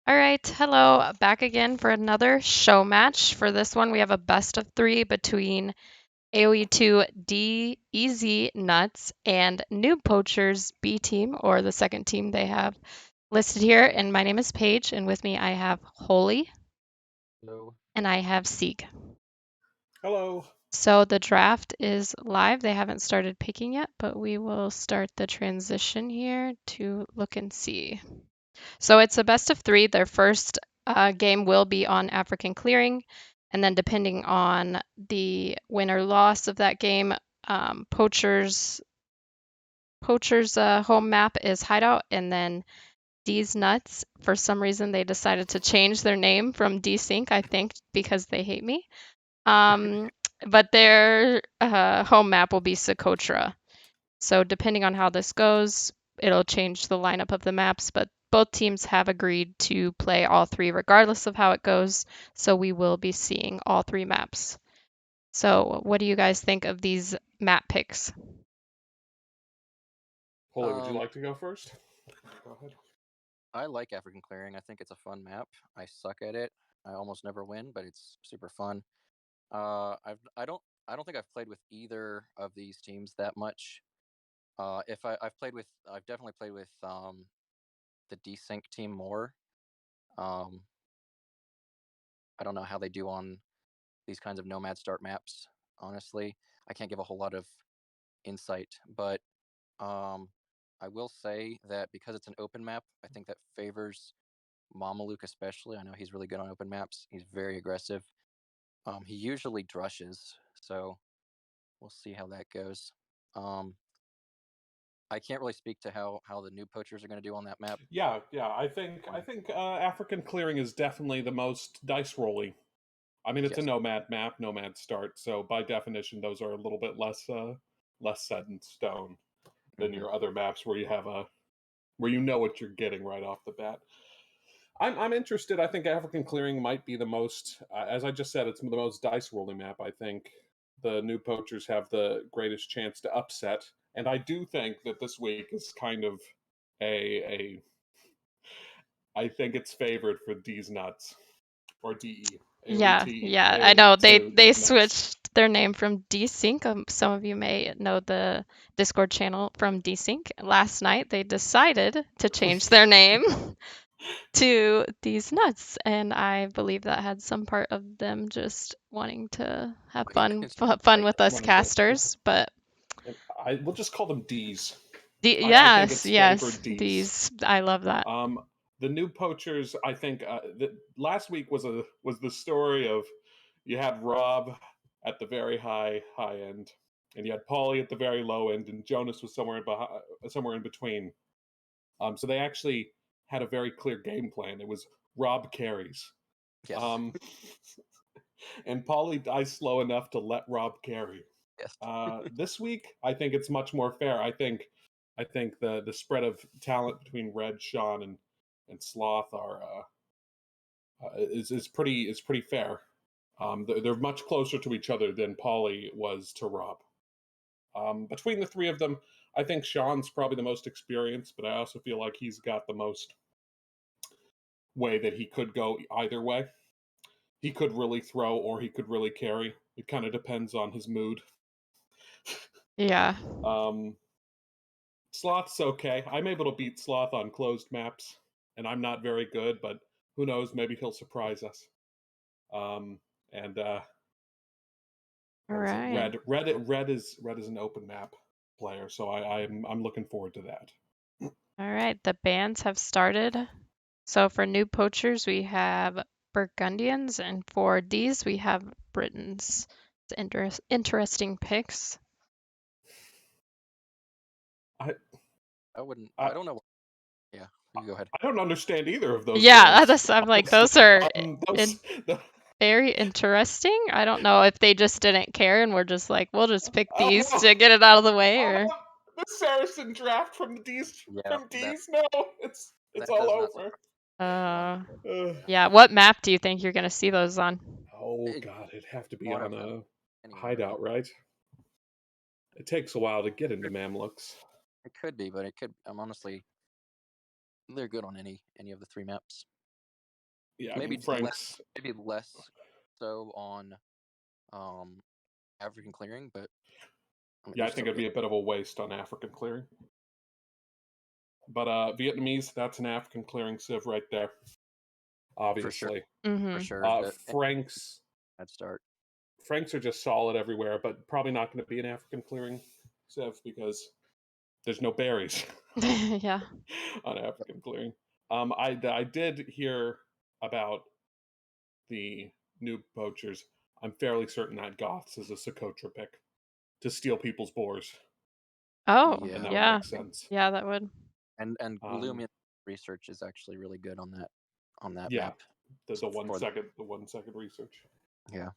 All right, hello, back again for another show match. For this one, we have a best of 3 between AoE 2 DEezNuts and Noob Poachers B team, or the second team they have listed here. And my name is Paige, and with me I have Holy. Hello. And I have Sieg. Hello. So the draft is live. They haven't started picking yet, but we will start the transition here to look and see. So it's a best of 3. Their first game will be on African clearing, and then depending on the win or loss of that game, Poachers home map is Hideout, and then DEezNuts. For some reason, they decided to change their name from Desync, I think, because they hate me. But their home map will be Socotra. So depending on how this goes, it'll change the lineup of the maps, but both teams have agreed to play all 3 regardless of how it goes, so we will be seeing all 3 maps. So what do you guys think of these map picks? Holy, would you Um, like to go first? Go ahead. I like African Clearing. I think it's a fun map. I suck at it. I almost never win, but it's super fun. I don't think I've played with either of these teams that much. If I've played with, I've definitely played with the Desync team more. Um, I don't know how they do on these kinds of Nomad Start maps. Honestly, I can't give a whole lot of insight, but um, I will say that because it's an open map, I think that favors Mamaluk especially. I know he's really good on open maps. He's very aggressive. He usually drushes, so we'll see how that goes. Um, I can't really speak to how the new poachers are going to do on that map. Yeah. I think African clearing is definitely the most dice rolly. I mean, it's a Yes. nomad map, nomad start, so by definition, those are a little bit less set in stone than Mm-hmm. your other maps where where you know what you're getting right off the bat. I'm interested. I think African clearing might be the most, as I just said, it's the most dice rolling map. I think the new poachers have the greatest chance to upset, and I do think that this week is kind of a I think it's favored for DEezNuts or DE Yeah, AOE yeah, I AOE know they two they these nuts. switched their name from Desync. Some of you may know the Discord channel from Desync. Last night they decided to change their name to DEezNuts, and I believe that had some part of them just wanting to have Yeah, it's fun like with that. us Wanting to, casters. But I will just call them D's. I think yes, it's yes, favored D's. these I love that. Um, the new poachers, I think, last week was the story of you had Rob at the very high end, and you had Paulie at the very low end, and Jonas was somewhere in between. So they actually had a very clear game plan. It was Rob carries, Yes. um, and Paulie dies slow enough to let Rob carry. Yes. This week, I think it's much more fair. I think the spread of talent between Red, Sean, and Sloth is pretty fair. They're much closer to each other than Polly was to Rob. Between the three of them, I think Sean's probably the most experienced, but I also feel like he's got the most way that he could go either way. He could really throw or he could really carry. It kind of depends on his mood. Yeah. Um, Sloth's okay. I'm able to beat Sloth on closed maps, and I'm not very good, but who knows? Maybe he'll surprise us. Um, and All Let's see. right. Red is an open map player, so I'm looking forward to that. All right. The bands have started. So for new poachers, we have Burgundians, and for these, we have Britons. It's interesting picks. I I wouldn't. I, I don't know. Yeah. You go ahead. I don't understand either of those Yeah, bands, I'm like, honestly. those are Those very interesting. I don't know if they just didn't care and we're just like, we'll just pick oh these no, to get it out of the way, oh or no, the Saracen draft from D's Yeah. from That D's. No, it's that all does not over. surprise. uh, Ugh. yeah. What map do you think you're gonna see those on? Oh It, God, it'd have to be one on of them. a Any of them. hideout, right? It takes a while to get into Mamluks. It could be, but it could. I'm honestly, they're good on any of the three maps. Yeah, I maybe mean Frank's. less so on African clearing, but Yeah, they're I think still it'd good be a bit of a waste on African clearing. But Vietnamese, that's an African clearing civ right there. for sure. Obviously, For Mm-hmm. sure. Franks. I'd start. Franks are just solid everywhere, but probably not going to be an African clearing civ because there's no berries Yeah. on African clearing. I did hear about the new poachers. I'm fairly certain that Goths is a Socotra pick to steal people's boars, Oh, and Yeah, that would yeah. make sense. Yeah, that would. and Um, Lumion research is actually really good on that yeah, map. the one For second research. yeah.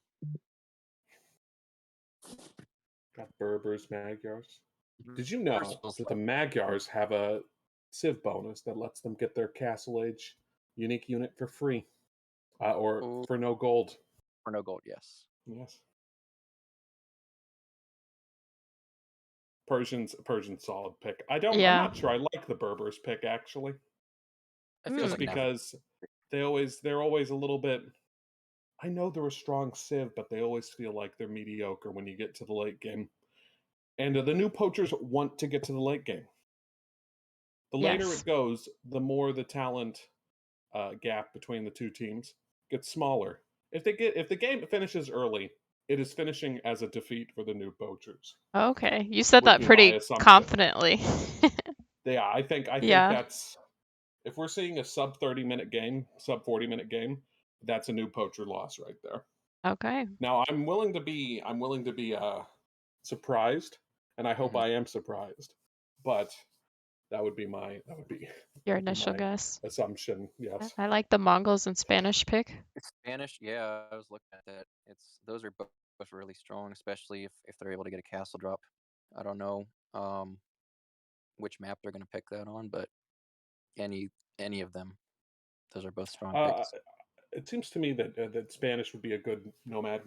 Got Berbers, Magyars. Mhm. Did you know Parcels that the like Magyars have a Civ bonus that lets them get their Castle Age unique unit for free, or oh, for no gold? for no gold, yes. Yes, Persian's solid pick. I'm Yeah. not sure I like the Berbers pick actually, It feels just like an Hmm. African. because they're always a little bit. I know they're a strong Civ, but they always feel like they're mediocre when you get to the late game. And the new poachers want to get to the late game. The later Yes. it goes, the more the talent gap between the two teams gets smaller. If the game finishes early, it is finishing as a defeat for the new poachers. Okay. You said Would that be my pretty assumption. confidently. Yeah, I think Yeah. that's if we're seeing a sub 30-minute game, sub 40-minute game, that's a new poacher loss right there. Okay. Now I'm willing to be surprised, and I hope Mhm. I am surprised, but that Your would be initial my guess. assumption. I Yes. I like the Mongols and Spanish pick. It's Spanish, yeah. I was looking at that. It's those are both really strong, especially if they're able to get a castle drop. I don't know which map they're going to pick that on, but any any of them, those are both strong Uh, picks. it seems to me that Spanish would be a good nomad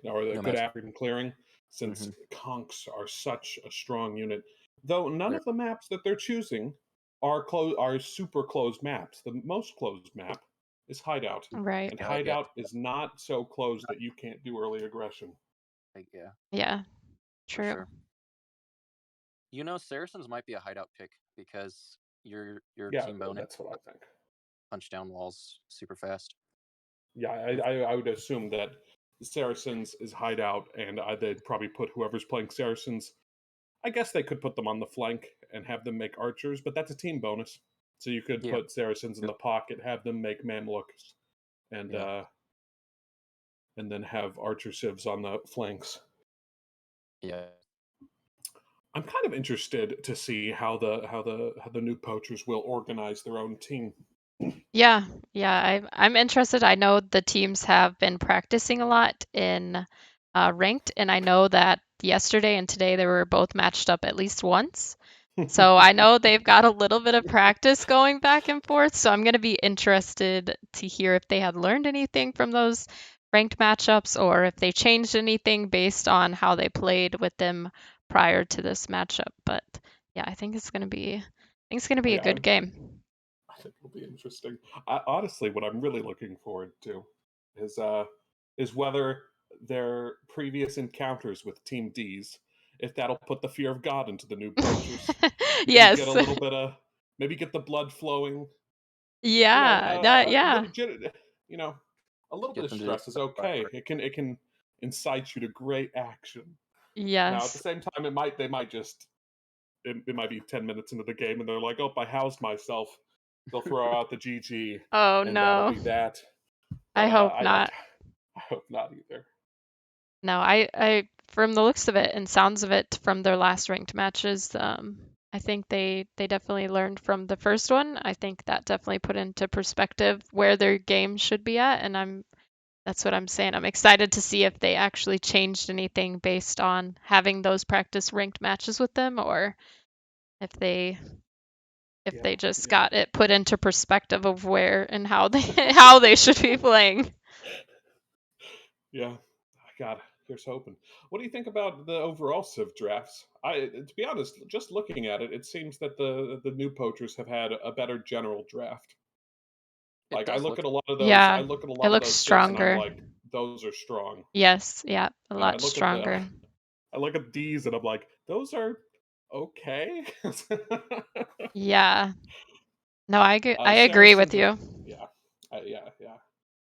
or a No good matter. African clearing, since Mm-hmm. conks are such a strong unit. Though none They're of the maps that they're choosing are super closed maps. The most closed map is Hideout, Right. and yeah, Hideout is not so closed that you can't do early aggression. yeah, Yeah. for True. sure. Saracens might be a hideout pick because your Yeah, team bonus that's what I think. punch down walls super fast. Yeah, If I would assume that Saracens is Hideout, and they'd probably put whoever's playing Saracens. I guess they could put them on the flank and have them make archers, but that's a team bonus. So you could yeah, put Saracens in the pocket, have them make Mamluks, and yeah, uh, and then have archer civs on the flanks. yeah. I'm kind of interested to see how the new poachers will organize their own team. Yeah. Yeah. I'm interested. I know the teams have been practicing a lot in ranked, and I know that yesterday and today they were both matched up at least once. So I know they've got a little bit of practice going back and forth. So I'm going to be interested to hear if they had learned anything from those ranked matchups or if they changed anything based on how they played with them prior to this matchup. But yeah, I think it's going to be a Yeah, good game. I think it'll be interesting. Honestly, what I'm really looking forward to is whether their previous encounters with Team D's, if that'll put the fear of God into the new poachers. Maybe get a Yes. little bit of, maybe get the blood flowing. Yeah. Yeah. You know, a little bit Get of them to do stress is okay. It can incite you to great action. Now, at the Yes. same time, it might be 10 minutes into the game and they're like, "Oh, I housed myself." They'll throw out the GG, Oh and that'll no. be that. I But hope not. I hope not either. No, from the looks of it and sounds of it from their last ranked matches, I think they definitely learned from the first one. I think that definitely put into perspective where their game should be at, and that's what I'm saying. I'm excited to see if they actually changed anything based on having those practice ranked matches with them, or if they Yeah, just yeah, got it put into perspective of where and how they how they should be playing. yeah. God, here's hoping. What do you think about the overall Civ drafts? To be honest, just looking at it, it seems that the new poachers have had a better general draft. It Like I does look look. at a lot of those, Yeah, I look at a it lot of looks those civs, and I'm stronger. like, those are strong. Yes, yeah, a And I lot look at stronger. I look at these, and I'm like, those are okay. Yeah. No, I agree with Saracens, you. yeah, yeah.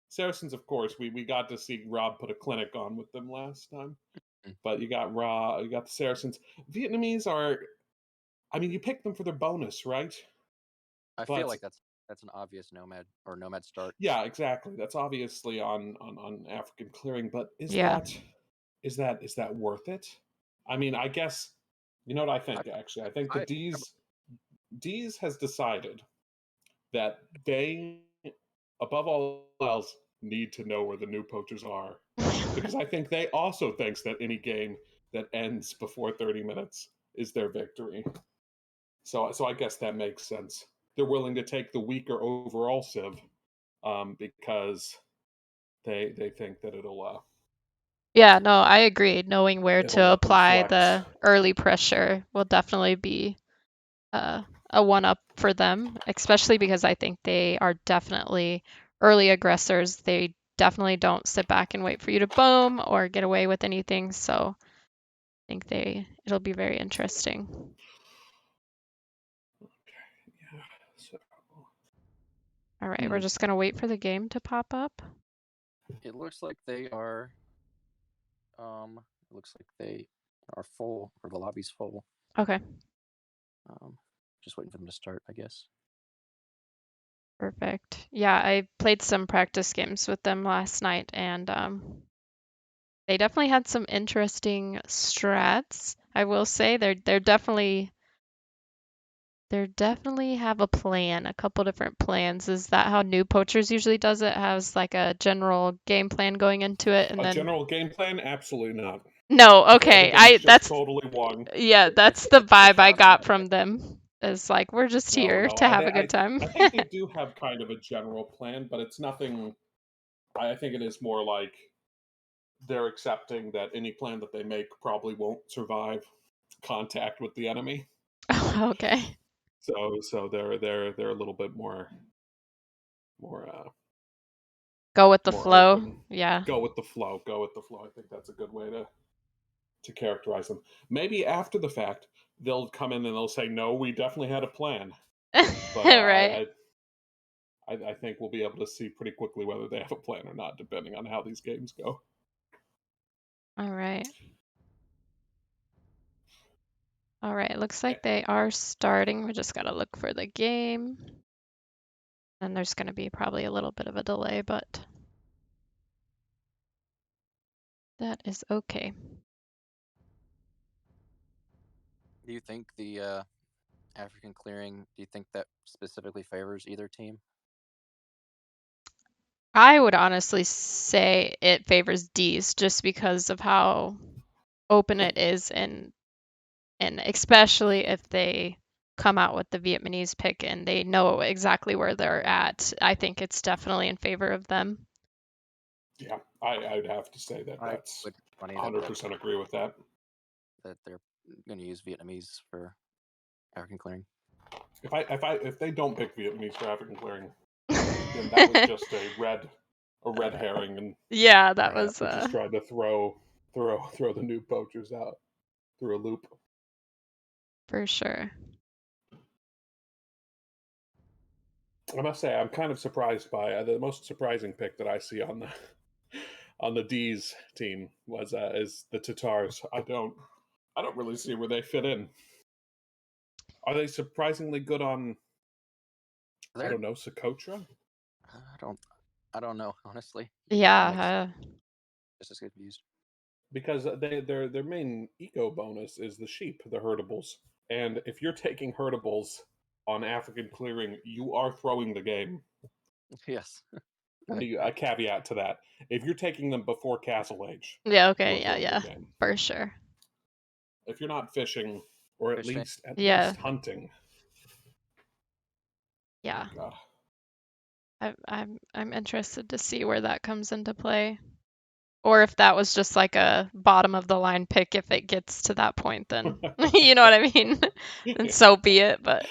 Saracens, of course, we got to see Rob put a clinic on with them last time. Mm. But you got you got the Saracens. Vietnamese are, I mean, you pick them for their bonus, right? I feel But like that's an obvious nomad start. yeah, exactly. That's obviously on African clearing, but Yeah. is that worth it? I mean, I guess you know what I I think. Actually, I think the I D's has decided that they, above all else, need to know where the new poachers are, because I think they also thinks that any game that ends before 30 minutes is their victory. So I guess that makes sense. They're willing to take the weaker overall civ, because they think that Yeah, no, I agree. Knowing where it'll to let them apply flex. the early pressure will definitely be a one up for them, especially because I think they are definitely early aggressors. They definitely don't sit back and wait for you to boom or get away with anything. So I think it'll be very interesting. Yeah. So, All right, we're just gonna wait for the game to pop up. It looks like they are. It looks like they are full, or the lobby's full. Okay, Just waiting for them to start, I guess. perfect. Yeah, I played some practice games with them last night, and they definitely had some interesting strats. I will say they definitely have a plan, a couple different plans. Is that how New Poachers usually does it? Has like a general game plan going into it, and a then general game plan? Absolutely not. no, okay. Everything's just That's totally one. yeah, that's the vibe I got from them. It's like we're just No, here no. to have a good time. I think they do have kind of a general plan, but it's nothing. I think it is more like they're accepting that any plan that they make probably won't survive contact with the enemy. Okay. So they're a little bit more Go with the more flow. open. Yeah. Go with the flow. Go with the flow. I think that's a good way to characterize them. Maybe after the fact, they'll come in and they'll say, "No, we definitely had a plan." But Right. I think we'll be able to see pretty quickly whether they have a plan or not, depending on how these games go. All right. All right. Looks like Eh, they are starting. We just gotta look for the game. And there's gonna be probably a little bit of a delay, but that is okay. Do you think the African clearing? Do you think that specifically favors either team? I would honestly say it favors D's just because of how open it is and especially if they come out with the Vietnamese pick and they know exactly where they're at. I think it's definitely in favor of them. Yeah, I'd have to say that I that's would funny that 100% agree with that. they're going to use Vietnamese for African clearing. If they don't pick Vietnamese for African clearing, then that was just a red herring, and Yeah, that Right. was they're just trying to throw the new poachers out through a loop. for sure. I must say, I'm kind of surprised by the most surprising pick that I see on the on the D's team was is the Tatars. I don't really see where they fit in. Are they surprisingly good on, I They're don't know, Socotra? I don't know honestly. I'm Yeah, just as confused. Because their main eco bonus is the sheep, the herdables. And if you're taking herdables on African clearing, you are throwing the game. Yes. A caveat to that: if you're taking them before Castle Age, yeah, you okay, are yeah, throwing the yeah, game. for sure. If you're not fishing, or Fishing. at Yeah, least hunting. yeah. Oh God. I'm interested to see where that comes into play. Or if that was just like a bottom of the line pick if it gets to that point, then you know what I mean? And Yeah. so be it, but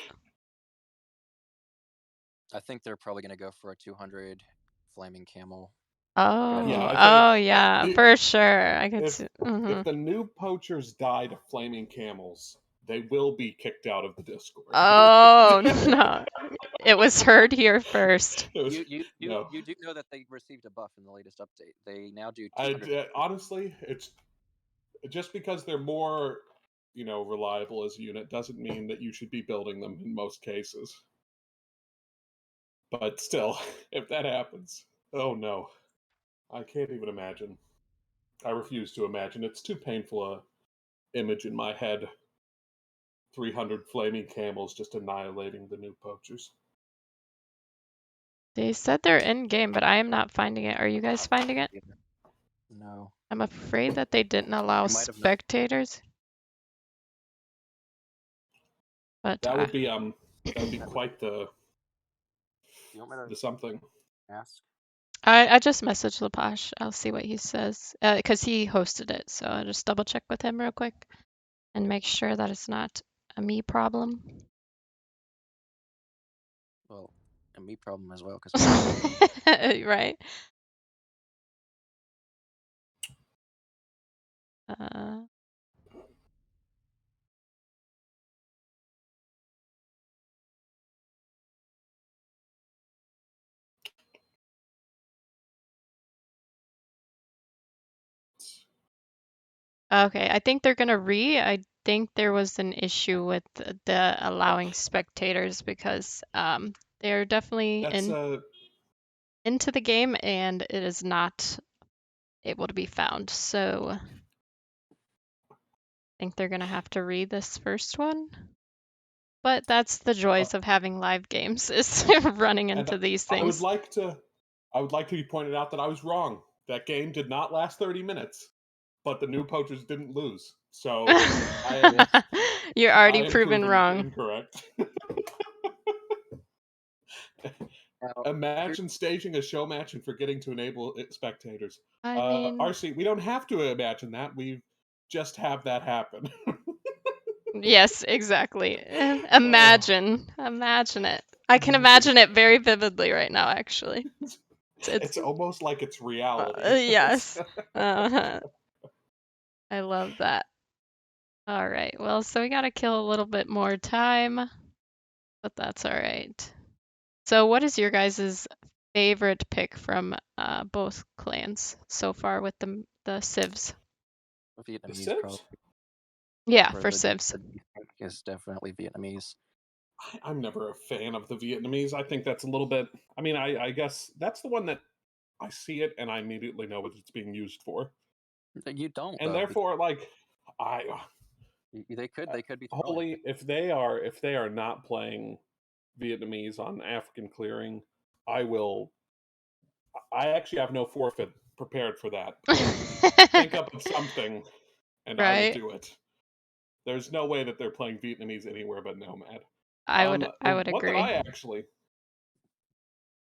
I think they're probably going to go for a 200 flaming camel. Oh, Yeah, I think oh yeah, for sure. I could see. if the Noob Poachers die to flaming camels, they will be kicked out of the Discord. Oh no, it was heard here first. No. You do know that they received a buff in the latest update. They now do 200. Honestly, it's just because they're more, reliable as a unit doesn't mean that you should be building them in most cases. But still, if that happens, oh no, I can't even imagine. I refuse to imagine. It's too painful a image in my head. 300 flaming camels just annihilating the Noob Poachers. They said they're in game, but I am not finding it. Are you guys finding it? No. I'm afraid that they didn't allow You might have not. spectators. But That would be quite the You want me to something. ask? I just messaged Lepash. I'll see what he says because he hosted it. So I'll just double check with him real quick and make sure that it's not a me problem. Well, a me problem as well because Right. Uh, okay, I think they're gonna I think there was an issue with the allowing spectators because they're definitely That's into the game and it is not able to be found. So I think they're gonna have to read this first one. But that's the joys of having live games is running into these I would things. like to be pointed out that I was wrong. That game did not last 30 minutes, but the Noob Poachers didn't lose. So You're I already am proven wrong. incorrect. now, Imagine staging a show match and forgetting to enable spectators. I mean, RC, we don't have to imagine that. We just have that happen. yes, exactly. Oh, Imagine it. I can imagine it very vividly right now, actually. it's almost like it's reality. Yes. Uh-huh. I love that. All right. Well, so we got to kill a little bit more time, but that's all right. So, what is your guys' favorite pick from both clans so far with the civs? The Vietnamese probably. Sims? Yeah, For for the civs. is definitely Vietnamese. I'm never a fan of the Vietnamese. I think that's a little bit. I mean, I guess that's the one that I see it and I immediately know what it's being used for. You don't, And though. therefore, like, They could be Holy, if they are not playing Vietnamese on African clearing, I will. I actually have no forfeit prepared for that. Think up of something, and I will Right? do it. There's no way that they're playing Vietnamese anywhere but Nomad. I The would one that agree.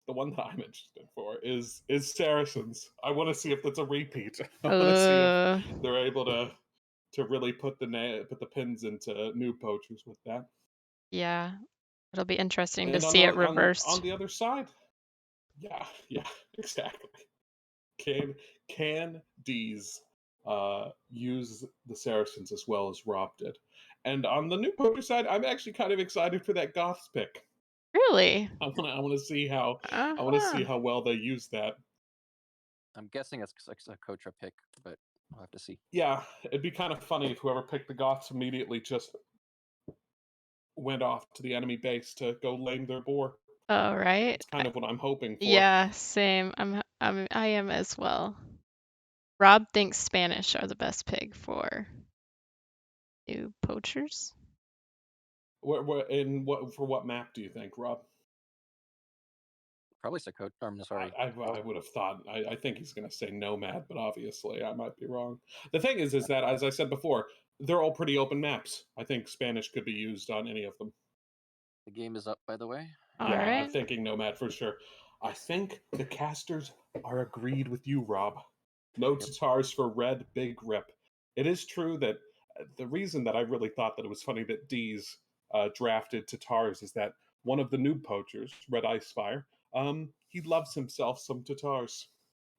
the one that I'm interested for is Saracens. I want to see if that's a repeat. I want to see if Uh, they're able to really put the pins into Noob Poachers with that. yeah, it'll be interesting to And see it on reversed. the other side, yeah, exactly. Can Deez use the Saracens as well as Rob did? And on the Noob Poacher side, I'm actually kind of excited for that Goths pick. Really? I want to see how Uh-huh. well they use that. I'm guessing it's a Kotra pick, but we'll have to see. Yeah, it'd be kind of funny if whoever picked the Goths immediately just went off to the enemy base to go lame their boar. All right. That's kind of what I'm hoping for. Yeah, same. I am as well. Rob thinks Spanish are the best pig for new poachers. For what map do you think, Rob? Probably Sakota. I'm sorry. I would have thought. I think he's going to say Nomad, but obviously I might be wrong. The thing is that, as I said before, they're all pretty open maps. I think Spanish could be used on any of them. The game is up, by the way. All Yeah, right. I'm thinking Nomad for sure. I think the casters are agreed with you, Rob. No Tatars for red, big rip. It is true that the reason that I really thought that it was funny that Deez drafted Tatars is that one of the Noob Poachers, Red Ice Fire, he loves himself some Tatars.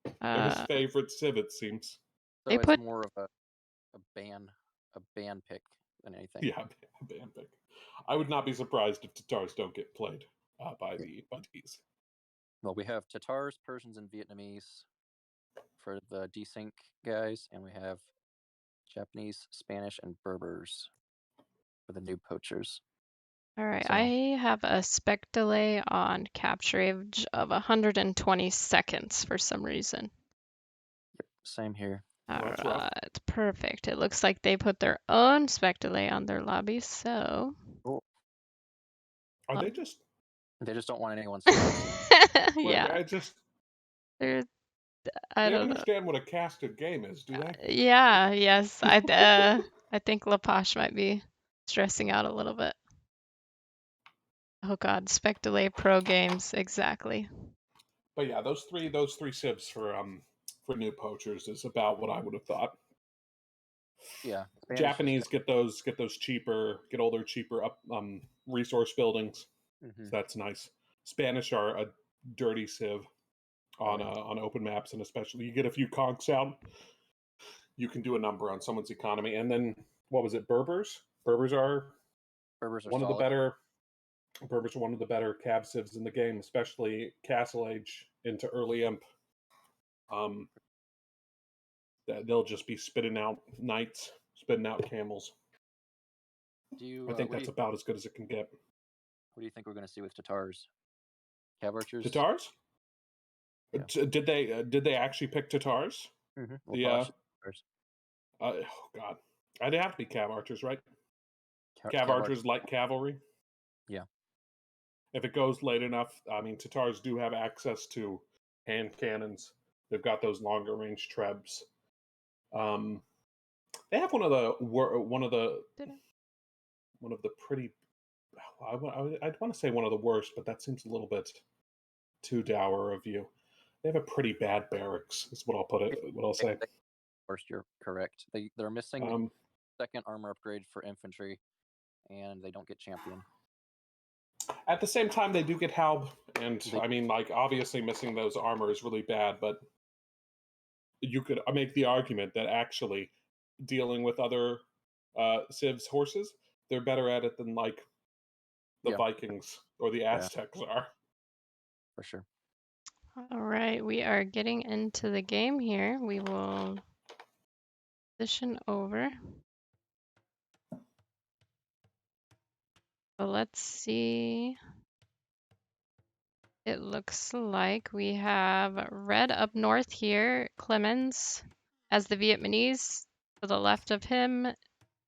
They're his Uh, favorite civ, it seems. they So it's put more of a ban pick than anything. Yeah, band pick. I would not be surprised if Tatars don't get played by Yeah. the Buddies. Well, we have Tatars, Persians, and Vietnamese for the desync guys, and we have Japanese, Spanish, and Berbers for the new poachers. All right, So I have a spec delay on capture age of 120 seconds for some reason. same here. All Well, that's rough. right, perfect. It looks like they put their own spec delay on their lobby, so Cool. Are they just? They just don't want anyone specs. Well, yeah, I just they're, I they don't know. understand what a casted game is, do they? Yeah, yes, I think Laposh might be stressing out a little bit. Oh God, spec delay pro games, exactly. But yeah, those three civs for New Poachers is about what I would have thought. Yeah, Spanish, Japanese get those cheaper, get older, cheaper up resource buildings. Mm-hmm. So that's nice. Spanish are a dirty civ on yeah. on open maps, and especially you get a few conks out, you can do a number on someone's economy. And then what was it? Berbers. Berbers are Berbers are one of the solid. better. Berbers are one of the better cab civs in the game, especially Castle Age into early imp. They'll just be spitting out knights, spitting out camels. Do you? I think What do that's you? about as good as it can get. What do you think we're going to see with Tatars? Cav archers. Tatars? Yeah. Did they actually pick Tatars? Mm-hmm. The Tatars. oh god, they have to be cav archers, right? Cav Cav archers, light cavalry. Yeah. If it goes late enough, I mean, Tatars do have access to hand cannons. They've got those longer range trebs. They have one of the pretty. I'd want to say one of the worst, but that seems a little bit too dour of you. They have a pretty bad barracks. Is what I'll put it. What I'll say. First, you're correct. They're missing second armor upgrade for infantry, and they don't get champion. At the same time, they do get Halb, and They, I mean, like, obviously missing those armor is really bad, but you could make the argument that actually dealing with other civs horses, they're better at it than like the Yeah. Vikings or the Yeah. Aztecs are. for sure. All right, we are getting into the game here. We will position over. So let's see. It looks like we have red up north here, Clemens as the Vietnamese. To the left of him,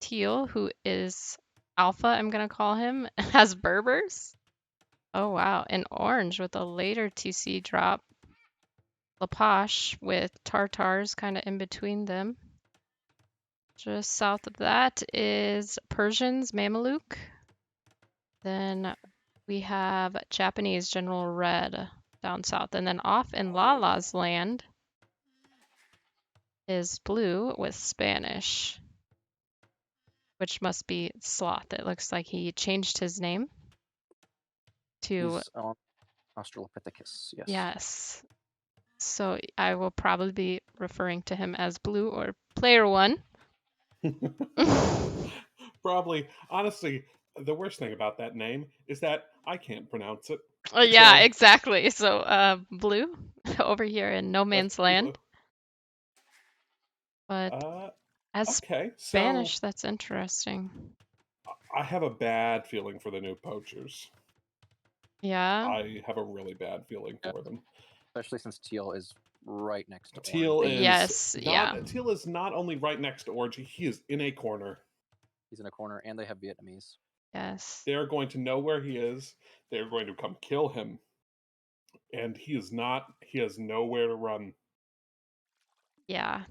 teal, who is alpha, I'm gonna call him, has Berbers. Oh wow, and orange with a later TC drop. Laposh with Tartars kind of in between them. Just south of that is Persians, Mameluke. Then we have Japanese, General Red down south. And then off in Lala's land is blue with Spanish, which must be Sloth. It looks like he changed his name to, He's on Australopithecus. Yes. yes. So I will probably be referring to him as Blue or Player One. Probably, honestly, the worst thing about that name is that I can't pronounce it. Oh, yeah, So exactly. So, Blue over here in No Man's Land. But as okay, so Spanish, that's interesting. I have a bad feeling for the New Poachers. Yeah. I have a really bad feeling for them. Especially since teal is right next to Teal orange. is Yes, not yeah. Teal is not only right next to Orange, he is in a corner. He's in a corner, and they have Vietnamese. Yes. They're going to know where he is. They're going to come kill him. And he has nowhere to run. Yeah.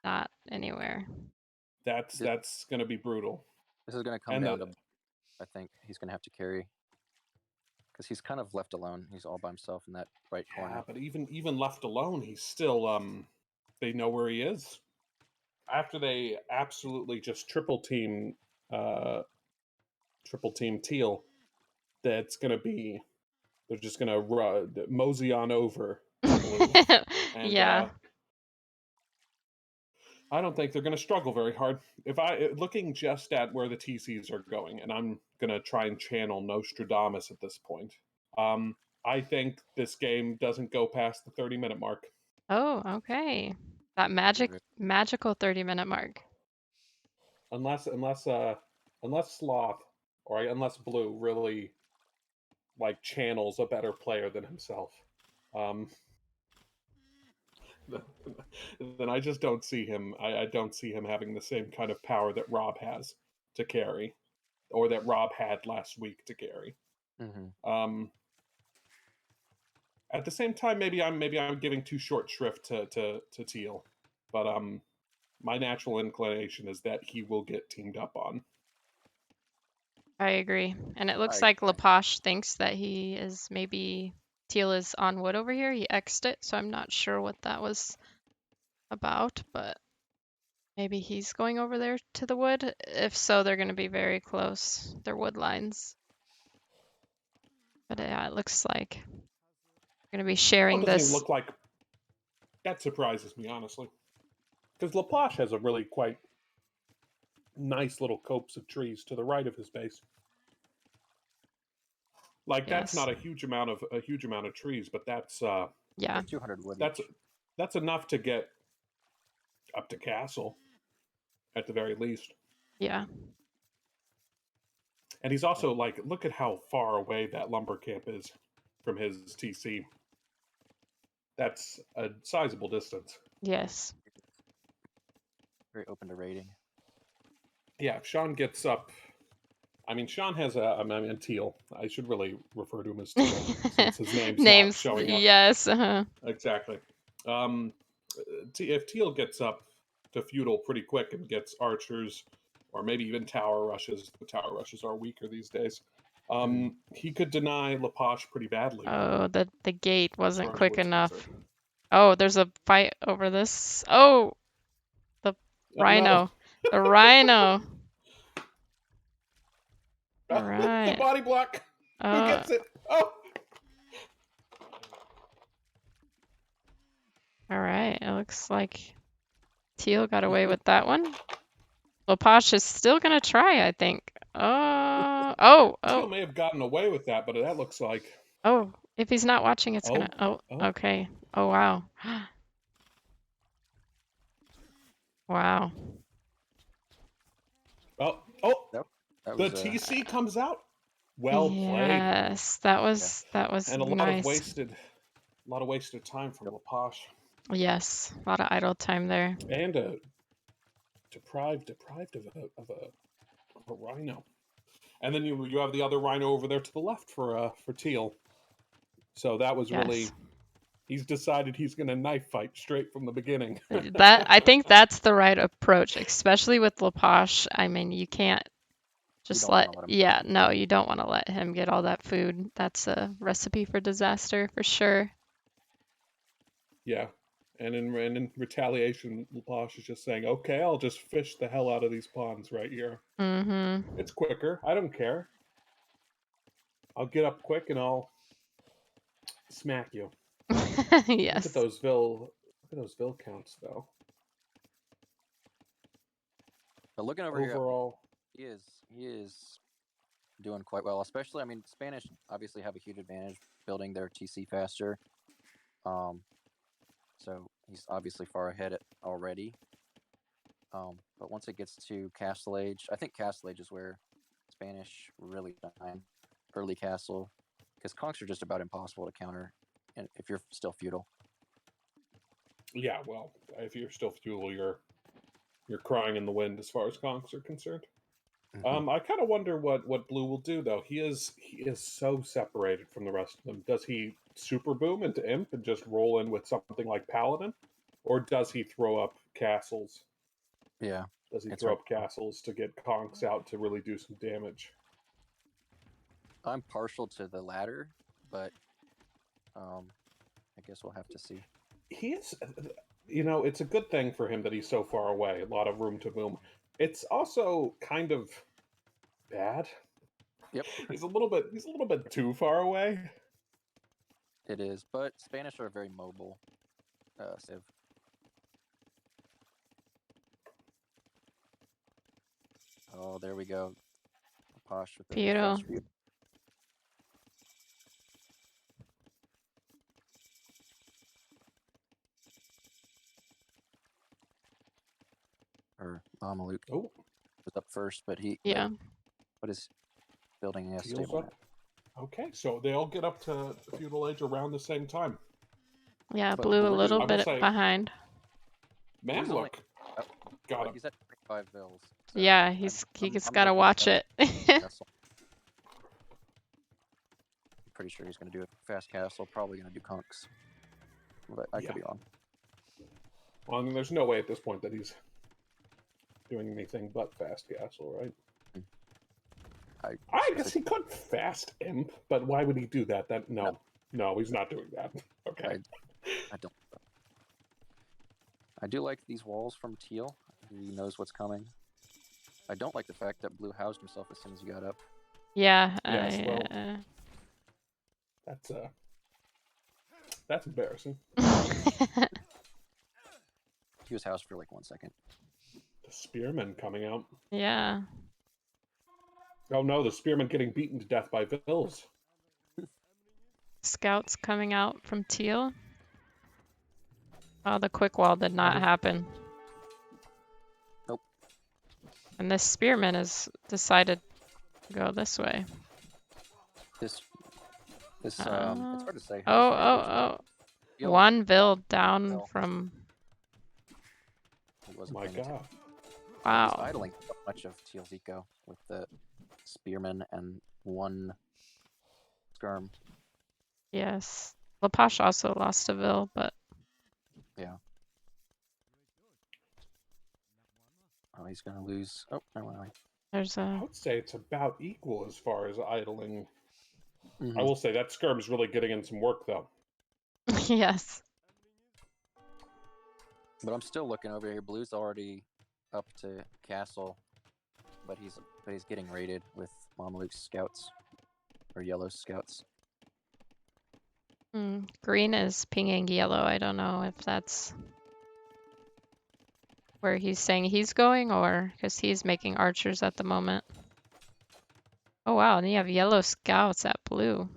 Not anywhere. That's going to be brutal. This is going to come down to, I think he's going to have to carry, because he's kind of left alone. He's all by himself in that right corner. Yeah, but even left alone, he's still they know where he is. After they absolutely just triple team Teal, that's going to be, they're just going to mosey on over to blue. And Yeah. I don't think they're going to struggle very hard. Looking just at where the TCs are going, and I'm going to try and channel Nostradamus at this point. I think this game doesn't go past the 30-minute mark. Oh, okay. That magical 30-minute mark. Unless Sloth unless Blue really like channels a better player than himself. Then I just don't see him. I don't see him having the same kind of power that Rob has to carry, or that Rob had last week to carry. At the same time, maybe I'm giving too short shrift to Teal, but my natural inclination is that he will get teamed up on. I agree. And it looks like Leposh thinks that he is maybe Teal is on wood over here. He X'd it, so I'm not sure what that was about, but maybe he's going over there to the wood. If so, they're going to be very close. They're wood lines. But yeah, it looks like they're going to be sharing Doesn't this. even look like that surprises me, honestly, because Leposh has a really quite nice little copse of trees to the right of his base. Like that's not a huge amount of trees, but that's yeah, 200 wood. That's enough to get up to castle, at the very least. Yeah. And he's also like, look at how far away that lumber camp is from his TC. That's a sizable distance. Yes. Very open to raiding. Yeah, if Sean gets up, I mean, Sean has Teal. I should really refer to him as Teal since his name's not showing up. Yes. Exactly. If Teal gets up to feudal pretty quick and gets archers, or maybe even tower rushes, the tower rushes are weaker these days. He could deny Leposh pretty badly. Oh, the gate wasn't quick enough. Oh, there's a fight over this. Oh, the rhino. No. The rhino. All right. The body block. Who gets it? Oh. All right. It looks like Teal got away with that one. Leposh is still gonna try, I think. Teal may have gotten away with that, but that looks like. Oh, if he's not watching, it's gonna. Oh, okay. Oh, wow. Wow. Oh, the TC comes out. Well played. Yes, that was and a nice. lot of wasted time from Leposh. Yes, a lot of idle time there. And deprived of a rhino. And then you have the other rhino over there to the left for Teal. So that was really, he's decided he's going to knife fight straight from the beginning. I think that's the right approach, especially with Leposh. I mean, you can't just no, you don't want to let him get all that food. That's a recipe for disaster for sure. Yeah. And in retaliation, Leposh is just saying, okay, I'll just fish the hell out of these ponds right here. Mm-hmm. It's quicker. I don't care. I'll get up quick and I'll smack you. Yes. Look at those Vil counts, though. But looking over overall, here, he is doing quite well. Especially, I mean, Spanish obviously have a huge advantage building their TC faster. So he's obviously far ahead already. But once it gets to Castle Age, I think Castle Age is where Spanish really shine. Early Castle, because conks are just about impossible to counter, and if you're still feudal. Yeah, well, if you're still feudal, you're crying in the wind as far as conks are concerned. I kind of wonder what Blue will do though. He is so separated from the rest of them. Does he super boom into Imp and just roll in with something like Paladin, or does he throw up castles? Yeah. Does he throw up castles to get conks out to really do some damage? I'm partial to the latter, but I guess we'll have to see. He is, it's a good thing for him that he's so far away. A lot of room to boom. It's also kind of bad Yep, He's a little bit too far away. it is. But Spanish are very mobile. Civ. Oh, there we go. Posh with the Beautiful. fast view. Or Mamaluk Oh, was up first, but he. Yeah. What is building a Teal's stable? up. Okay, so they all get up to feudal age around the same time. Yeah, But Blue a Blue- little I will bit say- behind. Blue's only- Mamluk got Well, him. he's at 25 vills. So Yeah, he's gotta looking watch at it. castle. I'm pretty sure he's going to do a fast castle. Probably going to do conks. But I Yeah. could be wrong. Well, I mean, there's no way at this point that he's doing anything but fast castle, right? I guess he could fast imp, but why would he do that? No, he's not doing that. Okay. I don't. I do like these walls from Teal. He knows what's coming. I don't like the fact that Blue housed himself as soon as he got up. Yeah. Yes, well- That's embarrassing. He was housed for like 1 second. The spearman coming out. Yeah. Oh no, the spearman getting beaten to death by vills. Scouts coming out from Teal. Oh, the quick wall did not happen. Nope. And this spearman has decided to go this way. This it's hard to say. Oh. Teal- One Vill down Vill. from. He Oh wasn't my paying attention. god. He's Wow. idling so much of Teal's eco with the spearman and one skirm. Yes. Lapash also lost a Vill, but Oh, he's gonna lose. Oh, never mind. there's I a. would say it's about equal as far as idling. Mhm. I will say that skirm's really getting in some work though. Yes. But I'm still looking over here. Blue's already up to castle, but he's getting raided with Mamaluk's scouts or Yellow's scouts. Green is pinging yellow. I don't know if that's where he's saying he's going or because he's making archers at the moment. Oh wow, and you have yellow scouts at blue.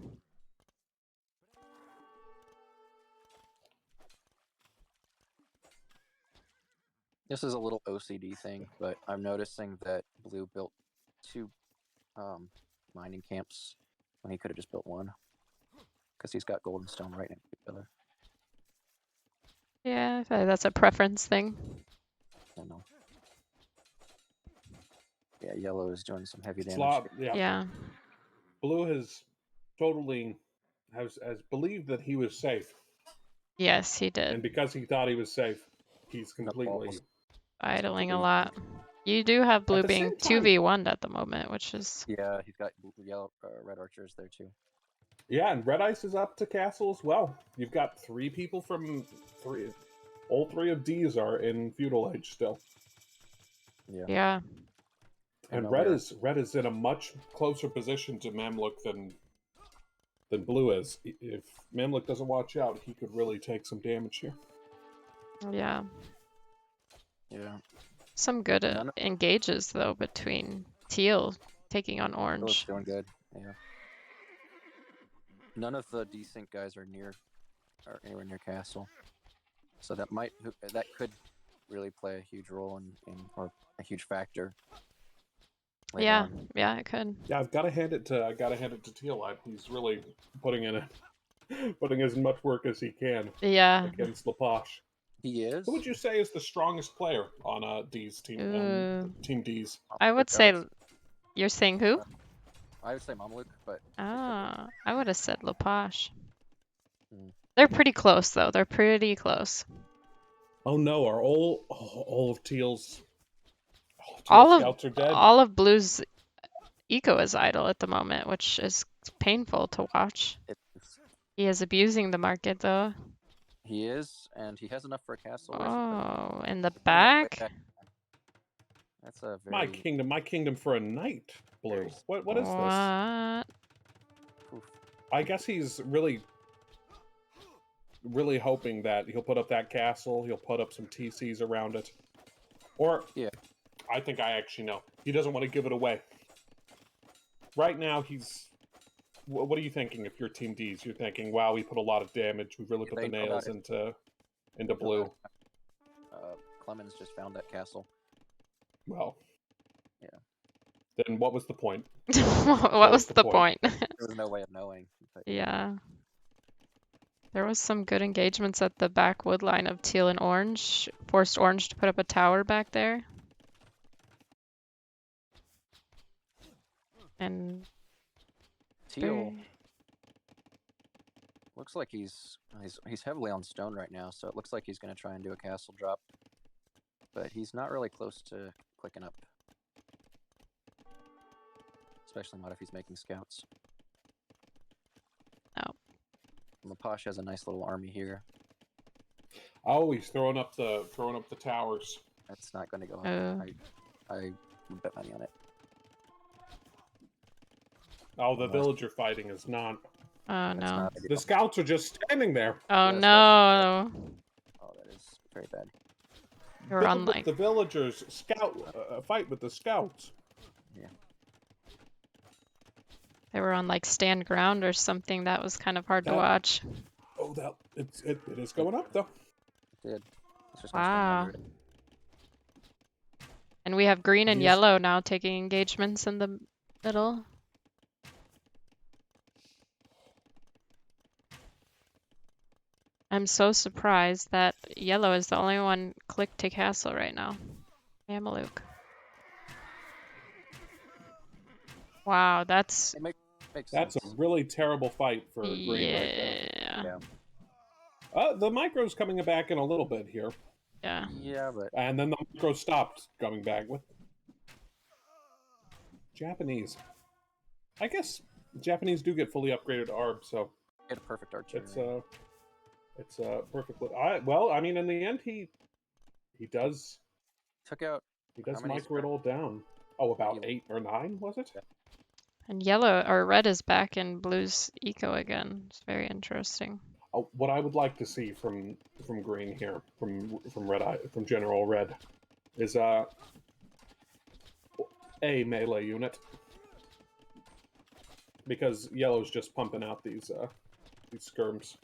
This is a little OCD thing, but I'm noticing that Blue built 2 mining camps when he could have just built 1, because he's got gold and stone right next to each other. Yeah, that's a preference thing. I don't know. Yeah, Yellow is doing some heavy It's damage. yeah. Blue has totally has believed that he was safe, Yes, he did. and because he thought he was safe, he's completely. balls. Idling a lot. You do have blue the being same time- 2v1'd at the moment, which is Yeah, he's got red archers there too. Yeah, and Red Ice is up to castle as well. You've got 3 people from 3. All 3 of D's are in feudal age still, Yeah. yeah. and no, Red we're- is in a much closer position to Mamluk than Blue is. If Mamluk doesn't watch out, he could really take some damage here. Yeah. Yeah. Some good None of- engages though between teal taking on Blue's orange. doing good. Yeah. None of the desync guys are anywhere near castle, so that could really play a huge role in or a huge factor. later Yeah, on. yeah, it could. Yeah, I gotta hand it to Teal. He's really putting in as much work as he can Yeah. against Laposh. He is. Who would you say is the strongest player on D's team? Team D's. I would say you're saying who? I would say Mamaluk, but Ah, I would have said Lapash. Hmm. They're pretty close though. They're pretty close. Oh no, are all of Teal's All of scouts are dead? all of Blue's eco is idle at the moment, which is painful to watch. He is abusing the market though. he is, and he has enough for a castle. Oh, in the Bring it right back? back. That's a My very kingdom for a night, Blue. very What is this? What? oof. I guess he's really hoping that he'll put up that castle, he'll put up some TCs around it. Or, Yeah. I think I actually know. He doesn't want to give it away. Right now, he's... What are you thinking if you're Team D's? You're thinking, wow, we put a lot of damage. We really Yeah, put they the know about nails it. into They know Blue. about it. Clemens just found that castle. Well. Yeah. Then what was the point? What was the point? There was no way of knowing. But Yeah. There was some good engagements at the back wood line of teal and orange. Forced orange to put up a tower back there. And Teal looks like he's heavily on stone right now, so it looks like he's going to try and do a castle drop. But he's not really close to clicking up. Especially not if he's making scouts. Oh. Laposh has a nice little army here. Oh, he's throwing up the towers. That's not going to go up. Oh. I would bet money on it. Oh, the villager fighting is not. Oh no. The scouts are just standing there. Oh Yeah, no. Oh, that is very bad. They were on like the villagers fight with the scouts. Yeah. they were on like stand ground or something. That was kind of hard to watch. Oh, it is going up though. It did. It's just gonna stand Wow. under it. And we have green and Yes. yellow now taking engagements in the middle. I'm so surprised that yellow is the only one clicked to castle right now. Mameluke. Wow, that's It makes That's a sense. really terrible fight for green right there. yeah. The micro's coming back in a little bit here. Yeah. Yeah, but And then the micro stopped coming back with Japanese. I guess Japanese do get fully upgraded ARB, so get a perfect archer. it's perfectly. I mean, in the end, he does Took out. how many micro it all down. Oh, about He- 8 or 9 was it? And yellow or red is back in blue's eco again. It's very interesting. Oh, what I would like to see from green here, from General Red, is a melee unit, because yellow's just pumping out these skirms.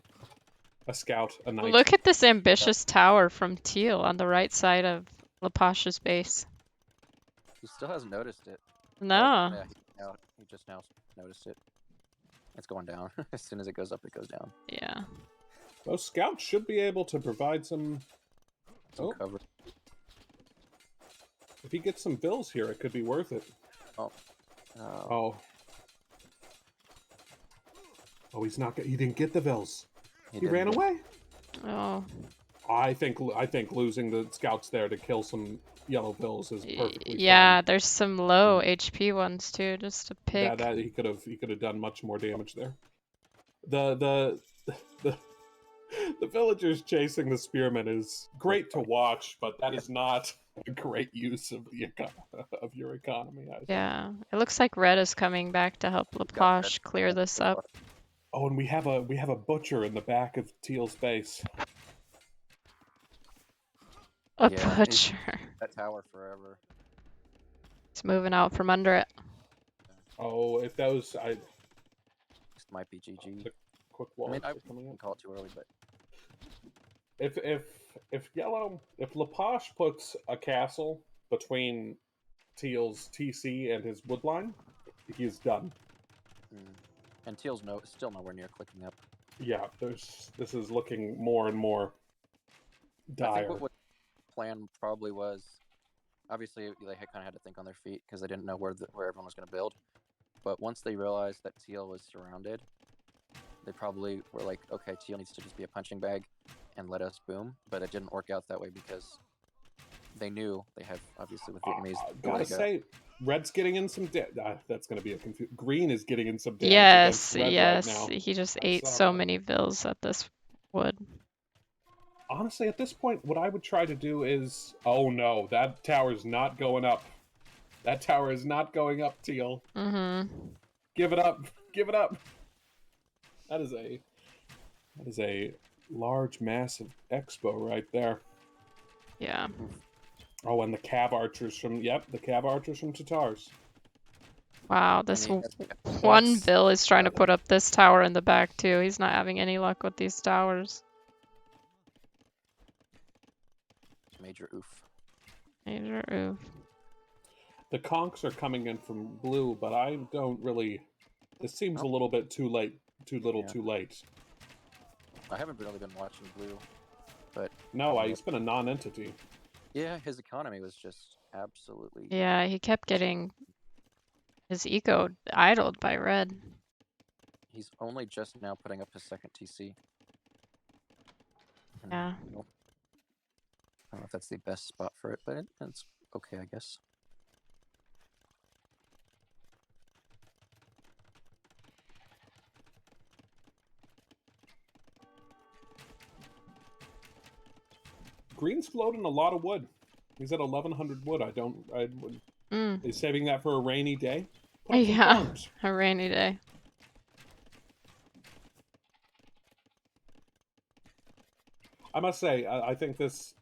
A scout, a knight. Look at this ambitious tower from teal on the right side of Laposh's base. He still hasn't noticed it. No. Yeah, he just now noticed it. It's going down. As soon as it goes up, it goes down. Yeah. Those scouts should be able to provide some Cover. If he gets some bills here, it could be worth it. Oh. Oh, he's not. He didn't get the bills. He ran away. Oh. I think losing the scouts there to kill some yellow bills is perfectly Yeah, fine. there's some low HP ones too, just to pick. That he could have done much more damage there. The villagers chasing the spearmen is great to watch, but that is not a great use of your economy. I think. Yeah, it looks like red is coming back to help Laposh clear this up. Oh, and we have a butcher in the back of Teal's base. A Yeah, butcher. That tower forever. It's moving out from under it. Oh, if those This might be GG. quick I walls mean, I are coming wouldn't up. call it too early, but If Laposh puts a castle between Teal's TC and his woodline, he's done. and Teal's still nowhere near clicking up. Yeah, this is looking more and more dire. I think what the plan probably was, obviously they kind of had to think on their feet because they didn't know where everyone was going to build. But once they realized that Teal was surrounded, they probably were like, okay, Teal needs to just be a punching bag and let us boom. But it didn't work out that way because they knew they have, obviously, with Vietnamese. Gotta say, Red's getting in some that's going to be a confusion. Green is getting in some damage Yes, against Red yes. right now. He just I ate saw so that. many vills at this wood. Honestly, at this point, what I would try to do is... Oh no, that tower's not going up. That tower is not going up, Teal. Mm-hmm. Give it up. Give it up. That is a large, massive expo right there. Yeah. Oh, and the Cav Archers from... Yep, the Cav Archers from Tatars. Wow, And this he has one That's... Bill is trying to put up this tower in the back too. He's not having any luck with these towers. major oof. Major oof. The conks are coming in from blue, but I don't really... This seems a little bit too late. Too little, Yeah. too late. I haven't really been watching blue, but No, he's been a non-entity. yeah, his economy was just absolutely. Yeah, he kept getting his eco idled by red. He's only just now putting up his second TC. Yeah. I don't know if that's the best spot for it, but it's okay, I guess. Green's floating a lot of wood. He's at 1,100 wood. He's saving that for a rainy day. Put up some Yeah, farms. a rainy day. I must say, I think this,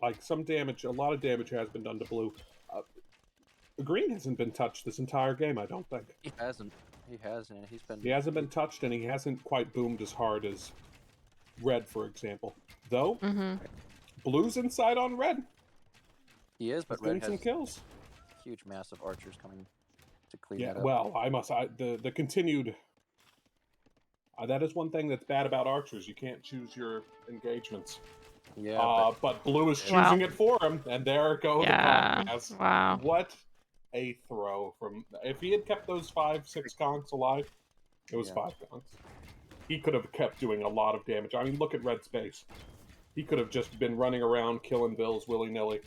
like, a lot of damage has been done to blue. Green hasn't been touched this entire game, I don't think. He hasn't. He hasn't. He hasn't been touched, and he hasn't quite boomed as hard as red, for example. Though, Mm-hmm. blue's inside on red. He is, but He's getting red some has kills. huge, massive archers coming to clean Yeah, that up. well, the continued... that is one thing that's bad about archers. You can't choose your engagements. Yeah, but blue is choosing it for him, and there go the conks. Wow. What a throw from... If he had kept those 5-6 conks alive, it was 5 conks. He could have kept doing a lot of damage. I mean, look at Red's base. He could have just been running around killing bills willy-nilly.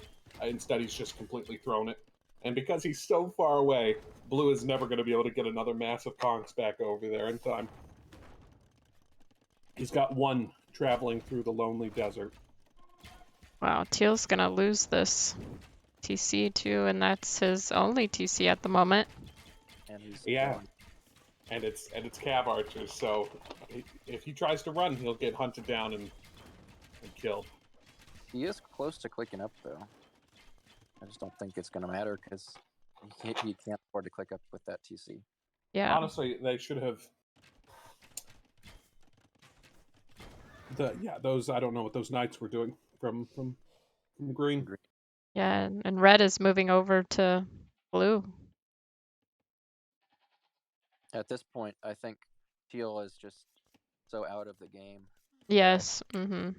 Instead, he's just completely thrown it. And because he's so far away, blue is never going to be able to get another massive conks back over there in time. He's got one traveling through the lonely desert. Wow, Teal's gonna lose this TC too, and that's his only TC at the moment. and he's Yeah. And it's Cav Archers, so if he tries to run, he'll get hunted down and killed. He is close to clicking up, though. I just don't think it's going to matter because he can't afford to click up with that TC. Yeah. Honestly, they should have... those... I don't know what those knights were doing from green. Yeah, and red is moving over to blue. At this point, I think Teal is just so out of the game. Yes. Mm-hmm.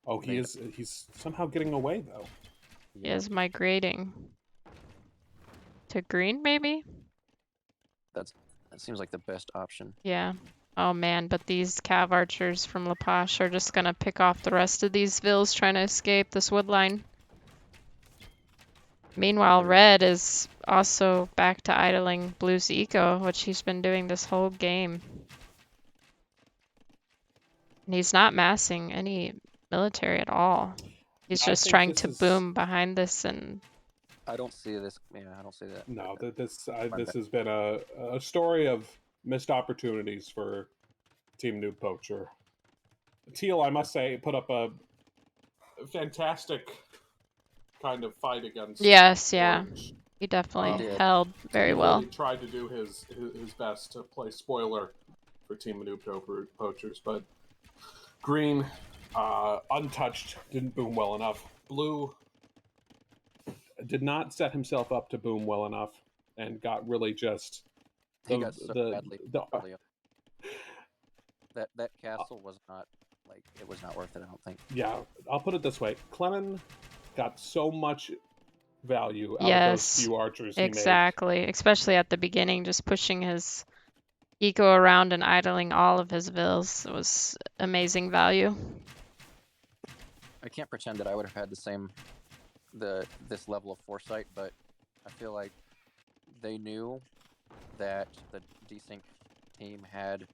Oh, he's somehow getting away, though. He is migrating to green, maybe? That seems like the best option. Yeah. Oh man, but these Cav Archers from La Poche are just gonna pick off the rest of these vills trying to escape this wood line. Meanwhile, red is also back to idling blue's eco, which he's been doing this whole game. And he's not massing any military at all. He's just trying to boom behind this and... I don't see this. Yeah, I don't see that. No, this has been a story of missed opportunities for Team Noob Poacher. Teal, I must say, put up a fantastic kind of fight against... Yes, yeah. Orange. He definitely held very well. He tried to do his best to play spoiler for Team Noob Poachers, but green, untouched, didn't boom well enough. Blue did not set himself up to boom well enough and got really just... He got so badly. That castle was not, like, it was not worth it, I don't think. Yeah, I'll put it this way. Clemens got so much value out of those few archers he made. Especially at the beginning, just pushing his eco around and idling all of his vills. It was amazing value. I can't pretend that I would have had this level of foresight, but I feel like they knew that the DEezNuts team had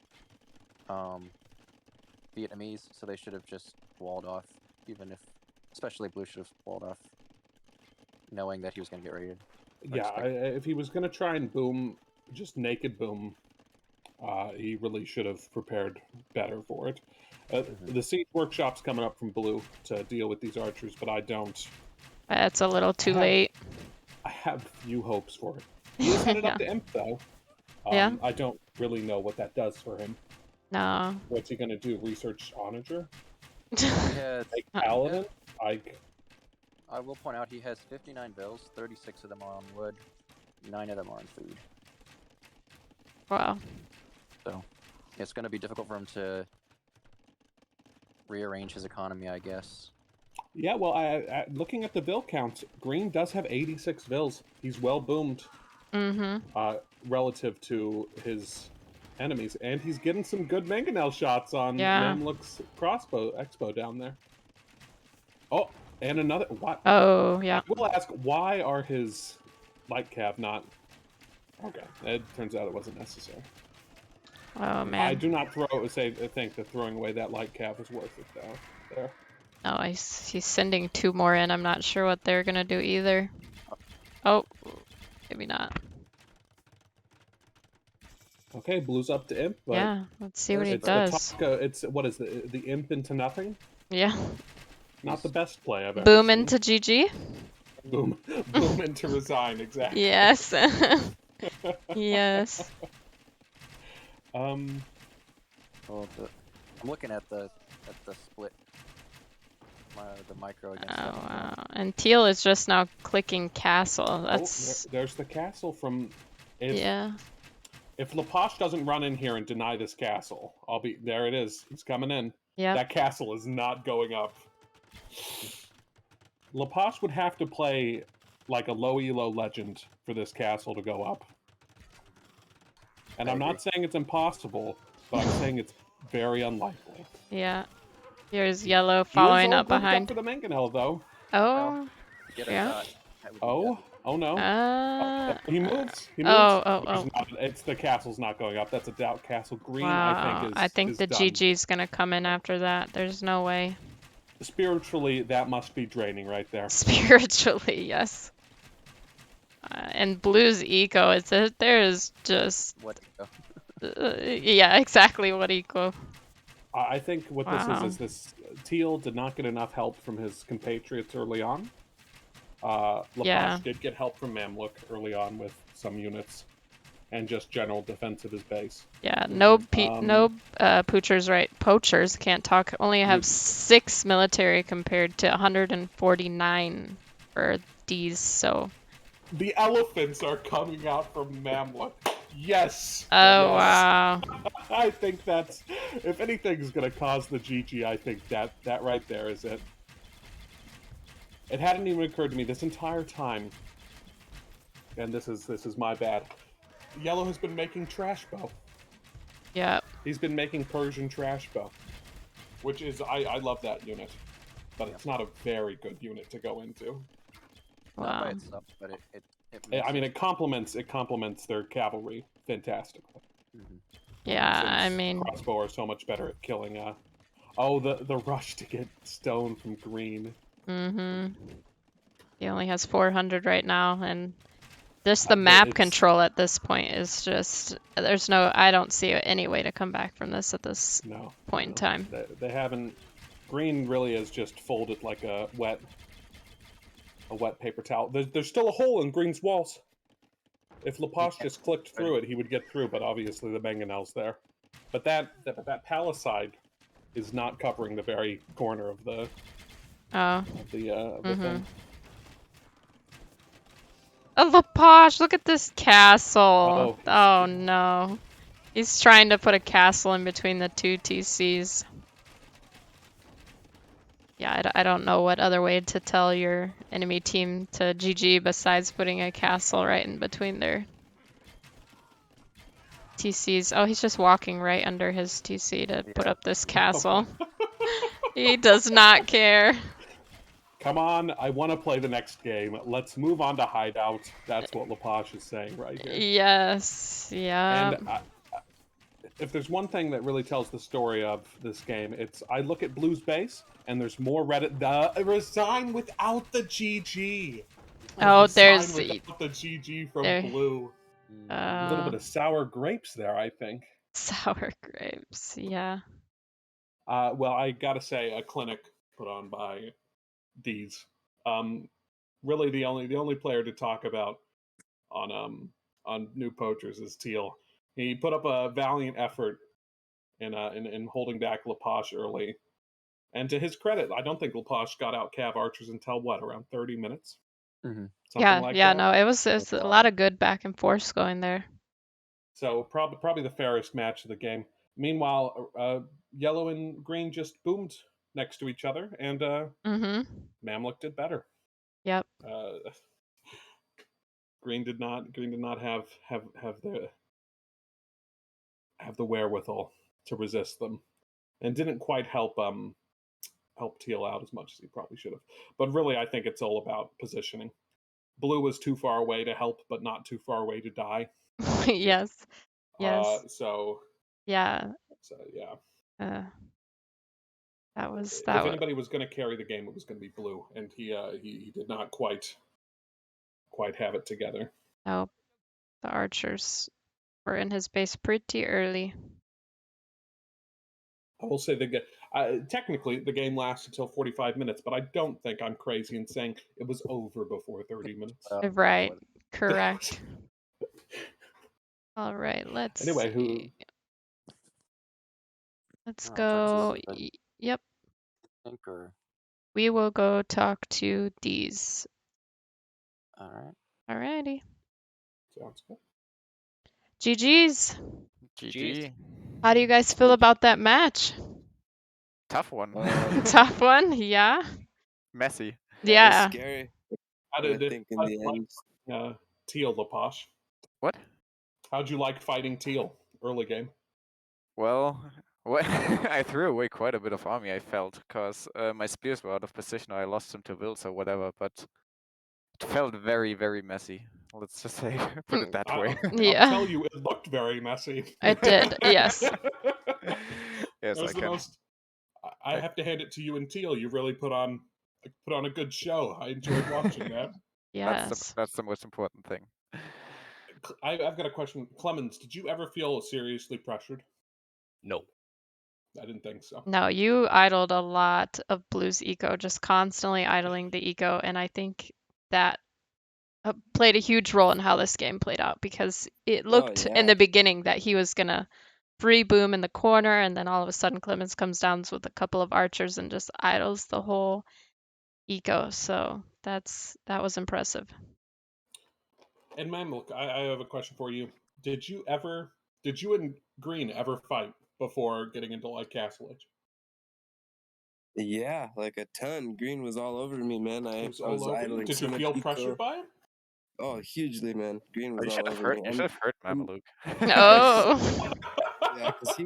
Vietnamese, so they should have just walled off even if, especially Blue should have pulled off, knowing that he was going to get raided. Yeah, if he was going to try and boom, just naked boom, he really should have prepared better for it. The Siege Workshop's coming up from Blue to deal with these archers, but I don't. It's a little too late. I have few hopes for it. He is headed up to Imp, though. Yeah. I don't really know what that does for him. No. What's he going to do? Research Onager? Yeah, Like Paladin? I will point out he has 59 bills, 36 of them are on wood, 9 of them are on food. Wow. So it's going to be difficult for him to rearrange his economy, I guess. Yeah, well, looking at the bill count, Green does have 86 bills. He's well boomed relative to his enemies, and he's getting some good mangonel shots on Mamluk's crossbow expo down there. Oh, and another what? Oh, yeah. I will ask, why are his light cav not? Okay, it turns out it wasn't necessary. Oh man. I do not think that throwing away that light cav is worth it though. There. Oh, he's sending 2 more in. I'm not sure what they're gonna do either. Oh, maybe not. Okay, Blue's up to Imp. But yeah, let's see what he it's does. It's what is the Imp into nothing? Yeah. Not the best play I've ever Boom seen. into GG. Boom into resign. Exactly. Yes. Yes. Well, I'm looking at the split. The micro against. Oh wow! And Teal is just now clicking castle. That's. There's the castle from. Yeah. If Leposh doesn't run in here and deny this castle, I'll be there. It is. He's coming in. Yeah. That castle is not going up. Leposh would have to play like a low elo legend for this castle to go up. And I'm not saying it's impossible, but I'm saying it's very unlikely. Yeah. Here's Yellow following up behind. Up for the mangonel, though. Oh. Yeah. Oh no. He moves. He moves. Oh. It's the castle's not going up. That's a doubt castle. Green, Wow. I think the done. GG's gonna come in after that. There's no way. Spiritually, that must be draining right there. Spiritually, yes. And Blue's eco, there's just. What? Yeah, exactly what eco. I think what this is this Teal did not get enough help from his compatriots early on. Leposh did get help from Mamluk early on with some units and just general defense of his base. Yeah, Poachers can't talk. Only have 6 military compared to 149 for D's. So the elephants are coming out from Mamluk. Yes. Oh yes. Wow. I think that's, if anything's gonna cause the GG, I think that right there is it. It hadn't even occurred to me this entire time, and this is my bad. Yellow has been making trash bow. Yeah. He's been making Persian trash bow, which is I love that unit, but it's not a very good unit to go into. Wow. Not by itself, but it complements their cavalry fantastically. Yeah, Since I mean, crossbow are so much better at killing. The rush to get stone from Green. He only has 400 right now, and just the map control at this point is just I don't see any way to come back from this at this point in time. They haven't. Green really is just folded like a wet paper towel. There's still a hole in Green's walls. If Leposh just clicked through it, he would get through, but obviously the mangonel's there. But that palisade is not covering the very corner of the thing. Oh, Leposh, look at this castle. Oh no. He's trying to put a castle in between the 2 TCs. Yeah, I don't know what other way to tell your enemy team to GG besides putting a castle right in between their TCs. Oh, he's just walking right under his TC to put up this castle. He does not care. Come on, I want to play the next game. Let's move on to Hideout. That's what Leposh is saying right here. Yes, yeah. And if there's one thing that really tells the story of this game, it's I look at Blue's base and there's more Reddit. Resign without the GG. Oh, Resign there's without the GG from there. Blue. A little bit of sour grapes there, I think. Sour grapes. Yeah. Well, I gotta say, a clinic put on by Deez. Really, the only player to talk about on New Poachers is Teal. He put up a valiant effort in holding back Lapoche early. And to his credit, I don't think Lapoche got out Cav Archers until what, around 30 minutes? Mm-hmm. Something like Yeah, that. no, it was a lot of good back and forth going there. So probably the fairest match of the game. Meanwhile, yellow and green just boomed next to each other, and Mamluk did better. Yep. Green did not have the wherewithal to resist them, and didn't quite help Teal out as much as he probably should have. But really, I think it's all about positioning. Blue was too far away to help, but not too far away to die. Yes. Yes. So Yeah. yeah. That was If anybody was going to carry the game, it was going to be Blue, and he did not quite have it together. Nope. The archers were in his base pretty early. I will say technically the game lasted until 45 minutes, but I don't think I'm crazy in saying it was over before 30 minutes. Right. Correct. All right. Let's anyway, see. Let's go. Yep. We will go talk to Deez. All right. Alrighty. Sounds good. GG's. GG. How do you guys feel about that match? Tough one. Tough one, yeah. Messy. Yeah. It was scary. How did I think in the end, Teal, Lapoche? What? How'd you like fighting Teal early game? Well, I threw away quite a bit of army, I felt, because my spears were out of position, or I lost them to wills or whatever, but it felt very, very messy. Let's just say, put it that way. I'll tell you, it looked very messy. It did, yes. Yes, I have to hand it to you and Teal. You really put on a good show. I enjoyed watching that. Yes. That's the most important thing. I've got a question. Clemens, did you ever feel seriously pressured? no. I didn't think so. No, you idled a lot of Blue's eco, just constantly idling the eco, and I think that played a huge role in how this game played out, because it looked in the beginning that he was gonna free boom in the corner, and then all of a sudden Clemens comes down with a couple of archers and just idles the whole eco. So that was impressive. And Mamluk, I have a question for you. Did you and Green ever fight before getting into like Castle Age? Yeah, like a ton. Green was all over me, man. I was idling. Did you feel pressured by him? Oh, hugely, man. Green was all over me. You should have heard Mamaluk. Oh. Yeah, because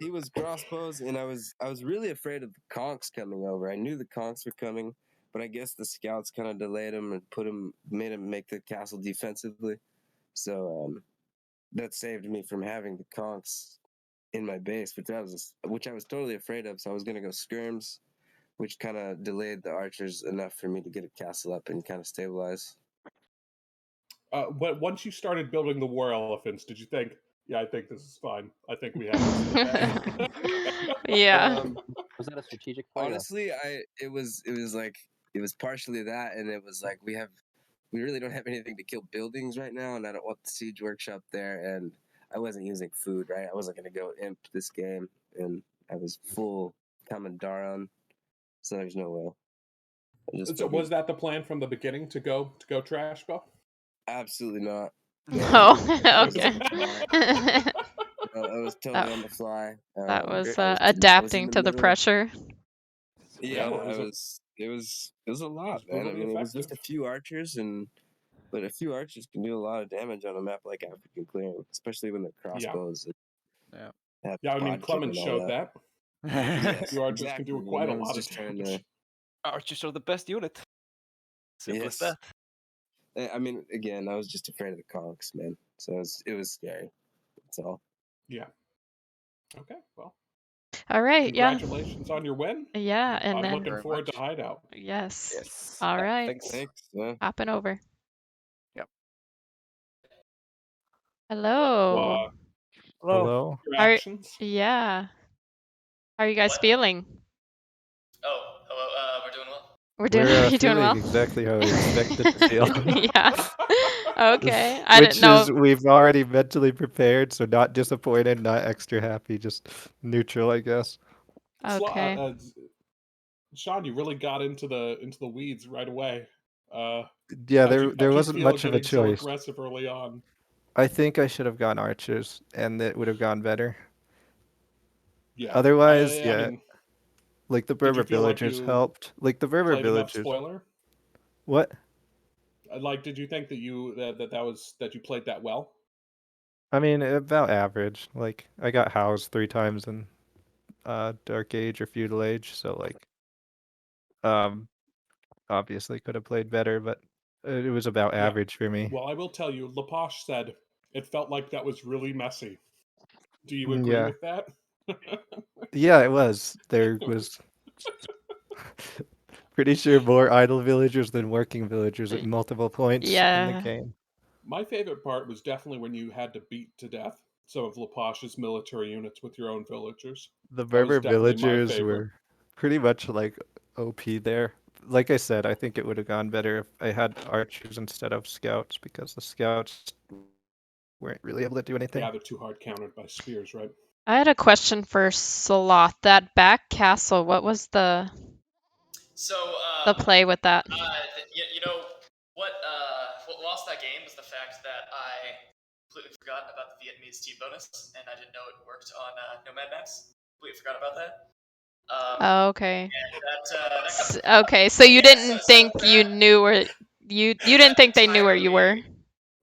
he was crossbows, and I was really afraid of the conks coming over. I knew the conks were coming, but I guess the scouts kind of delayed him and made him make the castle defensively. So that saved me from having the conks in my base, which I was totally afraid of. So I was gonna go skirms, which kind of delayed the archers enough for me to get a castle up and kind of stabilize. But once you started building the war elephants, did you think, yeah, I think this is fine. I think we have this. Yeah. Was that a strategic play? Honestly, it was partially that, and it was like we really don't have anything to kill buildings right now, and I don't want the siege workshop there, and I wasn't using food, right? I wasn't gonna go imp this game, and I was full Kamandaran, so there's no way. So was that the plan from the beginning to go trash Bo? Absolutely not. No. Okay. I was totally on the fly. That was adapting to the pressure. Yeah, it was a lot, man. I mean, it was just a few archers, but a few archers can do a lot of damage on a map like African Clearing, especially when they're crossbows. Yeah, I mean, Clemens showed that. Yes, you archers can do quite a lot of damage. Archers are the best unit. Simple as that. I mean, again, I was just afraid of the conks, man. So it was scary. That's all. Yeah. Okay, well, All right, yeah. congratulations on your win. Yeah, and I'm then looking Very forward to much. Hideout. yes. Yes. All right. Thanks. Thanks. Hopping over. Yep. Hello. Hello. Your How actions. yeah. How are you guys feeling? Oh, hello. We're doing well. We're doing We're you doing feeling well? exactly how we expected to feel. Yeah. Okay. I Which didn't know. is we've already mentally prepared, so not disappointed, not extra happy, just neutral, I guess. Okay. Sean, you really got into the weeds right away. Yeah, How'd there you wasn't feel much of a getting so choice. aggressive early on? I think I should have gone archers, and it would have gone better. Yeah, Otherwise, I yeah, mean, like the did you Berber feel like villagers you helped. Like the Berber played enough villagers. spoiler? What? Like, did you think that you played that well? I mean, about average. Like I got housed 3 times in Dark Age or Feudal Age, so like um obviously could have played better, but it was about Yeah. average for me. Well, I will tell you, Lapoche said it felt like that was really messy. Do you Mm, agree yeah. with that? Yeah, it was. There was pretty sure more idle villagers than working villagers at multiple points in the Yeah. game. My favorite part was definitely when you had to beat to death some of Lapoche's military units with your own villagers. The That was Berber definitely my villagers favorite. were pretty much like OP there. Like I said, I think it would have gone better if I had archers instead of scouts because the scouts weren't really able to do anything. Yeah, they're too hard countered by spears, right? I had a question for Sloth. That back castle, what was the So, play with that? you know what lost that game was the fact that I completely forgot about the Vietnamese team bonus, and I didn't know it worked on Nomad maps. Completely forgot about that. Oh, okay. And that S- Okay, so you Yeah, didn't so think you that knew where you didn't think they knew where you were.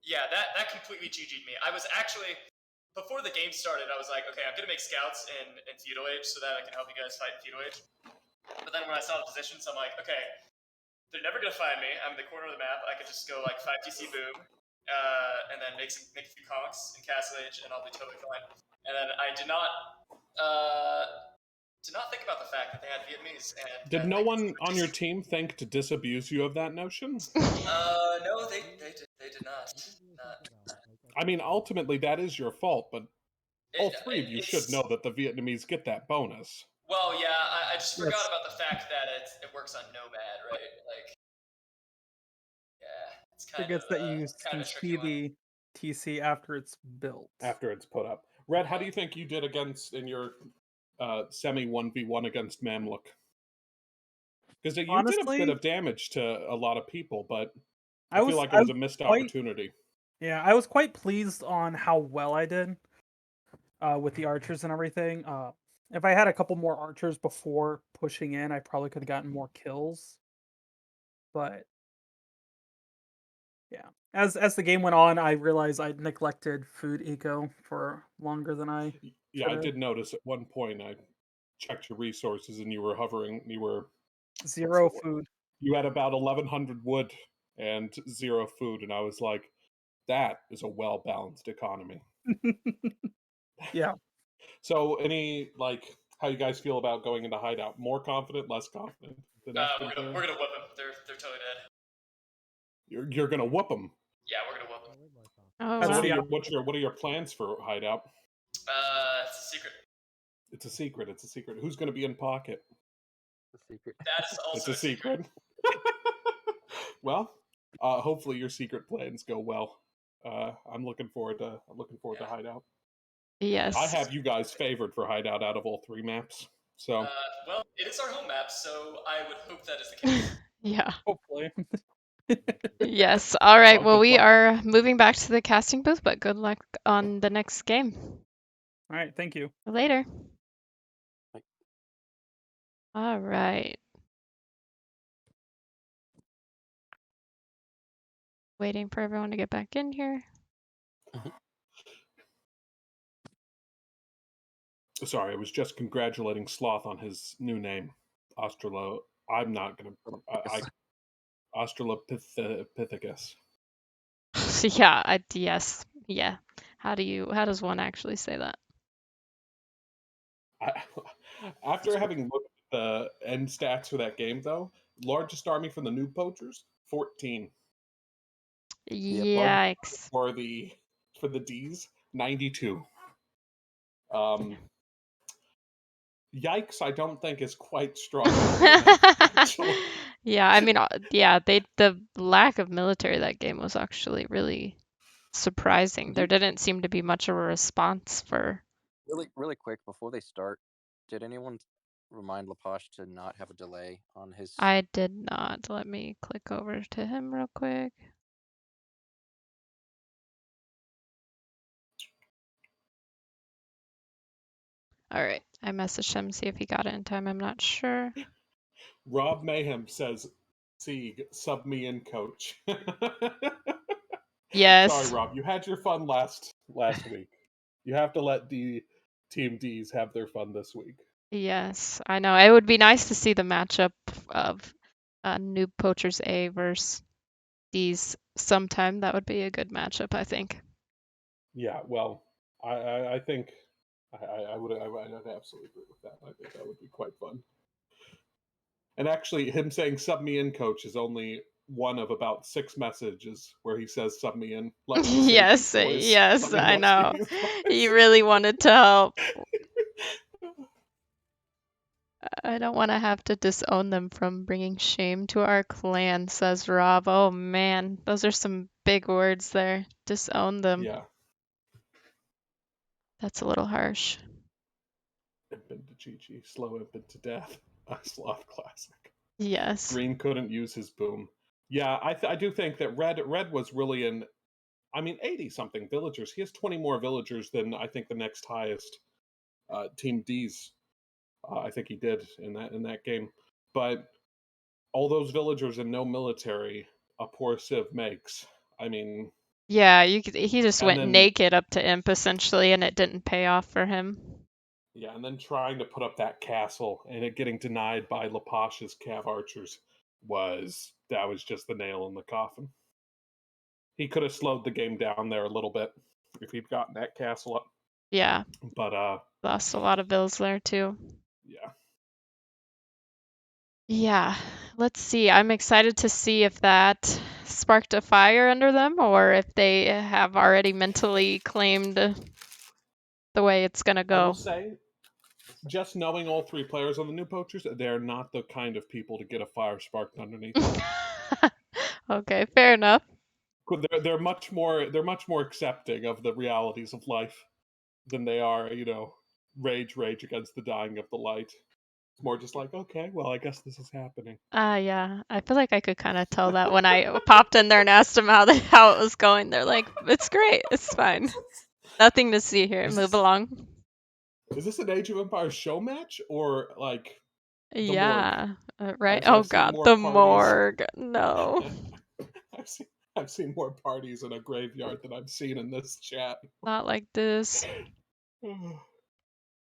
Yeah, that completely GG'd me. I was actually before the game started, I was like, okay, I'm gonna make scouts in Feudal Age so that I can help you guys fight in Feudal Age. But then when I saw the positions, I'm like, okay, they're never gonna find me. I'm in the corner of the map. I could just go like 5 TC boom, and then make a few conks in Castle Age, and I'll be totally fine. And then I did not think about the fact that they had Vietnamese. And Did no one on your team think to disabuse you of that notion? No, they did not. I mean, ultimately, that is your fault, but all three of you should It's- know that the Vietnamese get that bonus. Well, yeah, I just forgot about the fact that it works on Nomad, right? Like, yeah, it's kind Forgets of that you kind can of tricky see one. the TC after it's built. After it's put up. Red, how do you think you did in your semi 1v1 against Mamluk? Because you did a bit Honestly, of damage to a lot of people, but I feel was like it was a missed quite opportunity. yeah, I was quite pleased on how well I did with the archers and everything. If I had a couple more archers before pushing in, I probably could have gotten more kills. But yeah, as the game went on, I realized I'd neglected food eco for longer than I Yeah, should I have. did notice at one point I checked your resources and you were hovering. Zero food. You had about 1,100 wood and 0 food, and I was like, that is a well balanced economy. Yeah. So, how you guys feel about going into hideout? More confident, less confident than We're gonna whip them. They're totally dead. You're gonna whoop them. Yeah, we're gonna whoop them. Oh, So wow. what are your plans for hideout? It's a secret. It's a secret. It's a secret. Who's going to be in pocket? The secret. That is also It's a secret. Well, hopefully your secret plans go well. I'm looking forward to hideout. Yes. I have you guys favored for hideout out of all 3 maps. So Well, it is our home map, so I would hope that is the case. Yeah. Hopefully. Yes. All right. Well, Well, good we luck. are moving back to the casting booth, but good luck on the next game. All right, thank you. Later. Bye. All right. Waiting for everyone to get back in here. Sorry, I was just congratulating Sloth on his new name, Australo. I'm not gonna. Australopithecus. Yeah. Yes. Yeah. How does one actually say that? After having looked at the end stats for that game, though, largest army from the Noob Poachers, 14. Yikes. For the D's, 92. Yikes, I don't think is quite strong enough, actually. Yeah, I mean, yeah, the lack of military that game was actually really surprising. There didn't seem to be much of a response for. Really quick before they start, did anyone remind Leposh to not have a delay on his? I did not. Let me click over to him real quick. All right, I messaged him, see if he got it in time. I'm not sure. Rob Mayhem says, Sieg, sub me in, coach. Yes. Sorry, Rob, you had your fun last week. You have to let Team D's have their fun this week. Yes, I know. It would be nice to see the matchup of Noob Poachers A versus D's sometime. That would be a good matchup, I think. Yeah, well, I think I would absolutely agree with that. I think that would be quite fun. And actually, him saying "sub me in, coach" is only one of about 6 messages where he says "sub me in." Like Yes, yes, I know. He really wanted to help. I don't want to have to disown them from bringing shame to our clan, says Rob. Oh man, those are some big words there. Disown them. Yeah. That's a little harsh. Impin to GG, slow Impin to death. A Sloth classic. Yes. Green couldn't use his boom. Yeah, I do think that Red was really in. I mean, 80-something villagers. He has 20 more villagers than I think the next highest Team D's. I think he did in that game. But all those villagers and no military, a poor Civ makes. I mean. Yeah, he just went then, naked up to Imp essentially, and it didn't pay off for him. Yeah, and then trying to put up that castle and it getting denied by Leposh's Cav archers was just the nail in the coffin. He could have slowed the game down there a little bit if he'd gotten that castle up. Yeah. But lost a lot of bills there too. Yeah. Yeah, let's see. I'm excited to see if that sparked a fire under them or if they have already mentally claimed the way it's going to go. I will say, just knowing all 3 players on the Noob Poachers, they're not the kind of people to get a fire sparked underneath them. Okay, fair enough. They're much more accepting of the realities of life than they are, rage against the dying of the light. It's more just like, okay, well, I guess this is happening. Yeah, I feel like I could kind of tell that when I popped in there and asked them how it was going. They're like, it's great, it's fine. Nothing to see here. Move along. Is this an Age of Empires show match or like the morgue? Right. I've God, the morgue. No. I've seen more parties in a graveyard than I've seen in this chat. Not like this.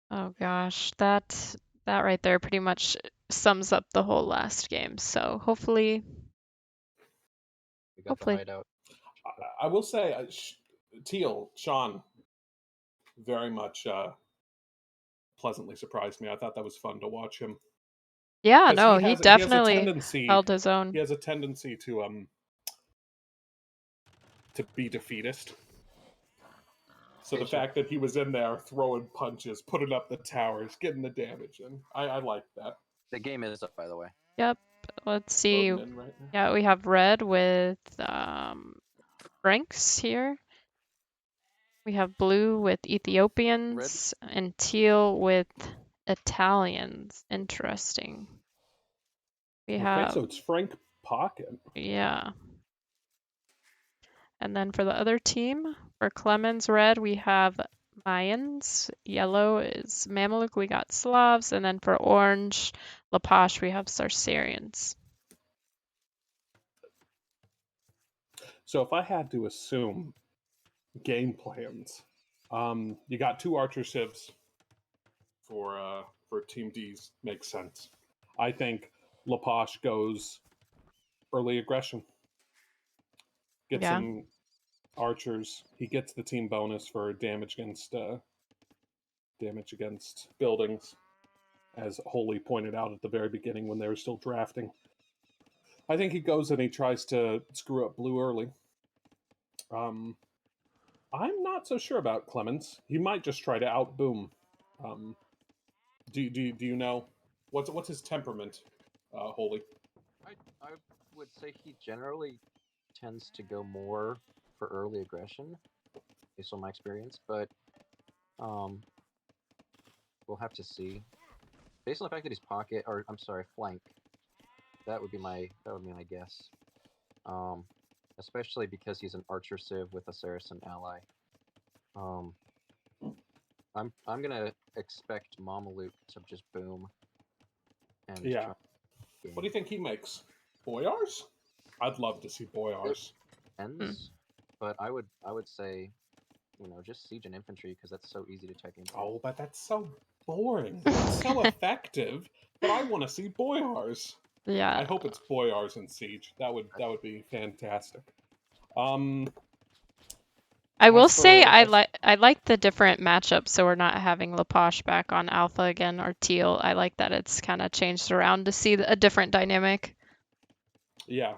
Oh gosh, that right there pretty much sums up the whole last game. So hopefully, We got the hideout. I will say, Teal, Sean, very much pleasantly surprised me. I thought that was fun to watch him. Yeah, no, he definitely held his own. He has a tendency to be defeatist. So the fact that he was in there throwing punches, putting up the towers, getting the damage, and I like that. The game is up, by the way. Yep. Let's see. Yeah, we have red with Franks here. We have blue with Ethiopians and teal with Italians. Interesting. Okay, so it's Frank Pocket. Yeah. And then for the other team, for Clemens red, we have Mayans. Yellow is Mameluke, we got Slavs. And then for orange, Leposh, we have Sarcerians. So if I had to assume game plans, you got 2 archer civs for Team D's. Makes sense. I think Leposh goes early aggression. Get some archers. He gets the team bonus for damage against damage against buildings, as Holy pointed out at the very beginning when they were still drafting. I think he goes and he tries to screw up blue early. I'm not so sure about Clemens. He might just try to outboom. Do you know what's his temperament, Holy? I would say he generally tends to go more for early aggression, based on my experience. But we'll have to see. Based on the fact that he's pocket, or I'm sorry, flank. That would be my guess. Especially because he's an archer civ with a Saracen ally. I'm gonna expect Mama Luke to just boom. And Yeah. try What do you think he makes? Boyars? I'd love to see Boyars. ends, but I would say, just siege and infantry because that's so easy to tech into. Oh, but that's so boring. It's so effective, but I want to see Boyars. Yeah. I hope it's Boyars and Siege. That would be fantastic. I will as say for- I like the different matchups, so we're not having Lapoche back on Alpha again or Teal. I like that it's kind of changed around to see a different dynamic. Yeah.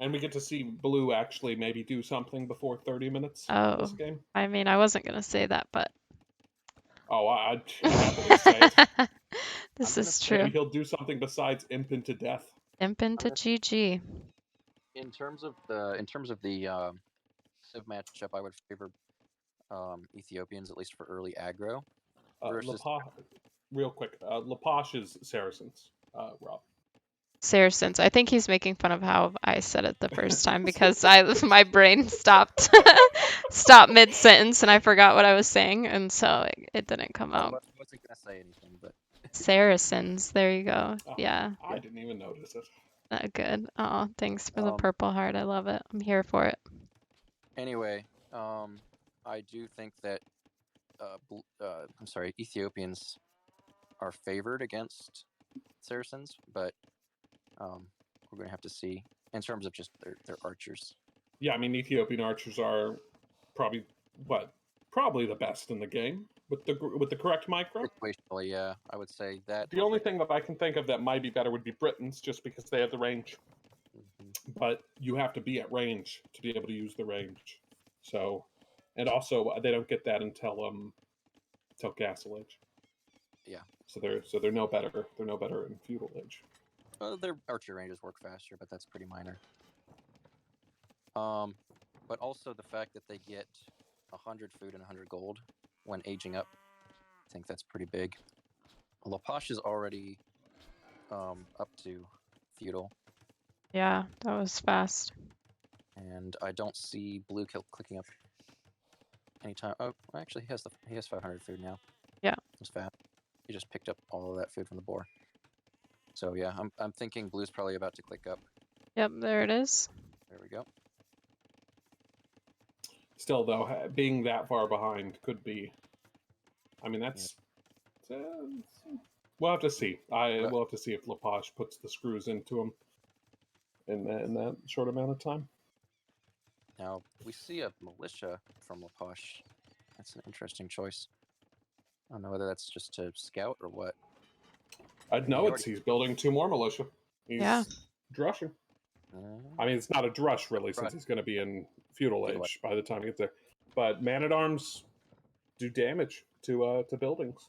And we get to see Blue actually maybe do something before 30 minutes Oh, this game. I mean, I wasn't gonna say that, but Oh, I'd happily say it. this is Maybe true. he'll do something besides imp into death. Imp into GG. In terms of the civ matchup, I would favor Ethiopians, at least for early aggro. Versus Real quick, Lapoche is Saracens, Rob. Saracens. I think he's making fun of how I said it the first time because my brain stopped mid sentence and I forgot what I was saying, and so it didn't come I out. wasn't gonna say anything, but Saracens. There you go. Oh, Yeah. I didn't even notice it. Good. Oh, thanks for the Purple Heart. I love it. I'm here for it. Anyway, I do think that Ethiopians are favored against Saracens, but we're gonna have to see in terms of just their archers. Yeah, I mean Ethiopian archers are probably the best in the game with the correct micro. Situationally, yeah, I would say that. The only thing that I can think of that might be better would be Britons, just because they have the range. But you have to be at range to be able to use the range. So, and also they don't get that until Castle Age. Yeah. So they're no better. They're no better in Feudal Age. Well, their archer ranges work faster, but that's pretty minor. But also the fact that they get 100 food and 100 gold when aging up, I think that's pretty big. Lapoche is already up to Feudal. Yeah, that was fast. And I don't see Blue clicking up anytime. Oh, actually, he has 500 food now. Yeah, it's fast. He just picked up all of that food from the boar. So yeah, I'm thinking Blue's probably about to click up. Yep, there it is. There we go. Still, though, being that far behind could be. I mean, that's. We'll have to see. We'll have to see if Lapoche puts the screws into him in that short amount of time. Now we see a militia from Lapoche. That's an interesting choice. I don't know whether that's just to scout or what. I'd know he's building 2 more militia. He's drushing. I mean, it's not a drush really, since he's going to be in Feudal Age by the time he gets there. But man-at-arms do damage to buildings.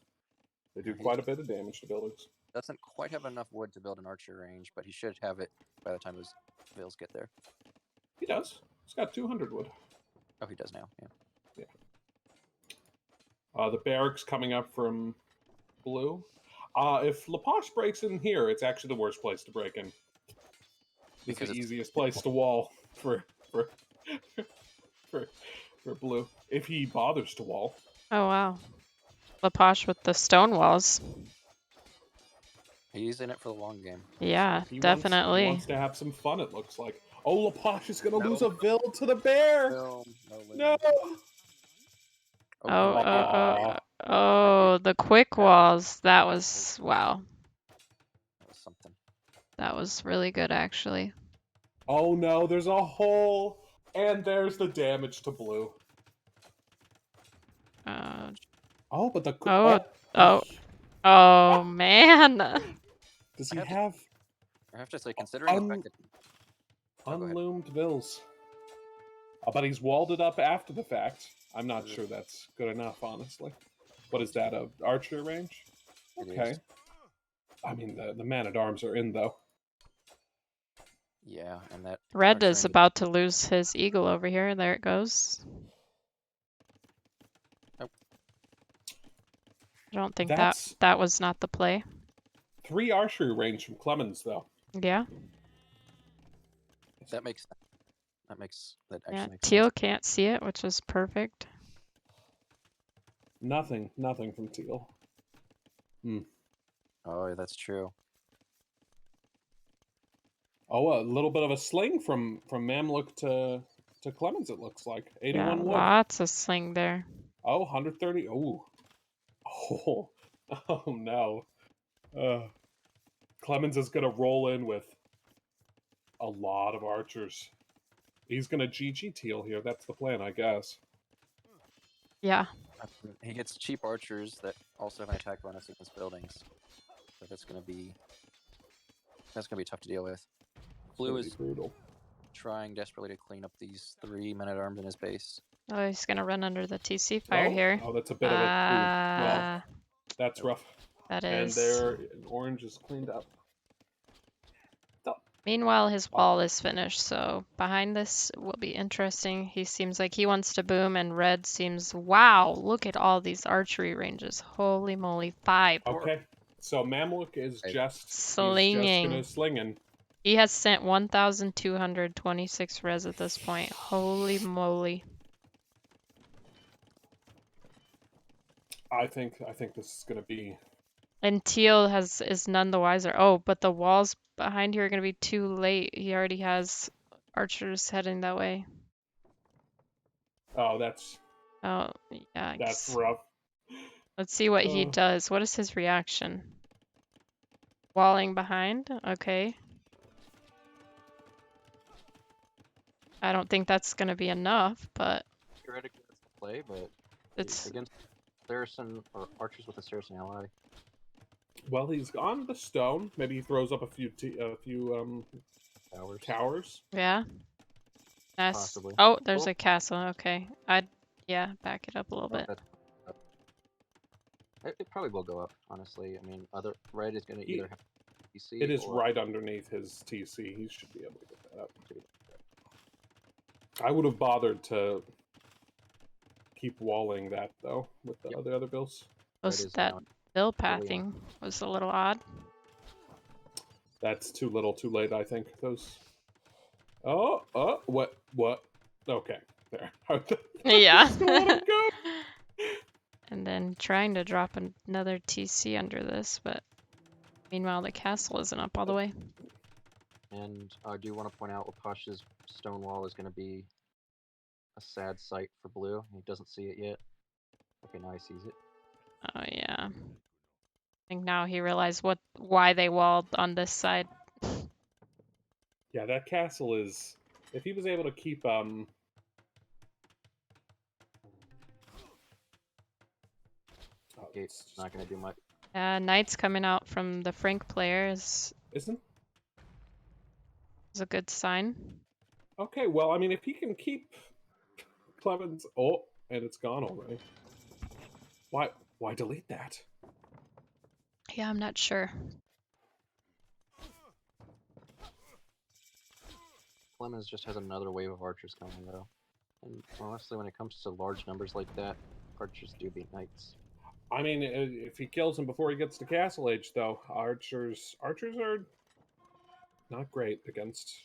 They do quite a bit of damage to buildings. Doesn't quite have enough wood to build an archer range, but he should have it by the time his vills get there. He does. He's got 200 wood. Oh, he does now. Yeah. The barracks coming up from Blue. If Lapoche breaks in here, it's actually the worst place to break in. It's the easiest place to wall for Blue, if he bothers to wall. Oh wow, Lapoche with the stone walls. He's in it for the long game. Yeah, he definitely. Wants to have some fun, it looks like. Oh, Lapoche is going to lose a vill to the bear. No. Oh, the quick walls. That was wow. That was something. That was really good, actually. Oh no, there's a hole, and there's the damage to Blue. Oh, but the Oh, oh man. Does I he have to- have I have to say, considering the fact that go ahead. unloomed bills? But he's walled it up after the fact. I'm not sure that's good enough, honestly. What is that, a archer range? It Okay. is. I mean, the man-at-arms are in, though. Yeah, and that Red archer is range- about to lose his eagle over here. There it goes. Nope. I don't think That's that was not the play. 3 archery range from Clemens, though. Yeah. that makes that makes that Yeah. actually makes Teal sense. can't see it, which is perfect. Nothing from Teal. Oh, that's true. Oh, a little bit of a sling from Mamluk to Clemens, it looks like. 81 Yeah, wood. lots of sling there. Oh, 130. Oh. Oh no. Clemens is going to roll in with a lot of archers. He's going to GG Teal here. That's the plan, I guess. Yeah. He gets cheap archers that also have an attack bonus against buildings, so that's gonna be tough to deal with. Blue is brutal. trying desperately to clean up these 3 men-at-arms in his base. Oh, he's gonna run under the TC fire here. Oh, that's a bit of a... well, that's rough. That And is. there, orange is cleaned up. Meanwhile, his wall is finished, so behind this will be interesting. He seems like he wants to boom, and red seems, wow, look at all these archery ranges. Holy moly, 5. Okay, so Mamluk is just Slinging. He's just gonna slinging. He has sent 1,226 res at this point. Holy moly. I think this is gonna be... And Teal is none the wiser. Oh, but the walls behind here are going to be too late. He already has archers heading that way. Oh, that's Oh, yeah. that's rough. Let's see what he does. What is his reaction? Walling behind? Okay. I don't think that's going to be enough, but... Theoretically, that's the play, but it's against Saracen or archers with a Saracen ally. Well, he's on the stone. Maybe he throws up a few towers. Yeah. Nice. Possibly. Oh, there's a castle. Okay. Yeah, back it up a little bit. It probably will go up, honestly. I mean, red is going to either have TC. It is right underneath his TC. He should be able to get that up. I would have bothered to keep walling that though with the other bills. That bill pathing was a little odd. That's too little, too late. I think those. Oh, what? Okay, there. Yeah. Let him go. And then trying to drop another TC under this, but meanwhile the castle isn't up all the way. And I do want to point out Lapash's stone wall is going to be a sad sight for blue. He doesn't see it yet. Okay, now he sees it. Oh yeah. I think now he realized why they walled on this side. Yeah, that castle is... If he was able to keep It's not going to do much. Knight's coming out from the Frank player is a good sign. Okay, well, I mean, if he can keep Clemens... Oh, and it's gone already. Why delete that? Yeah, I'm not sure. Clemens just has another wave of archers coming, though. And honestly, when it comes to large numbers like that, archers do beat knights. I mean, if he kills him before he gets to Castle Age, though, archers are not great against...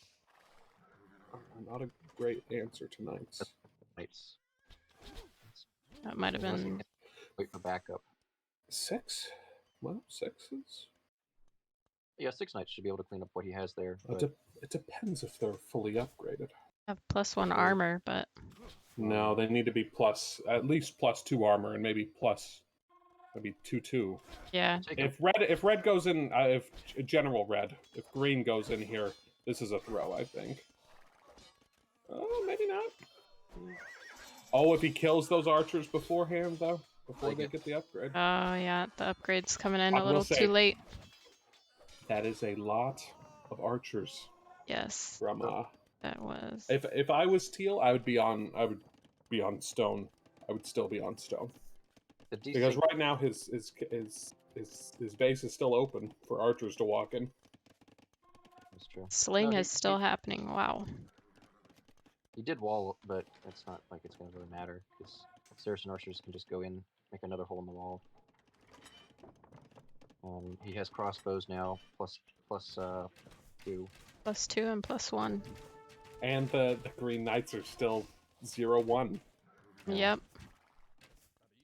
Not a great answer to knights. Knights. That might have been... Wait for backup. 6? Well, 6s. Yeah, 6 knights should be able to clean up what he has there. It depends if they're fully upgraded. Have +1 armor, but... No, they need to be at least +2 armor, and maybe maybe 2/2. Yeah. If red goes in, if general red, if green goes in here, this is a throw, I think. Oh, maybe not. Oh, if he kills those archers beforehand, though. before they get the upgrade. Oh yeah, the upgrade's coming in I a will little say- too late. That is a lot of archers Yes, from that was. if I was teal, I would be on stone. I would still be on stone. The Because desync, right now his base is still open for archers to walk in. that's true. Sling No, is still happening. Wow. He did wall, but it's not like it's gonna really matter because Saracen archers can just go in, make another hole in the wall. He has crossbows now, plus 2. +2 and +1. And the Green Knights are still 0-1. Yeah. Yep.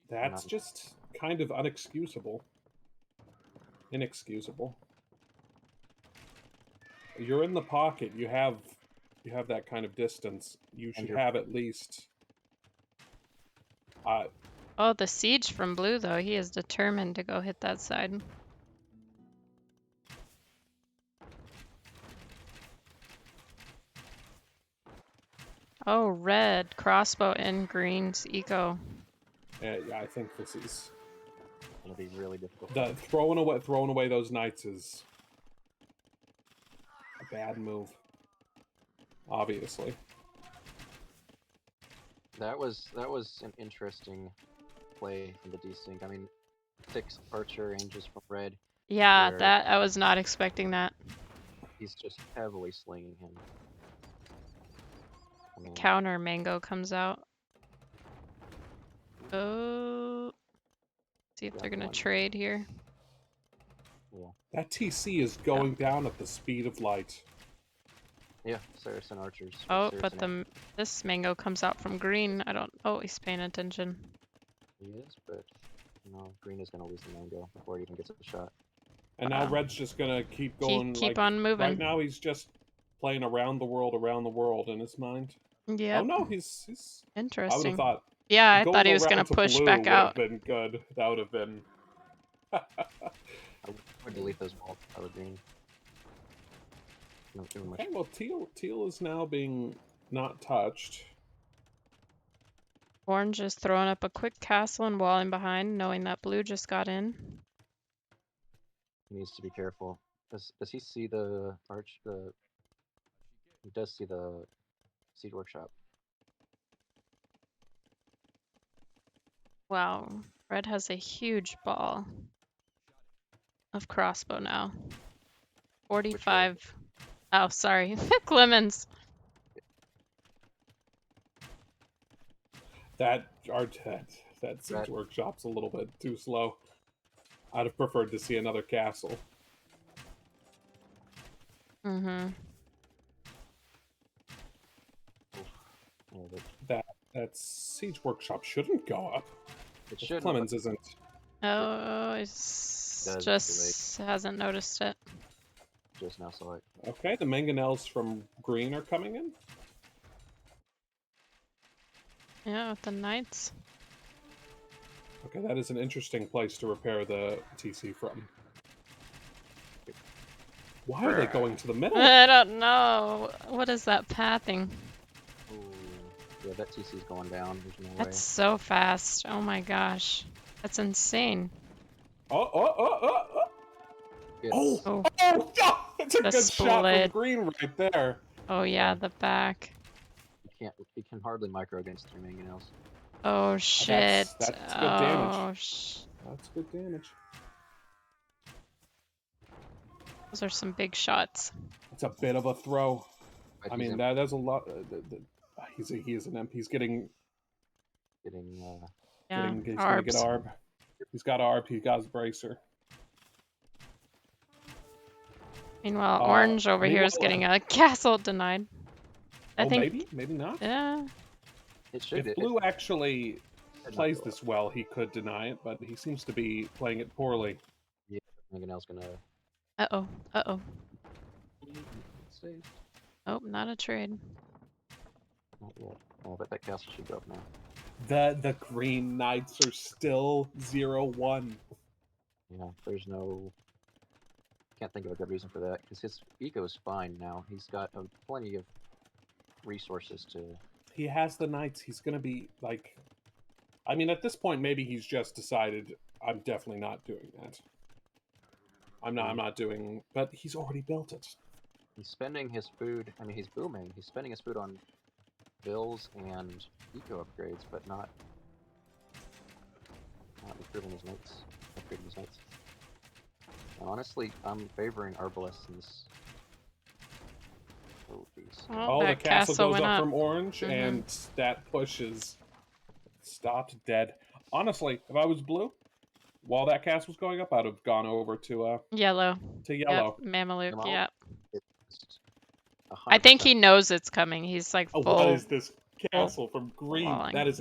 That's just kind of inexcusable. You're in the pocket. You have that kind of distance. You should have at least. Oh, the siege from blue though. He is determined to go hit that side. Oh, red crossbow in green's eco. Yeah, I think this is Gonna be really difficult. the throwing away those knights is a bad move. Obviously. That was an interesting play from the desync. I mean, 6 archer ranges from red. Yeah, where that I was not expecting that. He's just heavily slinging him. I mean, Counter mango comes out. Oh, see if they're gonna trade here. yeah, That TC is going down at the speed of light. yeah, Saracen archers. Oh, Saracen but this mango comes out from green. I don't. Oh, he's paying attention. He is, but green is gonna lose the mango before it even gets a shot. And now red's just gonna keep going. Keep on moving. Right now he's just playing around the world in his mind. Yeah. Oh no, he's interesting. I would have thought. Yeah, I thought he was going gonna to push blue back would out. have been good. That would have been. I would delete those walls out of green. Not doing much. Okay, well teal is now being not touched. Orange is throwing up a quick castle and walling behind, knowing that blue just got in. He needs to be careful. Does he see the arch? He does see the seed workshop. Wow, red has a huge ball of crossbow now. 45. Oh, sorry, Clemens. That siege workshop's a little bit too slow. I'd have preferred to see another castle. Mm-hmm. That siege workshop shouldn't go up. It should. Clemens isn't. Oh, it's just hasn't noticed it. Just now saw it. Okay, the mangonels from green are coming in. Yeah, with the knights. Okay, that is an interesting place to repair the TC from. Why are they going to the middle? I don't know. What is that pathing? Ooh, yeah, that TC's going down. There's no way. That's so fast. Oh my gosh. That's insane. Oh! That's a The good shot from split. green right there. Oh yeah, the back. He can hardly micro against 3 mangonels. Oh shit. That's good damage. Oh That's good damage. Those are some big shots. It's a bit of a throw. But I he's mean, that's a lot. He is an imp. He's getting. yeah, He's gonna get ARB. He's got ARB. He got his bracer. Meanwhile, orange over here is getting a castle denied. I think maybe not. Yeah. it should. If blue actually plays this well, he could deny it, but he seems to be playing it poorly. Yeah, mangonel's gonna. Uh-oh. Uh-oh. Save. Oh, not a trade. Not yet. Oh, but that castle should go up now. The green knights are still 0-1. Yeah, there's no. Can't think of a good reason for that because his eco is fine now. He's got plenty of resources to. He has the knights. He's gonna be like. I mean, at this point, maybe he's just decided I'm definitely not doing that. I'm not doing, but he's already built it. He's spending his food. I mean, he's booming. He's spending his food on bills and eco upgrades, but not improving his knights, upgrading his knights. And honestly, I'm favoring Arbalists in this. Oh, jeez. Well, The that castle goes went up up. from orange, and that push is stopped dead. Honestly, if I was blue, while that castle was going up, I'd have gone over to Yellow. yellow. Yep, Mameluke, Jamal, yeah. it's I think 100%. he knows it's coming. He's like Oh, full. what is this castle from green? falling. That is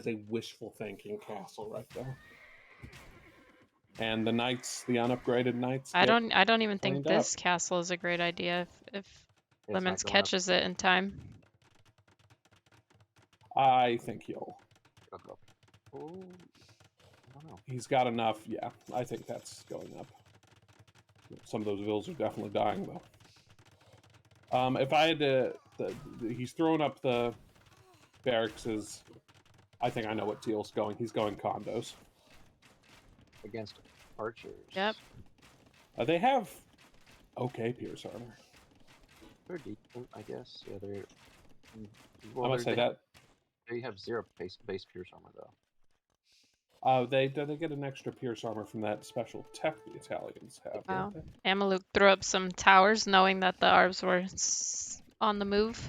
a wishful thinking castle right there. And the knights, the unupgraded knights. I don't even think cleaned up. this castle is a great idea if It's Lemons not going up. catches it in time. I think he'll. It'll go up. Oh, I don't know. He's got enough. Yeah, I think that's going up. Some of those vills are definitely dying though. If I had to, he's throwing up the barracks. I think I know what Teal's going. He's going condos. Against archers. Yep. They have okay Pierce armor. They're decent, I guess. Yeah, they're. I must say that. They have 0 base Pierce armor though. They get an extra Pierce armor from that special tech the Italians have. Wow. don't they? Mameluke threw up some towers knowing that the Arbs were on the move.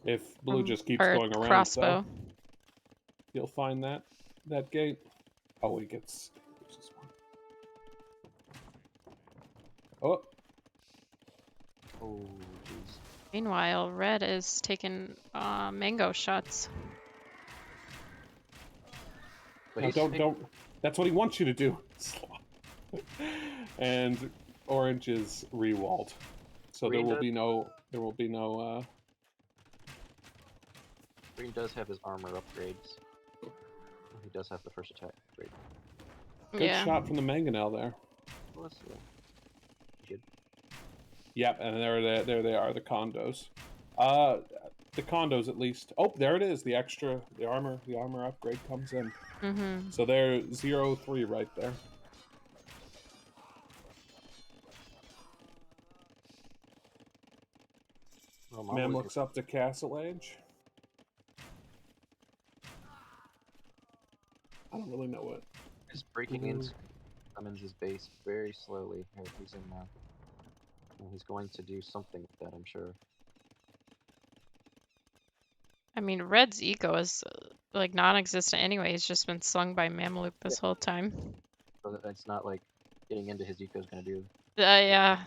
If blue just keeps Or going around, crossbow. though, he'll find that gate. Oh, he gets this one. Oh, Oh, jeez. Meanwhile, red is taking mango shots. But no, he's don't. That's what he wants you to do. And orange is rewalled, so Green there will be no. Green does have his armor upgrades. He does have the first attack upgrade. Good Yeah. shot from the mangonel there. Well, that's good. Yep, and there they are, the condos. The condos at least. Oh, there it is. The armor upgrade comes in. Mm-hmm. So they're 0-3 right there. Well, Man looks up to Castle Age. I don't really know what. He's breaking into Clemens' base very slowly. Here, he's in now. And he's going to do something with that, I'm sure. I mean, red's eco is like non-existent anyway. He's just been slung by Mameluke this whole time. So that it's not like getting into his eco is going to do. Yeah.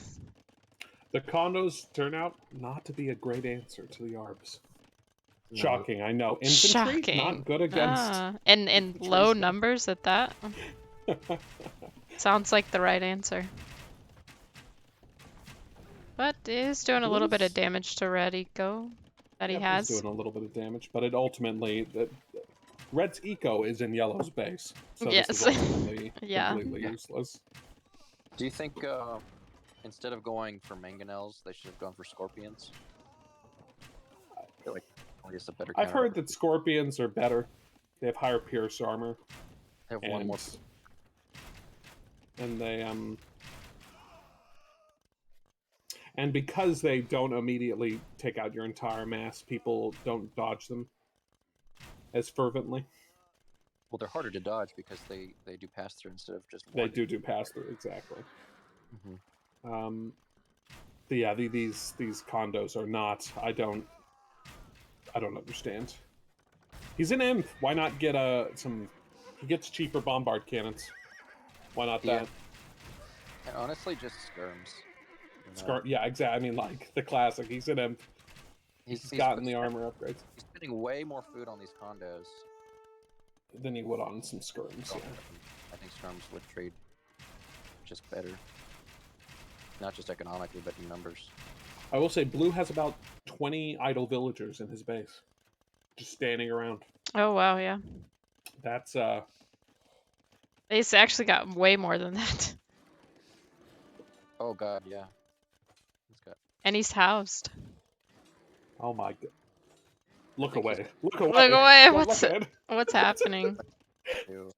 The condos turn out not to be a great answer to the ARBs. No, Shocking, I know. Infantry, Shocking. not good against. And infantry low stuff. numbers at that. Sounds like the right answer. But it is doing a little bit of damage to red eco that he Yep, has. He's doing a little bit of damage, but it ultimately red's eco is in yellow's base, so Yes. this is ultimately Yeah. completely useless. Do you think instead of going for mangonels, they should have gone for scorpions? I feel like it's a better. I've heard that scorpions are better. They have higher pierce armor. They have one more. And they and because they don't immediately take out your entire mass, people don't dodge them as fervently. Well, they're harder to dodge because they do pass through instead of just They one. do pass through, exactly. Mm-hmm. Yeah, these condos are not. I don't understand. He's an imp. Why not get some? He gets cheaper bombard cannons. Why not Yeah. that? And honestly, just skirms. Yeah, exactly. I mean, like the classic. He's an imp. He's gotten the armor upgrades. He's spending way more food on these condos. Than he would on some skirms. Yeah. I think skirms would trade just better. Not just economically, but in numbers. I will say, blue has about 20 idle villagers in his base, just standing around. Oh wow, yeah. That's He's actually got way more than that. Oh god, yeah. He's got. And he's housed. oh my god. Look think he's away. Look away. Look away. Don't What's look ahead. what's happening? to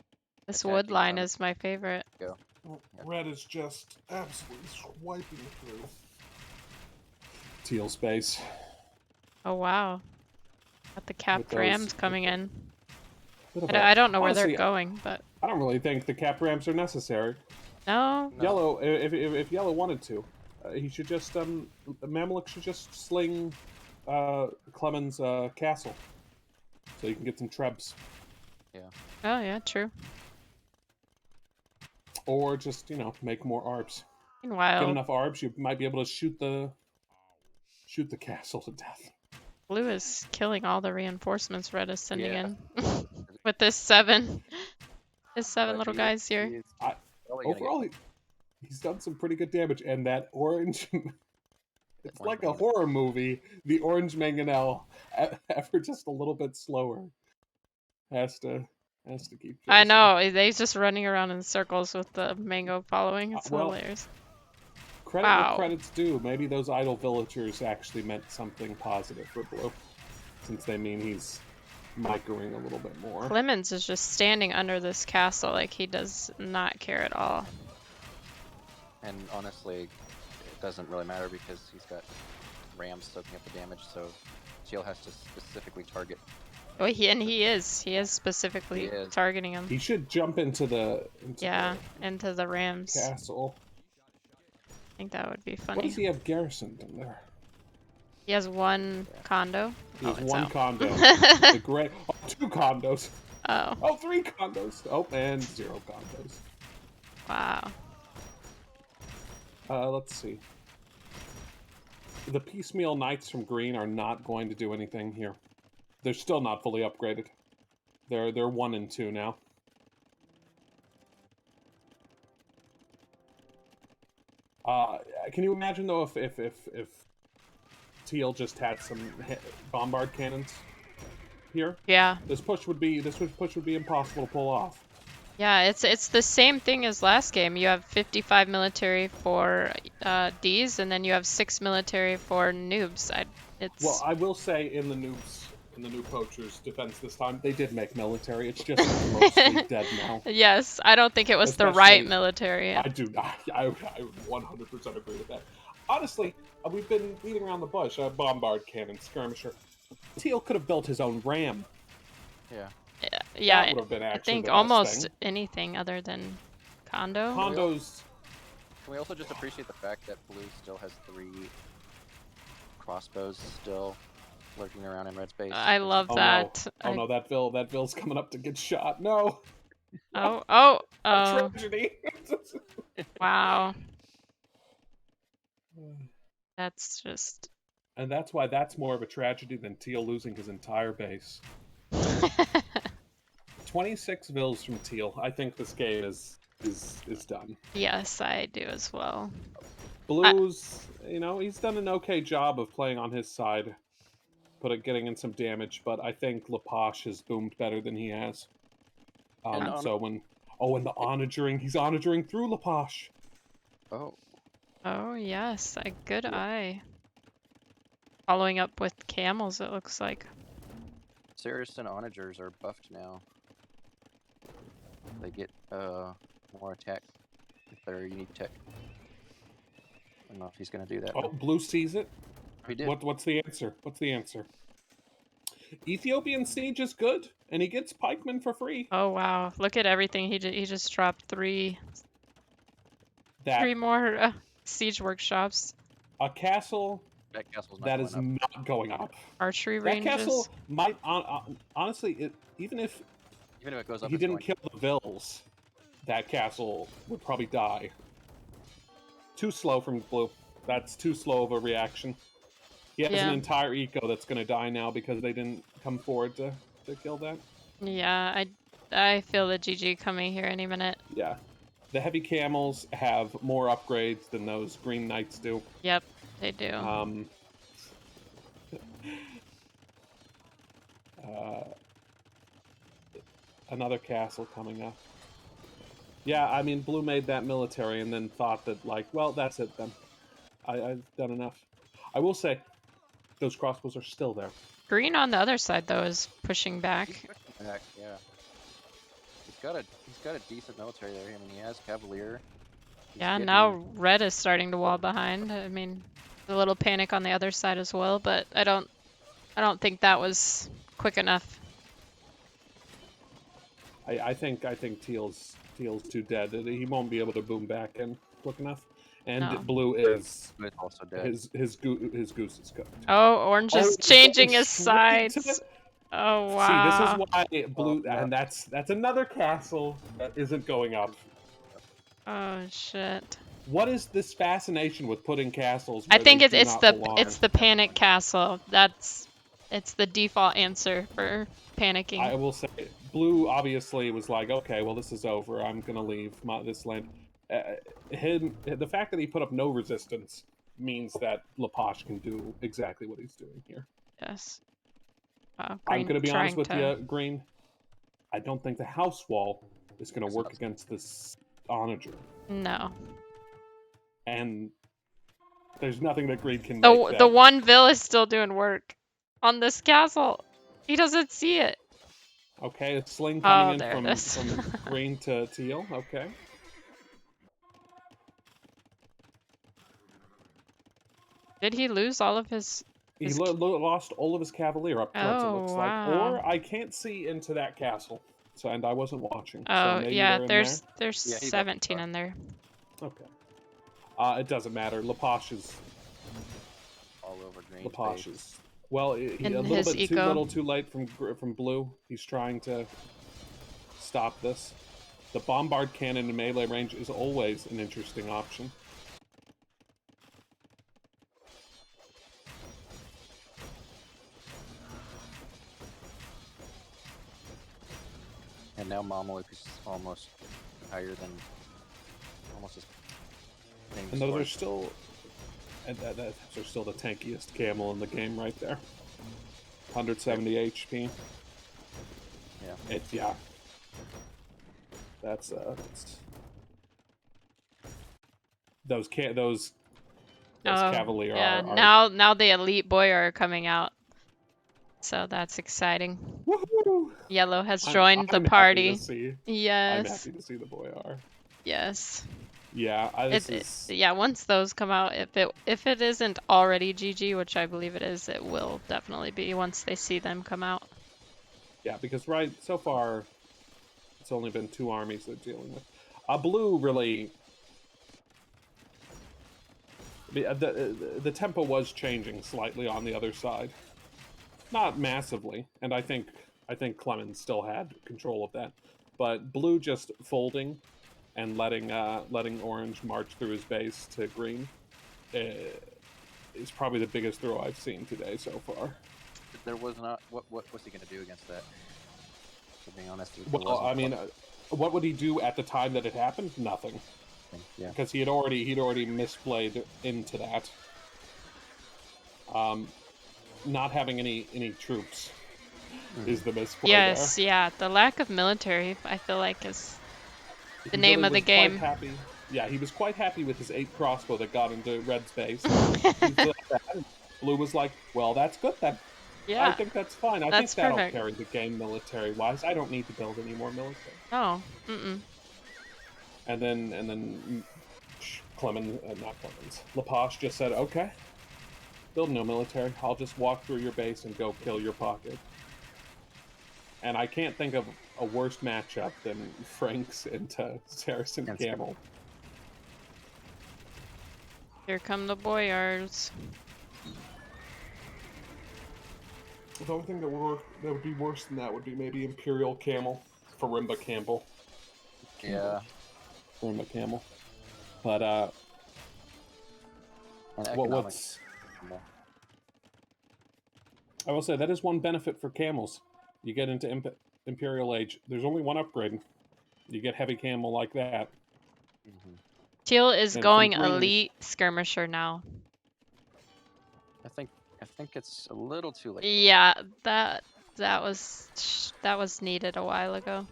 This wood attacking line from- is my favorite. Go. Red is just absolutely swiping through. Teal space. Oh wow. Got the capped rams those- coming in. Bit of I don't know where honestly, they're going, but I don't really think the cap ramps are necessary. no. No. Yellow, if Yellow wanted to, he should just Mamelik should just sling Clement's castle, so you can get some trebs, Oh yeah, true. or just make more arbs. Get Meanwhile, enough arbs, you might be able to shoot the castle to death. blue is killing all the reinforcements Red is sending Yeah. in with this 7. His 7 But little he- guys here. he is probably gonna get Overall, he's done some pretty good damage, and that orange. It's Orange like a mangonel. horror movie. The orange mangonel, ever just a little bit slower, has to keep. I chasing. know, they's just running around in circles with the mango following. It's Well, hilarious. Credit Wow. where credit's due. Maybe those idle villagers actually meant something positive for Blue, since they mean he's microing a little bit more. Clemens is just standing under this castle like he does not care at all. And honestly, it doesn't really matter because he's got rams soaking up the damage, so Teal has to specifically target. Oh, he is specifically He is. targeting him. He should jump into the Into the Rams. castle. I think that would be What funny. does he have garrisoned in there? He has 1 condo. He has it's one out. condo. The great 2 condos. Oh, Oh, 3 condos. Oh, and 0 condos. wow. Let's see. The piecemeal knights from green are not going to do anything here. They're still not fully upgraded. They're 1 and 2 now. Can you imagine though if Teal just had some bombard cannons here? Yeah. This push would be impossible to pull off. Yeah, it's the same thing as last game. You have 55 military for D's, and then you have 6 military for noobs. Well, I will say in the new Poachers defense this time, they did make military. It's just mostly dead now. Yes, I don't think it was the right Especially- military. I do not. I 100% agree with that. Honestly, we've been beating around the bush. Bombard cannon, skirmisher. Teal could have built his own ram. Yeah. Yeah, That would have been I actually think the best almost thing. anything other than condo. Condos. Can we also just appreciate the fact that blue still has 3 crossbows still lurking around in red space? I love Oh that. no! Oh no! That Ville's coming up to get shot. No. Oh. Tragedy. Wow. That's just. And that's why that's more of a tragedy than Teal losing his entire base. 26 Vills from Teal. I think this game is done. Yes, I do as well. Blues, he's done an okay job of playing on his side, getting in some damage, but I think Leposh has boomed better than he has. And And the onagering, he's onagering through Leposh. Oh, Oh yes, a good eye. Following up with camels, it looks like. Cirrus and onagers are buffed now. They get more attack with their unique tech. I don't know if he's gonna do that. Oh, Blue sees it. He did. What's the answer? What's the answer? Ethiopian Siege is good, and he gets pikemen for free. Oh wow, look at everything. He just dropped 3 That more siege workshops, a castle That castle's not that going is up. not going up. archery That ranges. castle might honestly, even if Even if it goes up, he it's didn't going- kill the Vills, that castle would probably die. Too slow from Blue. That's too slow of a reaction. He has Yeah. an entire eco that's going to die now because they didn't come forward to kill that. Yeah, I feel the GG coming here any minute. Yeah. The heavy camels have more upgrades than those green knights do. Yep, they do. Another castle coming up. Yeah, I mean, Blue made that military and then thought that, well, that's it then. I've done enough. I will say, those crossbows are still there. Green on the other side though is pushing back. He's pushing back, yeah. He's got a decent military there. I mean, he has Cavalier. He's Yeah, getting- now red is starting to wall behind. I mean, a little panic on the other side as well, but I don't think that was quick enough. I think Teal's too dead. He won't be able to boom back in quick enough. And No. blue is Blue's also dead. his goose is cooked. Oh, orange is he's changing going his straight to- sides. Oh See, this wow. is why blue, yeah. and that's another castle that isn't going up. Oh shit. What is this fascination with putting castles? I Where think they it's do not belong? it's the panic castle. It's the default answer for panicking. I will say, blue obviously was like, okay, well, this is over. I'm gonna leave this land. The fact that he put up no resistance means that Leposh can do exactly what he's doing here. Yes. I'm gonna be honest trying with to- you, Green. I don't think the house wall is gonna work against this onager. No. And there's nothing that Green can The make the that. one Vil is still doing work on this castle. He doesn't see it. Okay, a sling Oh, coming there in it is. from Green to Teal. Okay. Did he lose all of his? He His lost all of his Cavalier up front, it Oh, looks wow. like. Or I can't see into that castle, and I wasn't watching. So Oh maybe yeah, they're in there's there. Yeah, he's 17 up in there. Okay. It doesn't matter. Leposh is. all over Green's Leposh base. is. Well, he In a little his bit too eco. little, too late from blue. He's trying to stop this. The bombard cannon in melee range is always an interesting option. And now Mamaluk is almost higher than almost as. And those are still. And those are still the tankiest camel in the game, right there. 170 HP. Yeah. Yeah. That's those Cavalier yeah. are Now the elite boy are coming out, so that's exciting. woohoo! Yellow has I'm joined the happy party. to see. I'm Yes. happy to see the boy R. Yes. Yeah, Yeah. Once those come out, if it isn't already GG, which I believe it is, it will definitely be once they see them come out. Yeah, because so far, it's only been 2 armies they're dealing with. Blue really. The tempo was changing slightly on the other side, not massively, and I think Clemens still had control of that, but blue just folding and letting orange march through his base to green is probably the biggest throw I've seen today so far. There was not. What was he going to do against that? To be honest, Well, I mean, what would he do at the time that it happened? Nothing. Yeah. Because he'd already misplayed into that. Not having any troops is the misplay Yes. there. Yeah. The lack of military, I feel like, is the He name really of the was quite game. happy. Yeah, he was quite happy with his 8 crossbow that got into Red's base. He did that, and Blue was like, well, that's good then. Yeah. I think that's fine. I That's think that'll perfect. carry the game military-wise. I don't need to build any more military. Oh. Mm-mm. And then not Clemens. Leposh just said, okay, build no military. I'll just walk through your base and go kill your pocket. And I can't think of a worse matchup than Franks into Saracen Camel. Here come the boyars. The only thing that would be worse than that would be maybe Imperial Camel, Farimba Campbell. Yeah. Farimba Camel. But what's I will say that is one benefit for camels. You get into Imperial Age. There's only one upgrade. You get heavy camel like that. Mm-hmm. Teal is And going from green- elite skirmisher now. I think it's a little too late. Yeah, that was needed a while ago.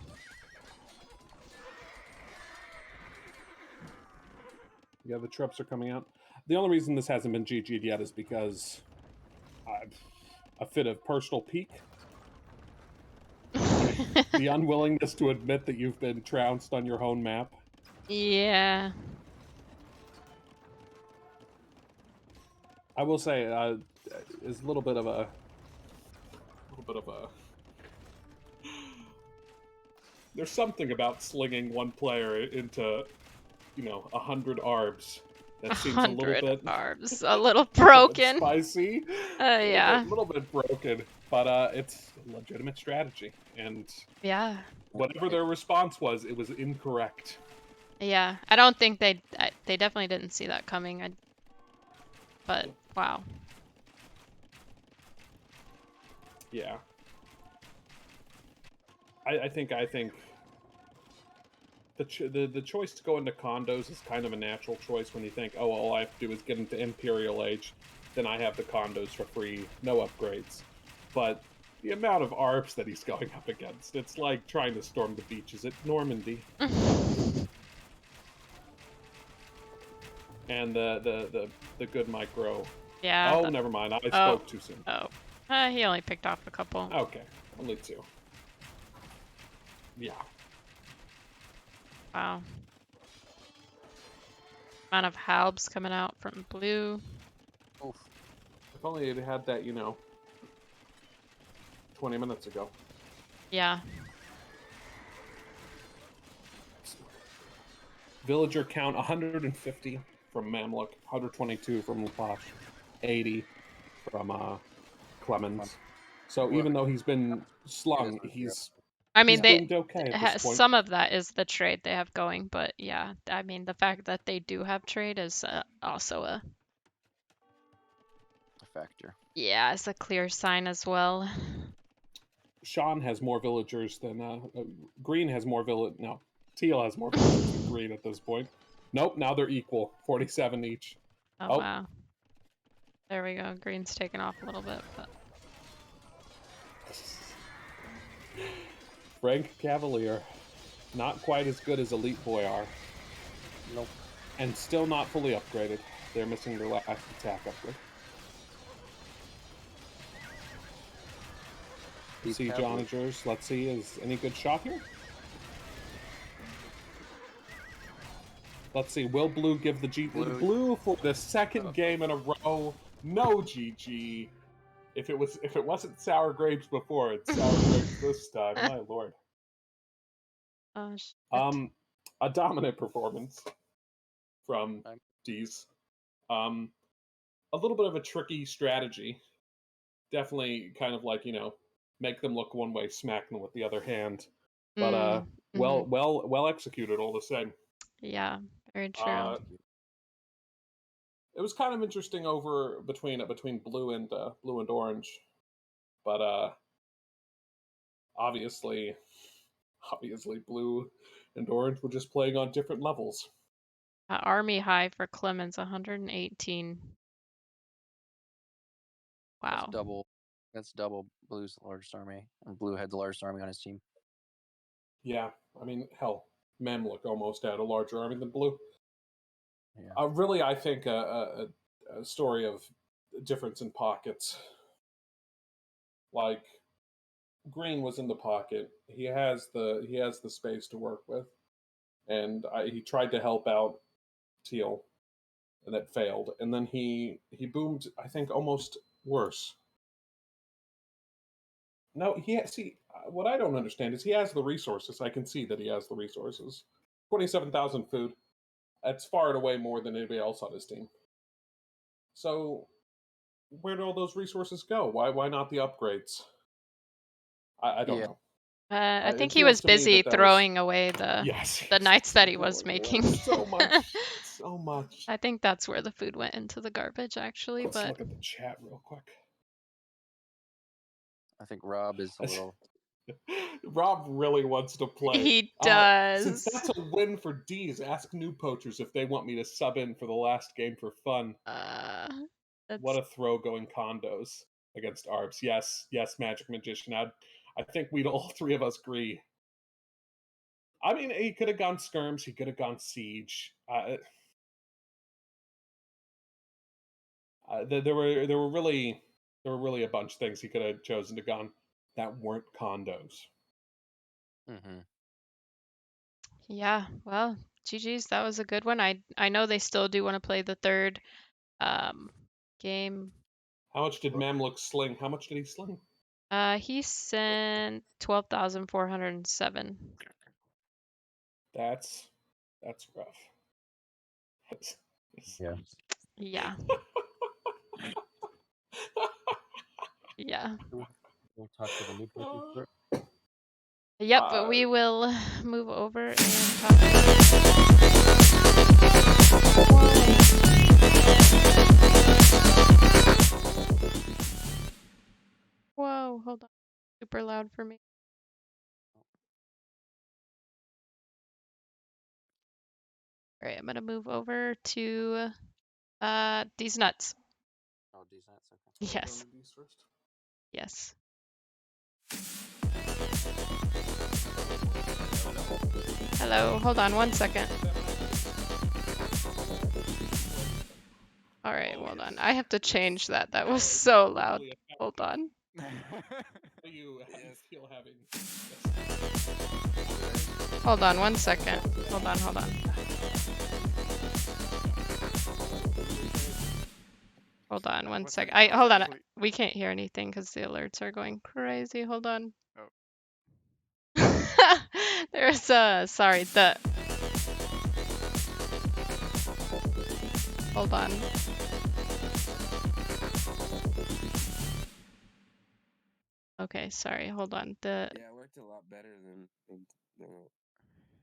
Yeah, the tropes are coming out. The only reason this hasn't been GG'd yet is because a fit of personal pique. The unwillingness to admit that you've been trounced on your own map. Yeah. I will say, is a little bit of a there's something about slinging one player into, 100 arbs that seems a little 100 bit arbs, a little bit broken. spicy, Yeah. a little bit broken, but it's a legitimate strategy, and Yeah. whatever their response was, it was incorrect. Yeah. I don't think they definitely didn't see that coming. But wow. Yeah. I think the choice to go into condos is kind of a natural choice when you think, oh, all I have to do is get into Imperial Age, then I have the condos for free, no upgrades. But the amount of ARPs that he's going up against, it's like trying to storm the beaches at Normandy. And the good micro. Yeah. Oh, never mind. I spoke too soon. Oh. He only picked off a couple. Okay. Only 2. Yeah. Wow. Amount of halbs coming out from blue. Oof. If only it had that, 20 minutes ago. Yeah. Villager count 150 from Mamluk, 122 from Lapache, 80 from Clemens. So even though he's been slung, he's I mean, boomed okay at this point. some of that is the trade they have going, but yeah, I mean, the fact that they do have trade is also a factor. Yeah, it's a clear sign as well. Sean has more villagers than Green has more No, Teal has more villagers than Green at this point. Nope, now they're equal, 47 each. Oh wow. There we go. Green's taken off a little bit, but Frank Cavalier, not quite as good as Elite Boy are. Nope. And still not fully upgraded. They're missing their last attack upgrade. Siege Onagers, let's see, is any good shot here? Let's see, will Blue give the Blue for the second game in a row? No GG. If it wasn't sour grapes before, it's sour grapes this time. My lord. Oh shit. A dominant performance from Deez. A little bit of a tricky strategy. Definitely kind of like, make them look one way, smack them with the other hand. But well executed all the same. Yeah, very true. It was kind of interesting over between blue and orange, but obviously blue and orange were just playing on different levels. Army high for Clemens, 118. Wow. That's double Blue's largest army, and Blue had the largest army on his team. Yeah, I mean, hell, Mamluk almost had a larger army than Blue. Yeah. Really, I think a story of difference in pockets. Like, Green was in the pocket. He has the space to work with, and he tried to help out Teal, and that failed. And then he boomed, I think, almost worse. No, what I don't understand is he has the resources. I can see that he has the resources. 27,000 food. That's far and away more than anybody else on his team. So where do all those resources go? Why not the upgrades? I don't know. I think he was busy throwing away the knights that he was making. So much. I think that's where the food went into the garbage, actually. Let's but look at the chat real quick. I think Rob is a little. Rob really wants to play. He does. Since that's a win for Deez, ask Noob Poachers if they want me to sub in for the last game for fun. What a throw going condos against Arbs. Yes, Magic Magician. I think we'd all three of us agree. I mean, he could have gone skirms. He could have gone siege. There were really There were really a bunch of things he could have chosen to gone that weren't condos. Mm-hmm. Yeah, well, GG's. That was a good one. I know they still do want to play the third game. How much did Mamluk sling? How much did he sling? He sent 12,407. That's rough. Yeah. Yeah. Yeah. We'll talk to the new coaches first. Yep, but we will move over and talk about Whoa, hold on. Super loud for me. All right, I'm gonna move over to DEezNuts. Oh, DEezNuts. Okay. Yes. Yes. Hello, hold on 1 second. All right, hold on. I have to change that. That was so loud. Hold on. How do you feel having? Hold on 1 second. Hold on. Hold on 1 second. Hold on. We can't hear anything because the alerts are going crazy. Hold on. Oh. There's sorry, hold on. Okay, sorry, hold on. Yeah, it worked a lot better than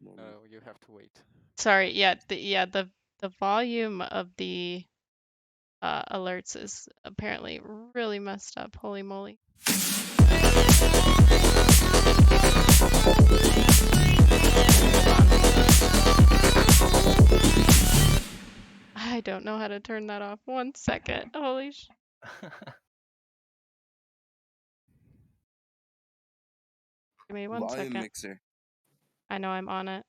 No, you have to wait. Sorry, yeah, the volume of the alerts is apparently really messed up. Holy moly. I don't know how to turn that off. 1 second. Holy sh. Give me 1 volume second. mixer. I know I'm on it.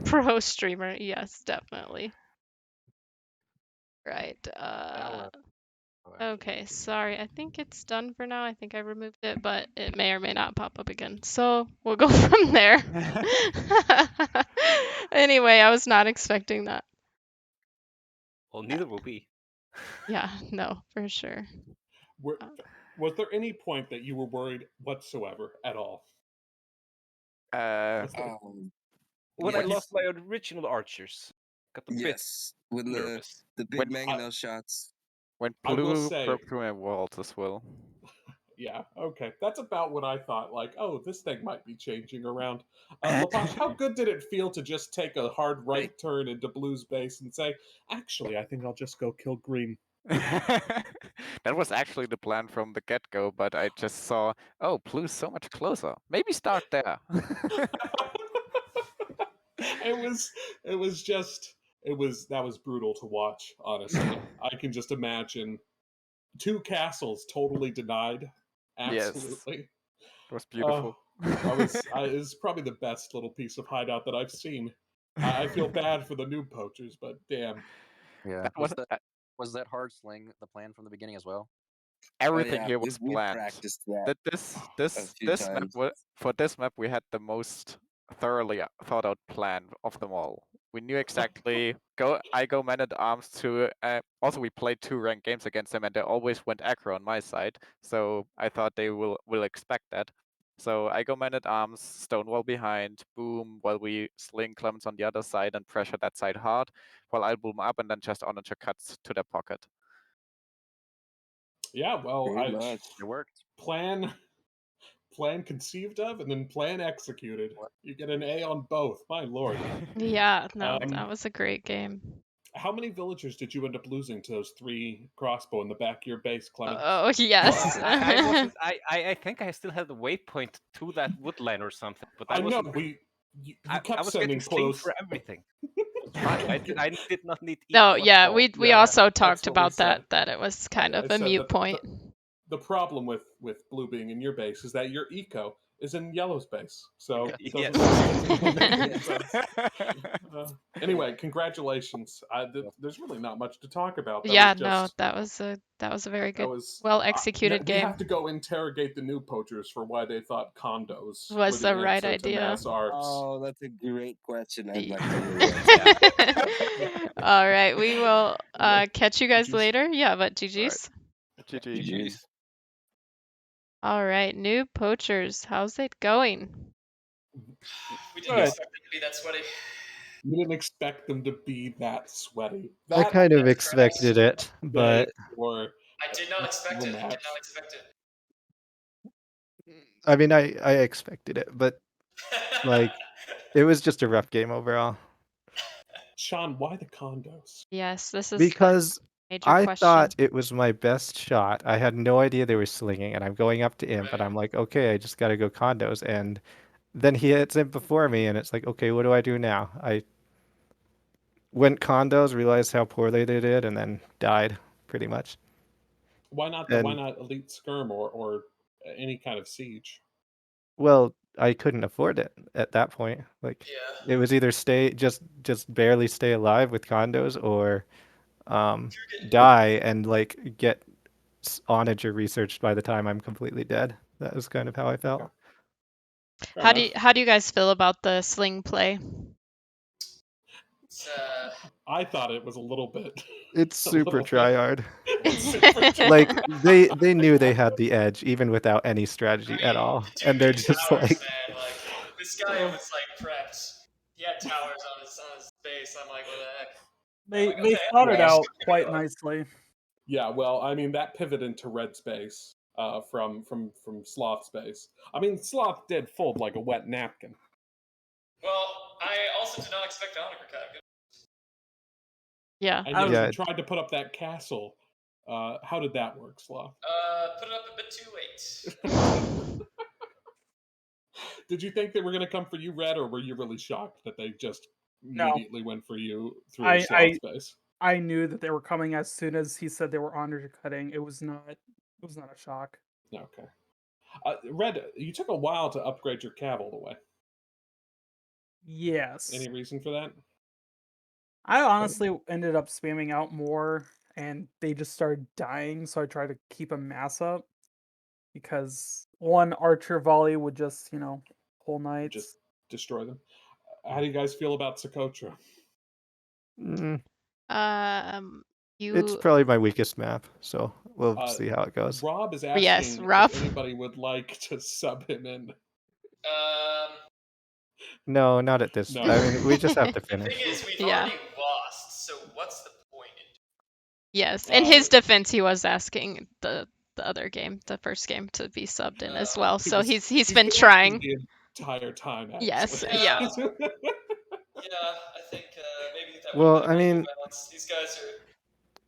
Pro streamer, yes, definitely. Right. Okay, sorry. I think it's done for now. I think I removed it, but it may or may not pop up again. So we'll go from there. Anyway, I was not expecting that. Well, neither will we. Yeah, no, for sure. Was there any point that you were worried whatsoever at all? When I lost my original archers, got a bit when nervous. the big mangonel shots. When I will blue say- broke through my walls as well. Yeah, okay. That's about what I thought. Like, oh, this thing might be changing around. Lapash, how good did it feel to just take a hard right turn into blue's base and say, actually, I think I'll just go kill green? That was actually the plan from the get-go, but I just saw, oh, blue's so much closer. Maybe start there. That was brutal to watch, honestly. I can just imagine 2 castles totally denied. Absolutely. Yes. It was beautiful. It was probably the best little piece of hideout that I've seen. I feel bad for the Noob Poachers, but damn. Yeah. Was that hard sling the plan from the beginning as well? Everything here was we planned. practiced that This map, for this map, we had the most thoroughly thought out plan of them all. We knew exactly. I go man at arms to. Also, we played 2 ranked games against them, and they always went aggro on my side. So I thought they will expect that. So I go man at arms, Stonewall behind, boom, while we sling Clemens on the other side and pressure that side hard, while I boom up and then just Onager cuts to their pocket. Yeah, well, it worked. Plan conceived of and then plan executed. You get an A on both. My lord. Yeah, no, that was a great game. How many villagers did you end up losing to those 3 crossbow in the back of your base, Clement? Oh, yes. Well, I think I still had the waypoint to that woodline or something, but I know you kept was sending getting slinged close for everything. I did not need. No, equal yeah, at all. we also talked what we about said. that it was kind of a mute point. the problem with blue being in your base is that your eco is in yellow's base, so it Yes. doesn't make any sense. Anyway, congratulations. There's really not much to talk about. That Yeah, was no, just, that was a very that good, was well executed we game. have to go interrogate the Noob Poachers for why they thought condos were Was the the right answer to idea. mass ARPs. Oh, that's a great question. I'd Ye- like to hear the answer. All right, we will catch you guys GGs. later. Yeah, but GG's. GG. GG's. All right, Noob Poachers, how's it going? We didn't Good. expect it to be that sweaty. You didn't expect them to be that sweaty. I That kind of that's expected it, but or I did not expect it. I did match. not expect it. I mean, I expected it, but like, it was just a rough game overall. Sean, why the condos? Yes, this is Because a major I question. thought it was my best shot. I had no idea they were slinging, and I'm going up to imp, and I'm like, okay, I just got to go condos. And then he hits imp before me, and it's like, okay, what do I do now? I went condos, realized how poorly they did, and then died pretty much. Why not And- why not elite skirm or any kind of siege? Well, I couldn't afford it at that point. Like, Yeah. it was either just barely stay alive with condos, or die and like get onager researched by the time I'm completely dead. That was kind of how I felt. Okay. Fair enough. How do you guys feel about the sling play? It's, I thought it was a little bit. It's a super little bit- tryhard. It's super tryhard. Like they knew they had the edge even without any strategy at all, Dude and they're made just towers, like, man. Like this guy was like prepped. He had towers on his base. I'm like, what the heck? They like, okay, thought it yeah. out quite nicely. Yeah, well, I mean that pivot into red space from Sloth's base. I mean, Sloth did fold like a wet napkin. Well, I also did not expect the honor cut. Yeah. And yet Yeah. you tried to put up that castle. How did that work, Sloth? Put it up a bit too late. Did you think they were going to come for you, Red, or were you really shocked that they just No. immediately went for you through I- Sloth's base? I knew that they were coming as soon as he said they were undercutting. It was not a shock. Okay. Red, you took a while to upgrade your cav all the way. Yes. Any reason for that? I honestly ended up spamming out more, and they just started dying, so I tried to keep a mass up. Because one archer volley would just, whole nights. Just destroy them. How do you guys feel about Socotra? it's probably my weakest map, so we'll see how it goes. Rob is asking Yes, Rob. if anybody would like to sub him in. No, not at this. No. I mean, we just have to The finish. thing is, we've Yeah. already lost, so what's the point? Yes. In his defense, he was asking the other game, the first game, to be subbed in as well. So he's been trying. The entire time. Actually. Yes. Yeah. Yeah. Yeah, I think maybe that Well, would have I been a mean, good balance. These guys are.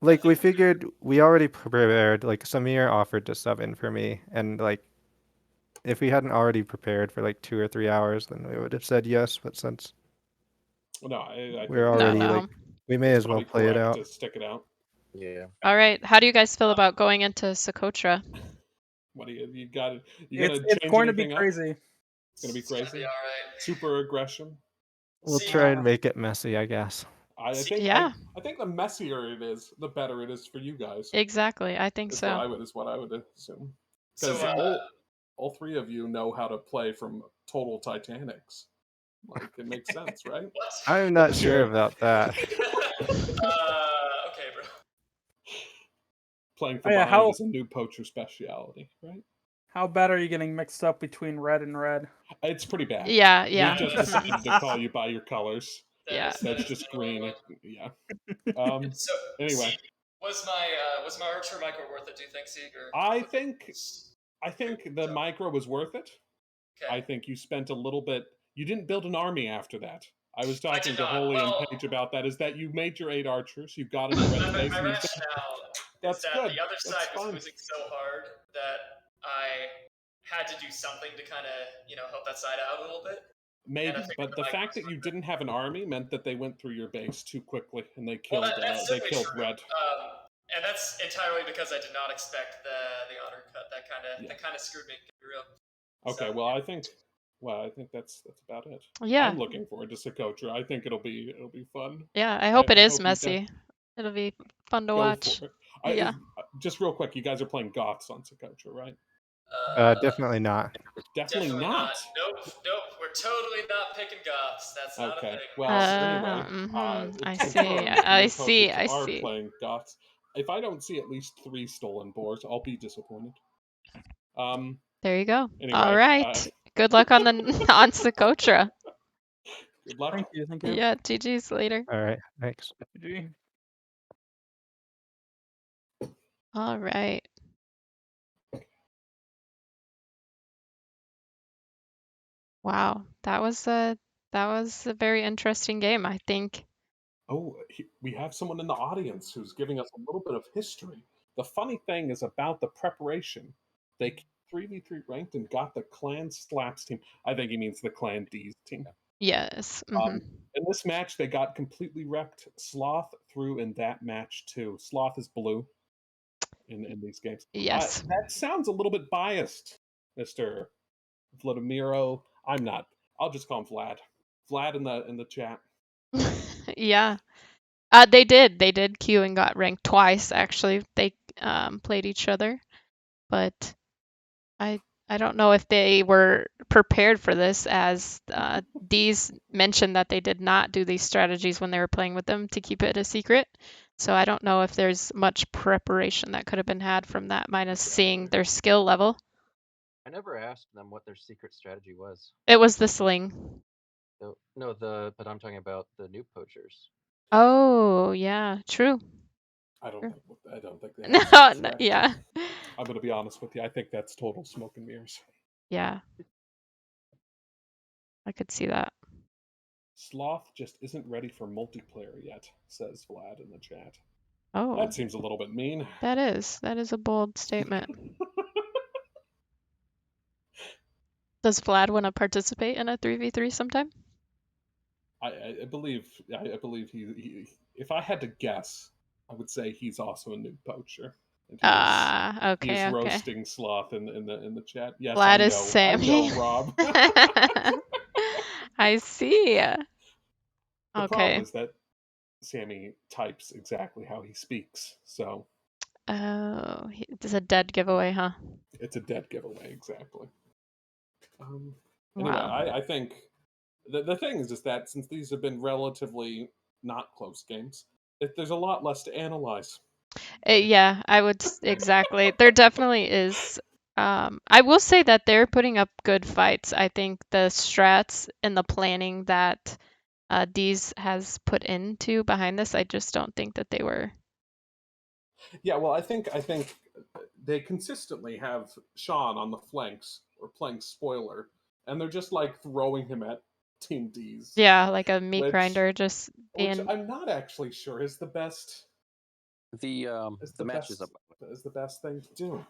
like we figured, we already prepared. Like Samir offered to sub in for me, and like if we hadn't already prepared for like 2 or 3 hours, then we would have said yes. But since No, I we're think already No. like, we may it's as well probably play it correct out. to stick it out. Yeah. All right. How do you guys feel about going into Socotra? What do you got? You It's gonna change going to be anything up? crazy. It's gonna be It's gonna crazy. be all right. Super aggression. We'll See, try and make it messy, I guess. I think. Yeah. I think the messier it is, the better it is for you guys. Exactly. I think Is so. what I would assume. So, Because all three of you know how to play from total Titanics. Like it makes sense, right? what? I'm not sure Sure. about that. Okay, bro. Playing for Oh, yeah, behind how- is a new poacher speciality, right? How bad are you getting mixed up between red and red? It's pretty bad. Yeah. We Yeah. just decided to call you by your colors. Yeah. That's just green. Yeah. So, Anyway, Sieg, was my archer micro worth it? Do you think, Sieg? Or I think the micro was worth it. Okay. I think you spent a little bit. You didn't build an army after that. I was talking did to not. Holy Well- and Paige about that. Is that you made your 8 archers? You got in the red my space. And you said, rationale That's is that good. the other That's side was fine. losing so hard that I had to do something to kind of help that side out a little bit. Maybe, I think but the the micros fact that you were- didn't have an army meant that they went through your base too quickly and they Well, killed that's they certainly killed true. red. And that's entirely because I did not expect the honor cut. that kind of screwed me. To be real. Okay, So, well, I think that's about it. Yeah. I'm looking forward to Socotra. I think it'll be fun. Yeah, I hope it I is hope you messy. It'll be fun to go watch. for it. Yeah. Just real quick, you guys are playing Goths on Socotra, right? Definitely not. Definitely not. Nope. We're totally not picking Goths. That's not a Okay. thing. Well, anyway, I it's see. confirmed I Noob see. Poachers I are see. playing Goths. If I don't see at least 3 stolen boars, I'll be disappointed. There you go. Anyway, All right. Good luck on the on Socotra. Good luck. Thank you. Thank you. Yeah. GG's later. All right. Thanks. GG. All right. Wow. That was a very interesting game, I think. Oh, we have someone in the audience who's giving us a little bit of history. The funny thing is about the preparation. They 3v3 ranked and got the Clan Slaps team. I think he means the Clan D's team. Yes. In this match, they got completely wrecked. Sloth threw in that match too. Sloth is blue in these games. Yes. That sounds a little bit biased, Mr. Vladimiro. I'm not. I'll just call him Vlad. Vlad in the chat. Yeah. They did queue and got ranked twice actually. They played each other, but I don't know if they were prepared for this, as Deez mentioned that they did not do these strategies when they were playing with them to keep it a secret. So I don't know if there's much preparation that could have been had from that, minus seeing their skill level. I never asked them what their secret strategy was. It was the sling. No, but I'm talking about the Noob Poachers. Oh, yeah, true. I don't think they have No, a secret strategy. yeah. I'm gonna be honest with you. I think that's total smoke and mirrors. Yeah. I could see that. Sloth just isn't ready for multiplayer yet, says Vlad in the chat. Oh. That seems a little bit mean. That is a bold statement. Does Vlad want to participate in a 3v3 sometime? I believe he. If I had to guess, I would say he's also a Noob Poacher. And okay. He's roasting Sloth in the chat. Yes, Vlad I is know. Sammy. I know, Rob. I see. The problem is that Sammy types exactly how he speaks, so. Oh, it's a dead giveaway, huh? It's a dead giveaway, exactly. Wow. Anyway, I think the thing is that since these have been relatively not close games, there's a lot less to analyze. Yeah, I would exactly. There definitely is. I will say that they're putting up good fights. I think the strats and the planning that Deez has put into behind this, I just don't think that they were. Yeah, well, I think they consistently have Sean on the flanks or playing spoiler, and they're just like throwing him at Team D's. Yeah, like a meat grinder, just being. Which I'm not actually sure is the best. The match is up. Is the best thing to do.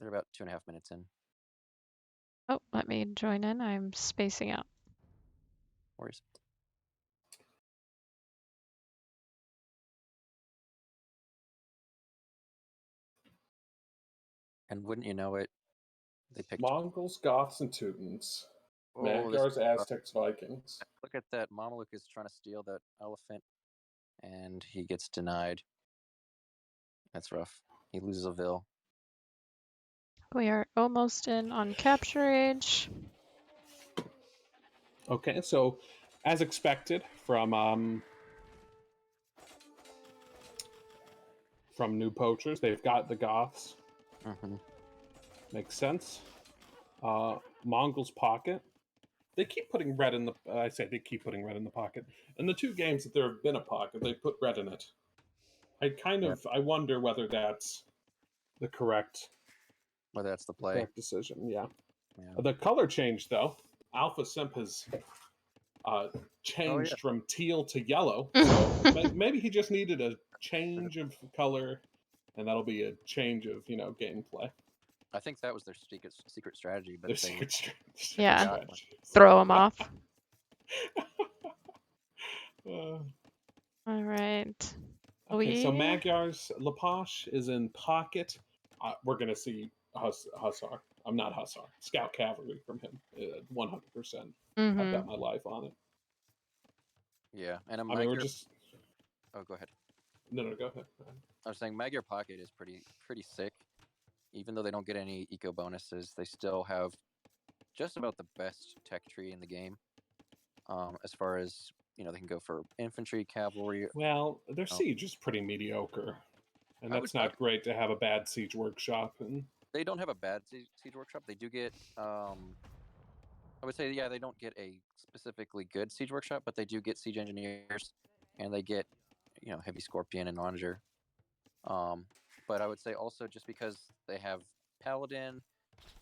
They're about 2.5 minutes in. Oh, let me join in. I'm spacing out. Worries. And wouldn't you know it, they picked Mongols, Goths, and Teutons. Oh, Magyars, Aztecs, Vikings. Look at that. Mameluke is trying to steal that elephant, and he gets denied. That's rough. He loses a Vil. We are almost in on capture age. Okay, so as expected from Noob Poachers, they've got the Goths. Mm-hmm. Makes sense. Mongols pocket. They keep putting red in the. I say they keep putting red in the pocket. In the 2 games that there have been a pocket, they put red in it. I wonder whether that's the correct. Whether that's the play. Correct decision. Yeah. The color change though. Alpha Simp has changed from teal to yellow. So maybe he just needed a change of color, and that'll be a change of gameplay. I think that was their secret strategy, but yeah, throw him off. All right. Okay, so yeah. Magyar's Leposh is in pocket. We're gonna see Hussar. I'm not Hussar. Scout cavalry from him. 100%. I Mm-hmm. bet my life on it. Yeah, and a I mean, we're Magyar. just. Oh, go ahead. No, go ahead. I was saying Magyar Pocket is pretty sick. Even though they don't get any eco bonuses, they still have just about the best tech tree in the game. As far as they can go for infantry, cavalry. Well, their siege is pretty mediocre, and I that's would. not great to have a bad siege workshop. And They don't have a bad siege workshop. They do get. I would say yeah, they don't get a specifically good siege workshop, but they do get siege engineers, and they get heavy scorpion and onager. But I would say also just because they have paladin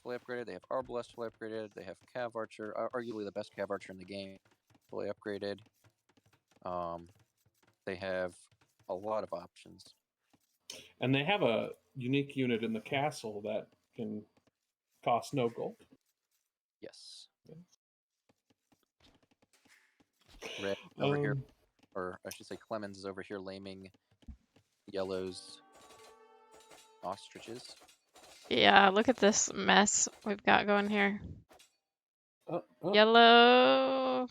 fully upgraded, they have arbalest fully upgraded, they have cav archer, arguably the best cav archer in the game, fully upgraded. They have a lot of options. And they have a unique unit in the castle that can cost no gold. Yes. Red over here, or I should say Clemens is over here laming Yellow's ostriches. Yeah, look at this mess we've got going here. Oh. Yellow.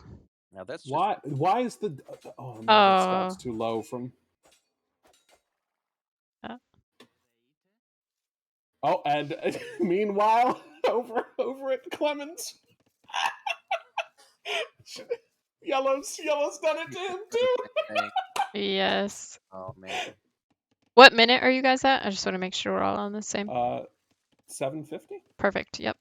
Now that's just Why is the no, that scout's too low from. Oh, and meanwhile, over at Clemens, Yellow's done it to him too. Yes. Oh man. What minute are you guys at? I just want to make sure we're all on the same. 750. Perfect. Yep.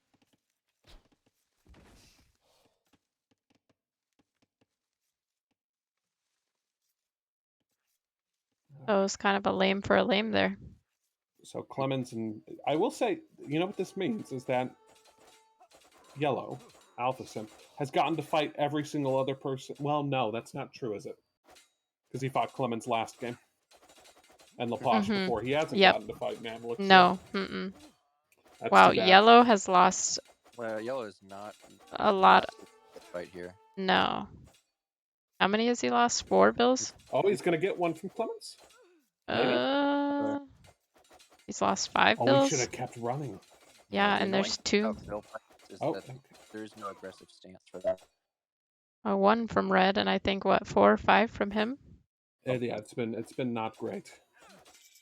Oh, it's kind of a lame for a lame there. So Clemens, and I will say, you know what this means is that Yellow, Alpha Sim, has gotten to fight every single other person. Well, no, that's not true, is it? Because he fought Clemens last game. And Leposh before. He hasn't gotten to fight Mamluk. No. So that's Wow, too bad. Yellow has lost Well, Yellow is not a lot. Right here. No. How many has he lost? 4 bills? Oh, he's going to get one from Clemens? Maybe? He's lost 5 Oh, bills? he should have kept running. Yeah, and there's 2. There is no aggressive stance for that. 1 from Red, and I think, 4 or 5 from him? Yeah, it's been not great.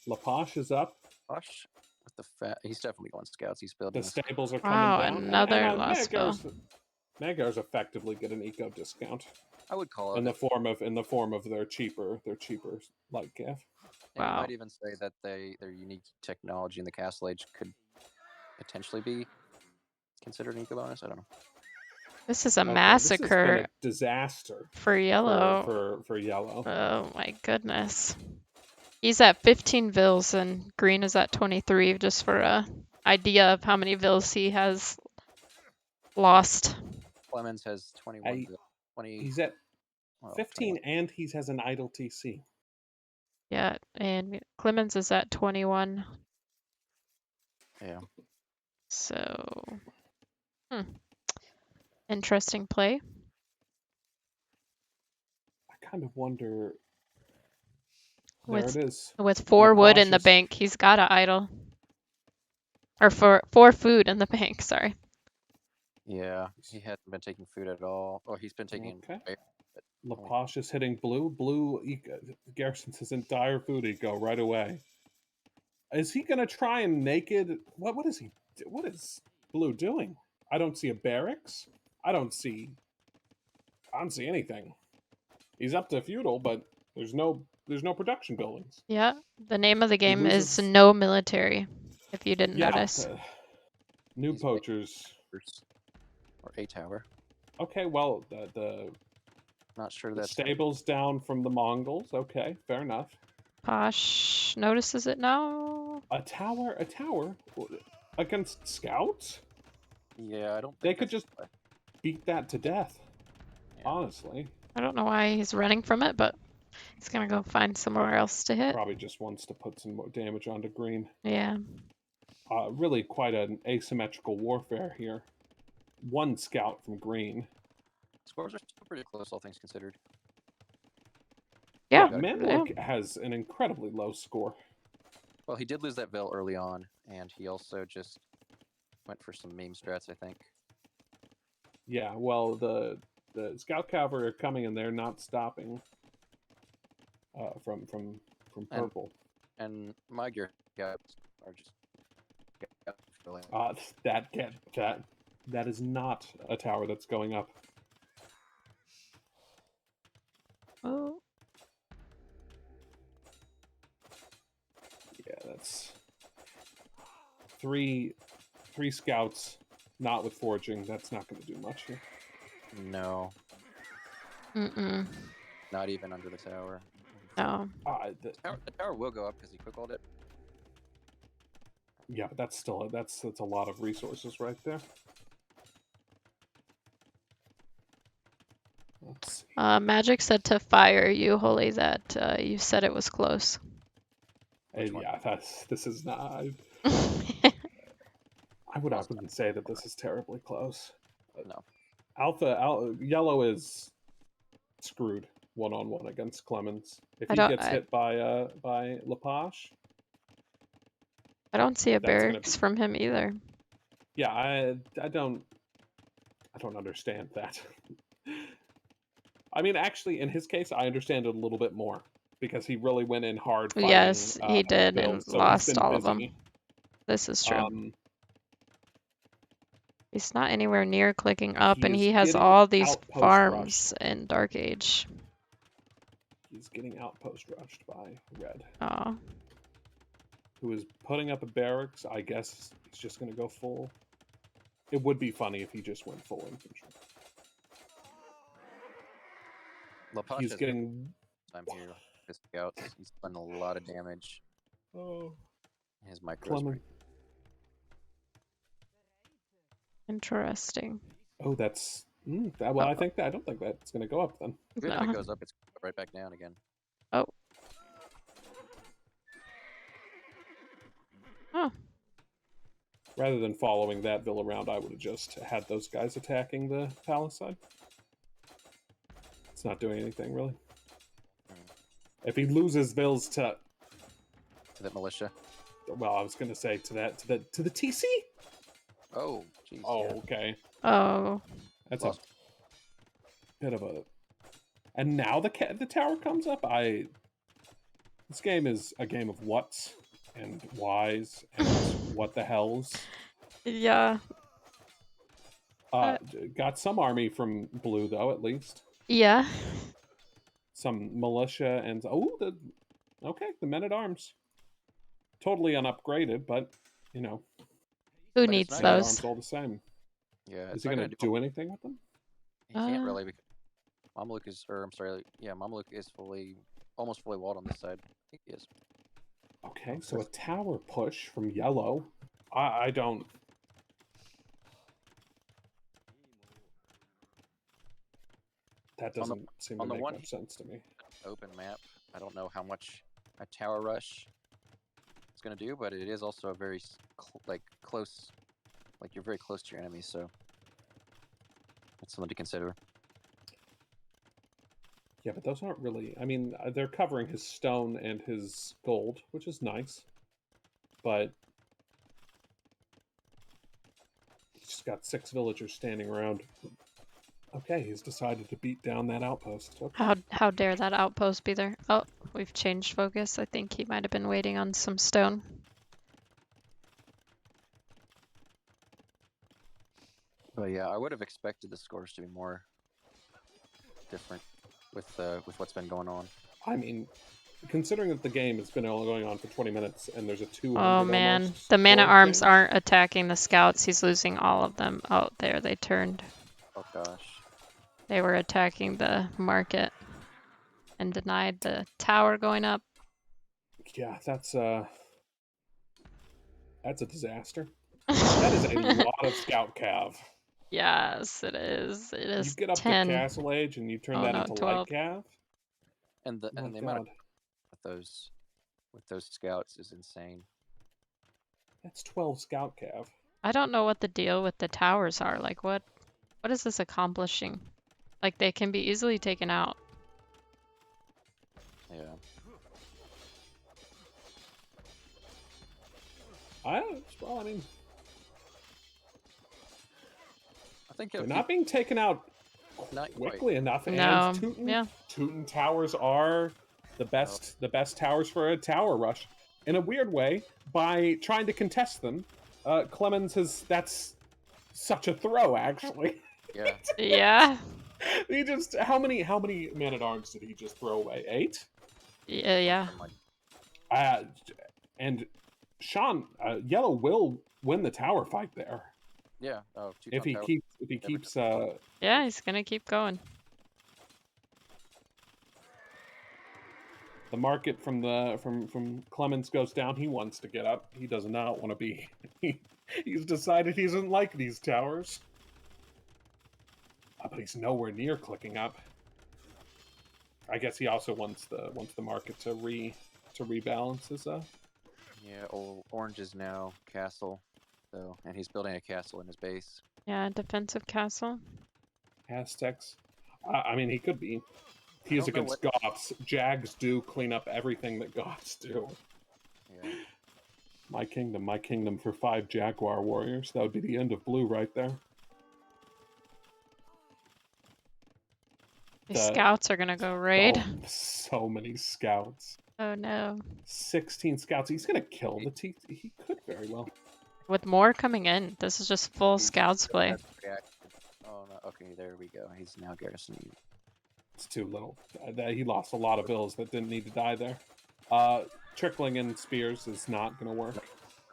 Leposh is up. Leposh with the fat. He's definitely going scouts. He's building. The stables are Wow, coming down. another lost bill. Magyar's effectively get an eco discount. I would call it in the form of their cheaper light gaff. And you might even say that their unique technology in the Castle Age could potentially be considered an eco bonus. I don't know. This is a massacre. This has been a disaster for Yellow. For Yellow. Oh my goodness. He's at 15 vills and Green is at 23, just for a idea of how many vills he has lost. Clemens has 21. 20. He's at 15 and he has an idle TC. Yeah, and Clemens is at 21. Yeah. So, interesting play. I kind of wonder. There it is. With 4 wood in the bank, he's got to idle. Or 4 food in the bank, sorry. Yeah, he hasn't been taking food at all. Oh, he's been taking. Okay. Leposh is hitting blue. Blue Garrison says in dire food eco right away. Is he gonna try and naked? What is he? What is Blue doing? I don't see a barracks. I don't see anything. He's up to feudal, but there's no production buildings. Yeah, the name of the game is No Military. If you didn't notice. Noob Poachers. Or a tower. Okay, well the not sure that stables down from the Mongols. Okay, fair enough. Posh notices it now. A tower against scouts? Yeah, I don't think they could just beat that to death. Yeah. Honestly. I don't know why he's running from it, but he's gonna go find somewhere else to hit. Probably just wants to put some more damage onto Green. Yeah. Really quite an asymmetrical warfare here. 1 scout from Green. Scores are still pretty close, all things considered. Yeah. got a good- Manluk has an incredibly low score. Well, he did lose that Vil early on, and he also just went for some meme strats, I think. Yeah, well, the Scout Cavalry are coming and they're not stopping from purple. And my gear scouts are just filling. That is not a tower that's going up. Oh. Yeah, that's three scouts, not with foraging. That's not going to do much here. No, Mm-mm. not even under the tower. No. The tower will go up because he quick-walled it. Yeah, but that's a lot of resources right there. Let's see. Magic said to fire you, Holy, that you said it was close. Yeah, this is not. I wouldn't say that this is terribly close. No. Yellow is screwed one-on-one against Clemens. If he I gets hit by Lepage, I don't see a that's gonna barracks from him either. yeah, I don't understand that. I mean, actually, in his case, I understand it a little bit more because he really went in hard fighting. Yes, he did, Vil, and so he's lost been all of busy. them. This is true. Um, He's not anywhere near clicking up, he and is he has getting all these outpost farms in Dark Age. He's getting outpost rushed by Red, Oh. who is putting up a barracks. I guess he's just going to go full. It would be funny if he just went full infantry. Lepage He's has getting. time here. His scouts. He's done a lot of damage. Oh, His micros. Clement. Interesting. Oh, that's. Well, I don't think that's going to go up then. Even if No. it goes up, it's right back down again. Oh. Huh. Rather than following that Vil around, I would have just had those guys attacking the palisade. It's not doing anything really. If he loses Vils to that militia. Well, I was going to say to the TC. Oh, jeez. Oh, yeah. okay. Oh. That's a bit of a. And now the tower comes up. This game is a game of whats and whys and what the hells. Yeah. Got some army from blue though, at least. Yeah. Some militia and the men at arms. Totally unupgraded, but you know. Who But needs it's Men at those? arms all the same. Yeah. Is he going to do anything with them? He can't really. Because Mamluk is, or I'm sorry, yeah, Mamluk is almost fully walled on this side. I think he is. Okay, so a tower push from yellow. I don't. That doesn't seem to make much sense to me. Open map. I don't know how much a tower rush is going to do, but it is also a very close. Like you're very close to your enemies, so that's something to consider. Yeah, but those aren't really. I mean, they're covering his stone and his gold, which is nice. But he's just got 6 villagers standing around. Okay, he's decided to beat down that outpost. Okay. How dare that outpost be there? Oh, we've changed focus. I think he might have been waiting on some stone. But yeah, I would have expected the scores to be more different with what's been going on. I mean, considering that the game has been only going on for 20 minutes and there's a 200 Oh man, almost the man-at-arms score change. aren't attacking the scouts. He's losing all of them. Oh, there they turned. Oh gosh. They were attacking the market and denied the tower going up. Yeah, that's a disaster. That is a lot of scout cav. Yes, it is. It is You get up 10. to Castle Age and you turn that into 12. light cav. And the amount of with those scouts is insane. That's 12 scout cav. I don't know what the deal with the towers are. Like, what is this accomplishing? Like, they can be easily taken out. Yeah. Well, I mean, I think they're he'll not keep being taken out not quite. quickly enough. And No. Tootin', Yeah. Tootin' towers are the best towers for a tower rush. In a weird way, by trying to contest them, Clemens has that's such a throw actually. Yeah. Yeah. He just how many man at arms did he just throw away? 8? Yeah. Something like And Sean, Yellow will win the tower fight there yeah. Oh, if he tower. keeps Yeah, he's gonna keep going. the market from Clemens goes down. He wants to get up. He does not want to be. He's decided he doesn't like these towers. But he's nowhere near clicking up. I guess he also wants the market to rebalance his Yeah. Orange is now castle, so and he's building a castle in his base. Yeah, defensive castle. Aztecs. I mean, he could be. He's don't know against Goths. Jags do clean up everything that Goths do. Yeah. My kingdom for 5 Jaguar warriors. That would be the end of blue right there. The scouts are gonna go raid. Oh, so many scouts. Oh no. 16 scouts. He's gonna kill the T. He could very well. With more coming in, this is just full scouts play. Oh no. Okay, there we go. He's now garrisoning. It's too little. He lost a lot of bills that didn't need to die there. Trickling in spears is not gonna work.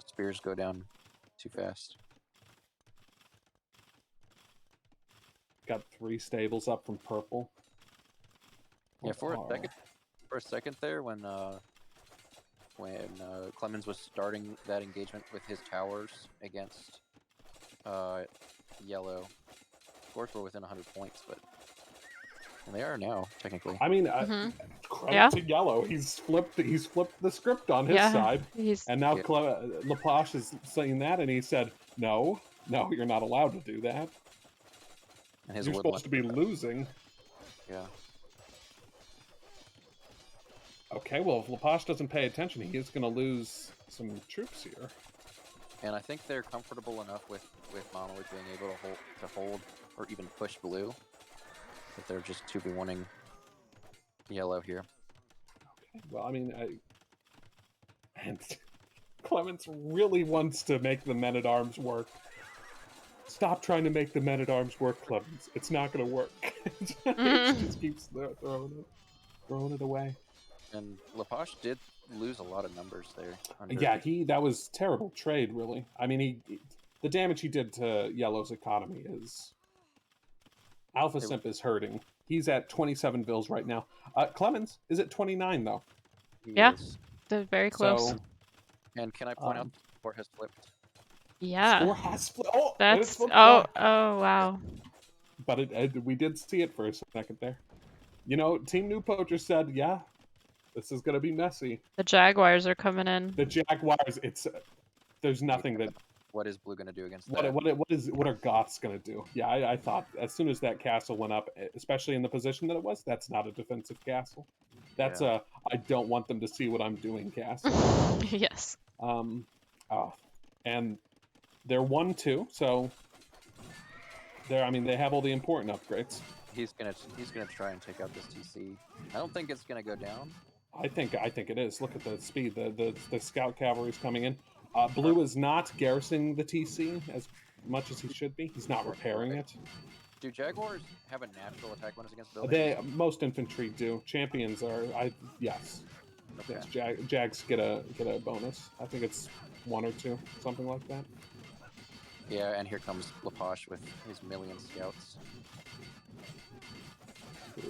Spears go down too fast. Got 3 stables up from purple. Yeah, for a second there, when Clemens was starting that engagement with his towers against yellow, scores were within 100 points, but and they are now technically. I mean, credit to yellow. He's flipped the script on his side, and now Laplace is saying that, and he said, "No, you're not allowed to do that. And his You're supposed to be losing." Yeah. Okay, well, if Laplace doesn't pay attention, he is going to lose some troops here. And I think they're comfortable enough with Monolith being able to hold or even push blue, that they're just 2v1ing yellow here. Okay, well, I mean, and Clemens really wants to make the men-at-arms work. Stop trying to make the men-at-arms work, Clemens. It's not going to work. It just keeps throwing it away. And Lapache did lose a lot of numbers there. Yeah, that was terrible trade, really. I mean, the damage he did to Yellow's economy is... Alpha Simp is hurting. He's at 27 bills right now. Clemens is at 29, though. Yeah, they're very close. So, and can I point out the score has flipped? Yeah. Score has flipped. Oh, that's... Oh, wow. But we did see it for a second there. You know, Team Noob Poachers said, yeah, this is going to be messy. The Jaguars are coming in. The Jaguars, there's nothing that... What is blue going to do against that? What are Goths going to do? Yeah, I thought as soon as that castle went up, especially in the position that it was, that's not a defensive castle. That's I don't want them to see what I'm doing castle. Yes. And they're 1-2, so they have all the important upgrades. He's gonna try and take out this TC. I don't think it's gonna go down. I think it is. Look at the speed. The scout cavalry's coming in. Blue is not garrisoning the TC as much as he should be. He's not repairing it. Do Jaguars have a natural attack bonus against buildings? Most infantry do. Champions are yes. Okay. Yes, Jags get a bonus. I think it's 1 or 2, something like that. Yeah, and here comes Lapache with his million scouts.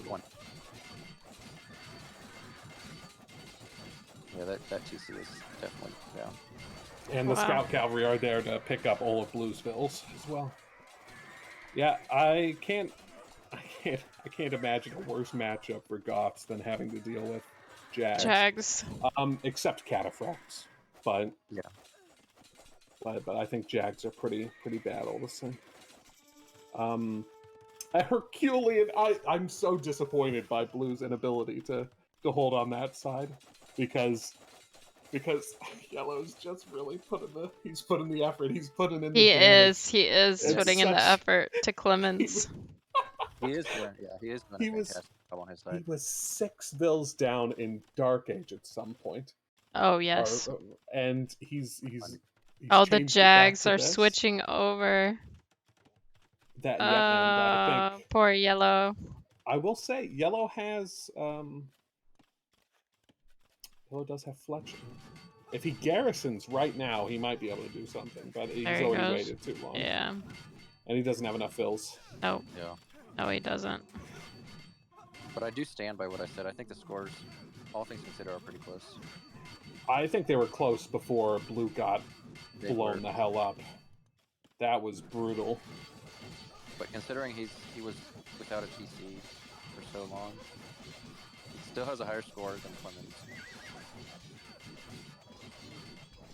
1. Yeah, that TC is definitely down. And the scout cavalry are there to pick up all of Blue's vills as well. Yeah, I can't imagine a worse matchup for Goths than having to deal with Jags. Except Cataphracts, but yeah. But I think Jags are pretty bad all the same. A Herculean. I'm so disappointed by Blue's inability to to hold on that side because Yellow's just really putting the effort. He's putting in the damage. He is It's putting in the such- effort to Clemens. He is doing, yeah, he is doing He a was- fantastic job on his He side. was 6 bills down in Dark Age at some point. Oh yes. And he's Oh, the changed it back Jags to are this. switching over. That and I think Poor Yellow. I will say Yellow has Yellow does have Fletcher. If he garrisons right now, he might be able to do something, but he's There he already goes. waited too long. Yeah. And he doesn't have enough fills. Nope. Yeah. No, he doesn't. But I do stand by what I said. I think the scores, all things considered, are pretty close. I think they were close before Blue got They blown were. the hell up. That was brutal. But considering he was without a TC for so long, he still has a higher score than Clemens.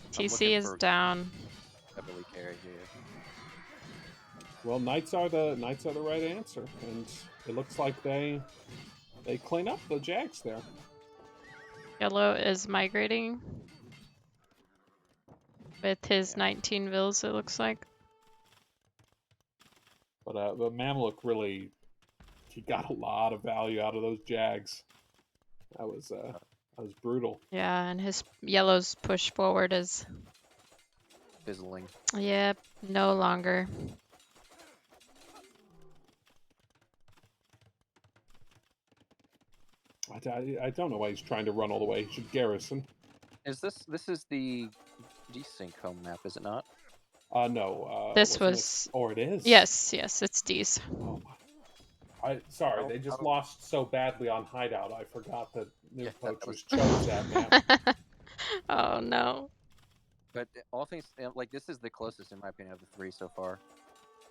I'm TC looking is for down. heavily carry here. Well, Knights are the right answer, and it looks like they clean up the Jags there. Yellow is migrating with his Yeah. 19 vills, it looks like. But Mamluk really, he got a lot of value out of those Jags. That was brutal. Yeah, and his Yellow's push forward is, Fizzling. yep, no longer. I don't know why he's trying to run all the way. He should garrison. Is this is the desync home map, is it not? No. This wasn't was... it? Or it is. Yes, it's D's. Oh my. Sorry, they just lost so badly on Hideout. I forgot that Noob Poachers chose that map. Oh no. But all things, like, this is the closest, in my opinion, of the 3 so far.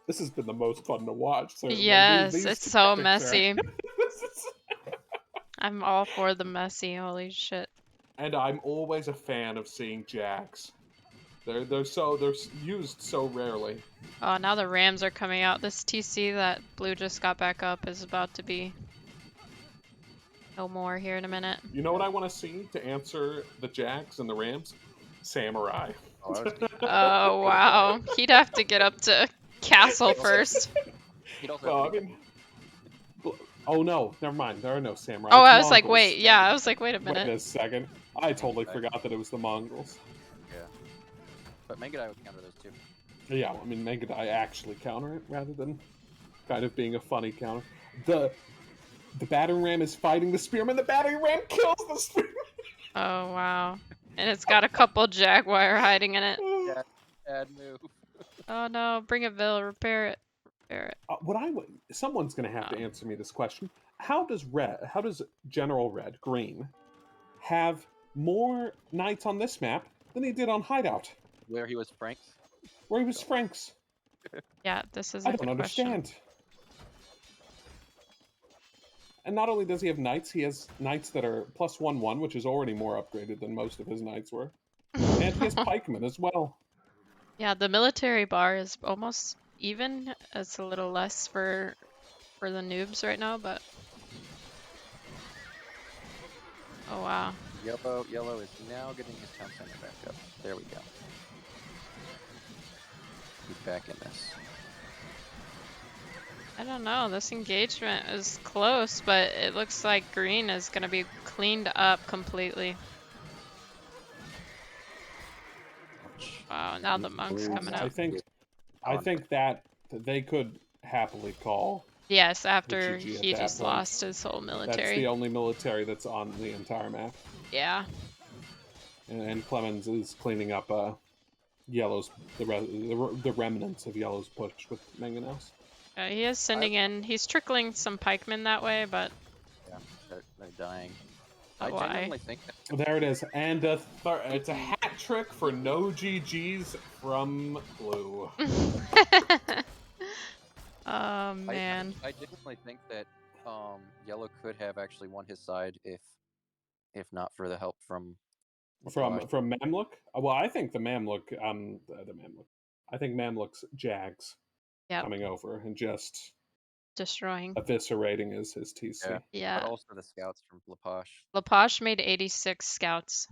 This has been the most fun to watch. So Yes, these it's so tactics messy. I'm all for the messy, holy shit. And I'm always a fan of seeing Jags. They're used so rarely. Oh, now the Rams are coming out. This TC that Blue just got back up is about to be no more here in a minute. You know what I want to see to answer the Jags and the Rams? Samurai. Oh, Oh wow, he'd have to get up to Castle first. he'd also Well, have I to be mean, oh no, never mind. There are no samurai. Oh, It's I was like, Mongols. wait, yeah, I was like, wait a Wait a minute. second. I totally Right. forgot that it was the Mongols. Yeah. But Mangadai would counter those too. Yeah, I mean, Mangadai actually counter it rather than kind of being a funny counter. The battering ram is fighting the spearman. The battering ram kills the spearman. Oh wow, and it's got a couple Jaguar hiding in it. Bad move. Oh no, bring it, Bill, repair it. Someone's gonna have to Oh. answer me this question. How does General Red Green have more knights on this map than he did on Hideout, Where he was Frank's. where he was Frank's? Yeah, this is a I good don't question. understand. And not only does he have knights, he has knights that are +1/1, which is already more upgraded than most of his knights were. And he has pikemen as well. Yeah, the military bar is almost even. It's a little less for the noobs right now, but oh wow. Yellow is now getting his town center back up. There we go. He's back in this. I don't know. This engagement is close, but it looks like green is going to be cleaned up completely. Wow, now the monk's coming I out. think that they could happily call. Yes, after GG at he that just point. lost his whole That's military. the only military that's on the entire map. Yeah. And Clemens is cleaning up Yellow's the remnants of Yellow's push with mangonels. He is sending in. He's trickling some pikemen that way, but Yeah, they're dying. Oh, I why? genuinely think that There it is, and it's a hat trick for no GGs from Blue. Oh man. I genuinely think that Yellow could have actually won his side if not for the help from From Mamluk? Well, I think the Mamluk, I think Mamluk's Jags Yep. coming over and just destroying. eviscerating his TC. Yeah. Yeah. But also the scouts from Lapoche. Lapoche made 86 scouts.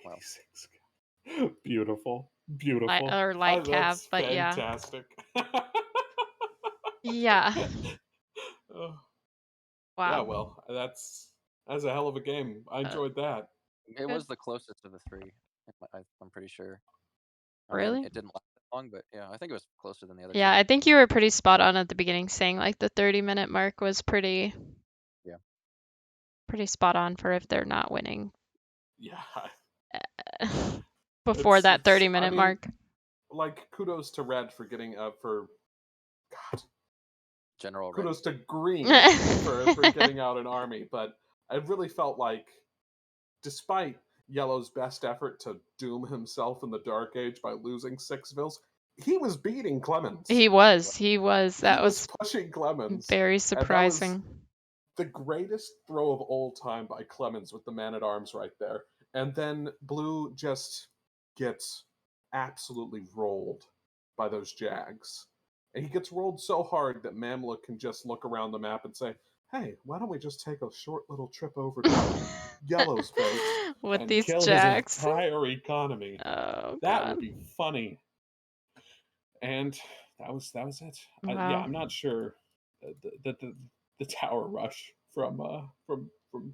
Wow. 86. Beautiful. Beautiful. Or light cav, That's but yeah. fantastic. Yeah. Oh, Wow. yeah, well, that's a hell of a game. I enjoyed that. It was the closest of the three. I'm pretty sure. I Really? mean, it didn't last that long, but yeah, I think it was closer than the other Yeah, two. I think you were pretty spot on at the beginning, saying like the 30-minute mark was pretty. Yeah. Pretty spot on for if they're not winning. Yeah. Before that I 30-minute mean, mark. Like, kudos to Red for getting God. General Red. Kudos to Green for getting out an army, but I really felt like, despite Yellow's best effort to doom himself in the Dark Age by losing 6 vills, he was beating Clemens. He was. That was pushing Clemens. very surprising. The greatest throw of all time by Clemens with the man-at-arms right there. And then Blue just gets absolutely rolled by those Jags. And he gets rolled so hard that Mamluk can just look around the map and say, hey, why don't we just take a short little trip over to Yellow's base With and these kill Jags. his entire economy? Oh, that God. would be funny. And that was it. Wow. Yeah, I'm not sure the tower rush from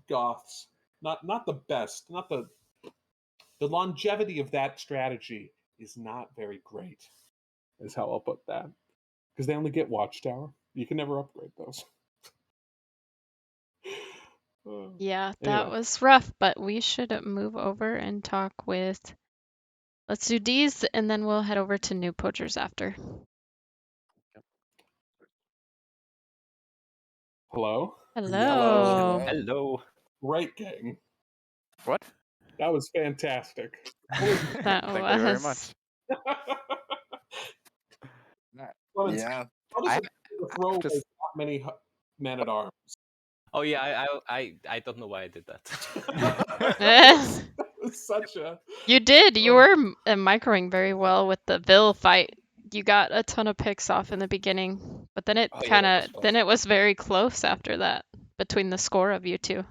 Goths, not the best, not the longevity of that strategy is not very great, is how I'll put that, because they only get Watchtower. You can never upgrade those. Yeah, that was rough, but we should move over and talk with. Let's do Deez, and then we'll head over to Noob Poachers after. Hello. Hello. Hello. Great game. What? That was fantastic. That Thank you very was. much. Yeah. How does it throw just- away that many men at arms? Oh yeah, I don't know why I did that. It's such a. You did. You were microing very well with the Vil fight. You got a ton of picks off in the beginning, but then it Oh, yeah, kind that of was fun. then it was very close after that between the score of you two.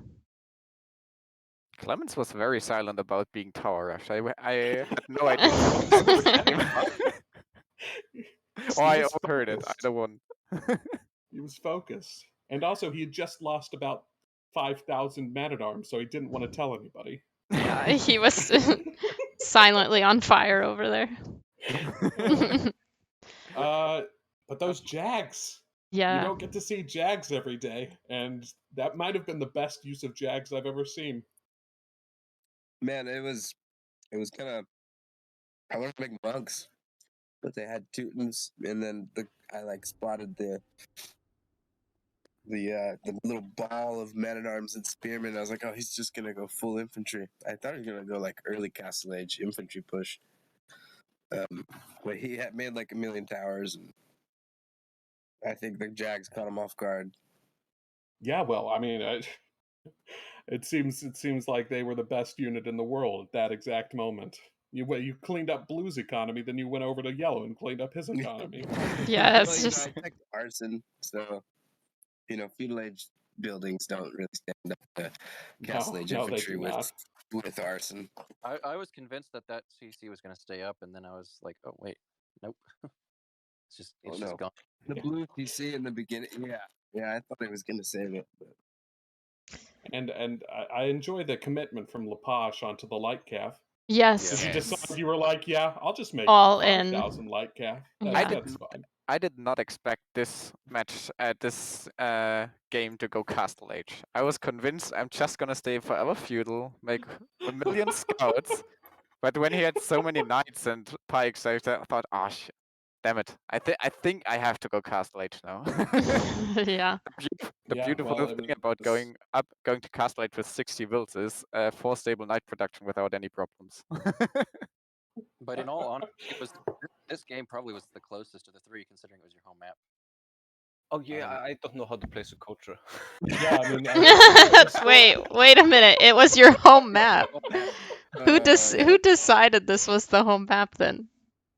Clemens was very silent about being tower rushed. I had no idea. Or I overheard it. Either one. He was focused, and also he had just lost about 5,000 men at arms, so he didn't want to tell anybody. Yeah, he was silently on fire over there. But those Jags. Yeah. You don't get to see Jags every day, and that might have been the best use of Jags I've ever seen. Man, it was kind of. I wanted to make monks, but they had Teutons, and then I like spotted the little ball of men at arms and spearmen. I was like, oh, he's just gonna go full infantry. I thought he was gonna go like early Castle Age infantry push. But he had made like 1 million towers, and I think the Jags caught him off guard. Yeah, well, I mean, it seems like they were the best unit in the world at that exact moment. You cleaned up Blue's economy, then you went over to Yellow and cleaned up his economy. Yeah, Well, it's just. I checked arson, so feudal age buildings don't really stand up to Castle Age no, they infantry do not. with arson. I was convinced that CC was going to stay up, and then I was like, oh wait, nope. It's just no. gone. The blue PC in the beginning, yeah, I thought he was gonna save it. But... And I enjoy the commitment from Lapoche onto the light calf. Yes. You decided you were like, yeah, I'll just make all in. 5,000 light calf. Yeah. That's fine. I did not expect this match, this game to go Castle Age. I was convinced I'm just gonna stay forever feudal, make 1 million scouts. But when he had so many knights and pikes, I thought, oh shit, damn it! I think I have to go Castle Age now. Yeah. The beautiful thing about going to Castle Age with 60 vills is 4 stable knight production without any problems. But in all honesty, this game probably was the closest to the 3, considering it was your home map. Oh yeah, I don't know how to play Socotra. Yeah, I mean, wait a minute. It was your home map. Who decided this was the home map then?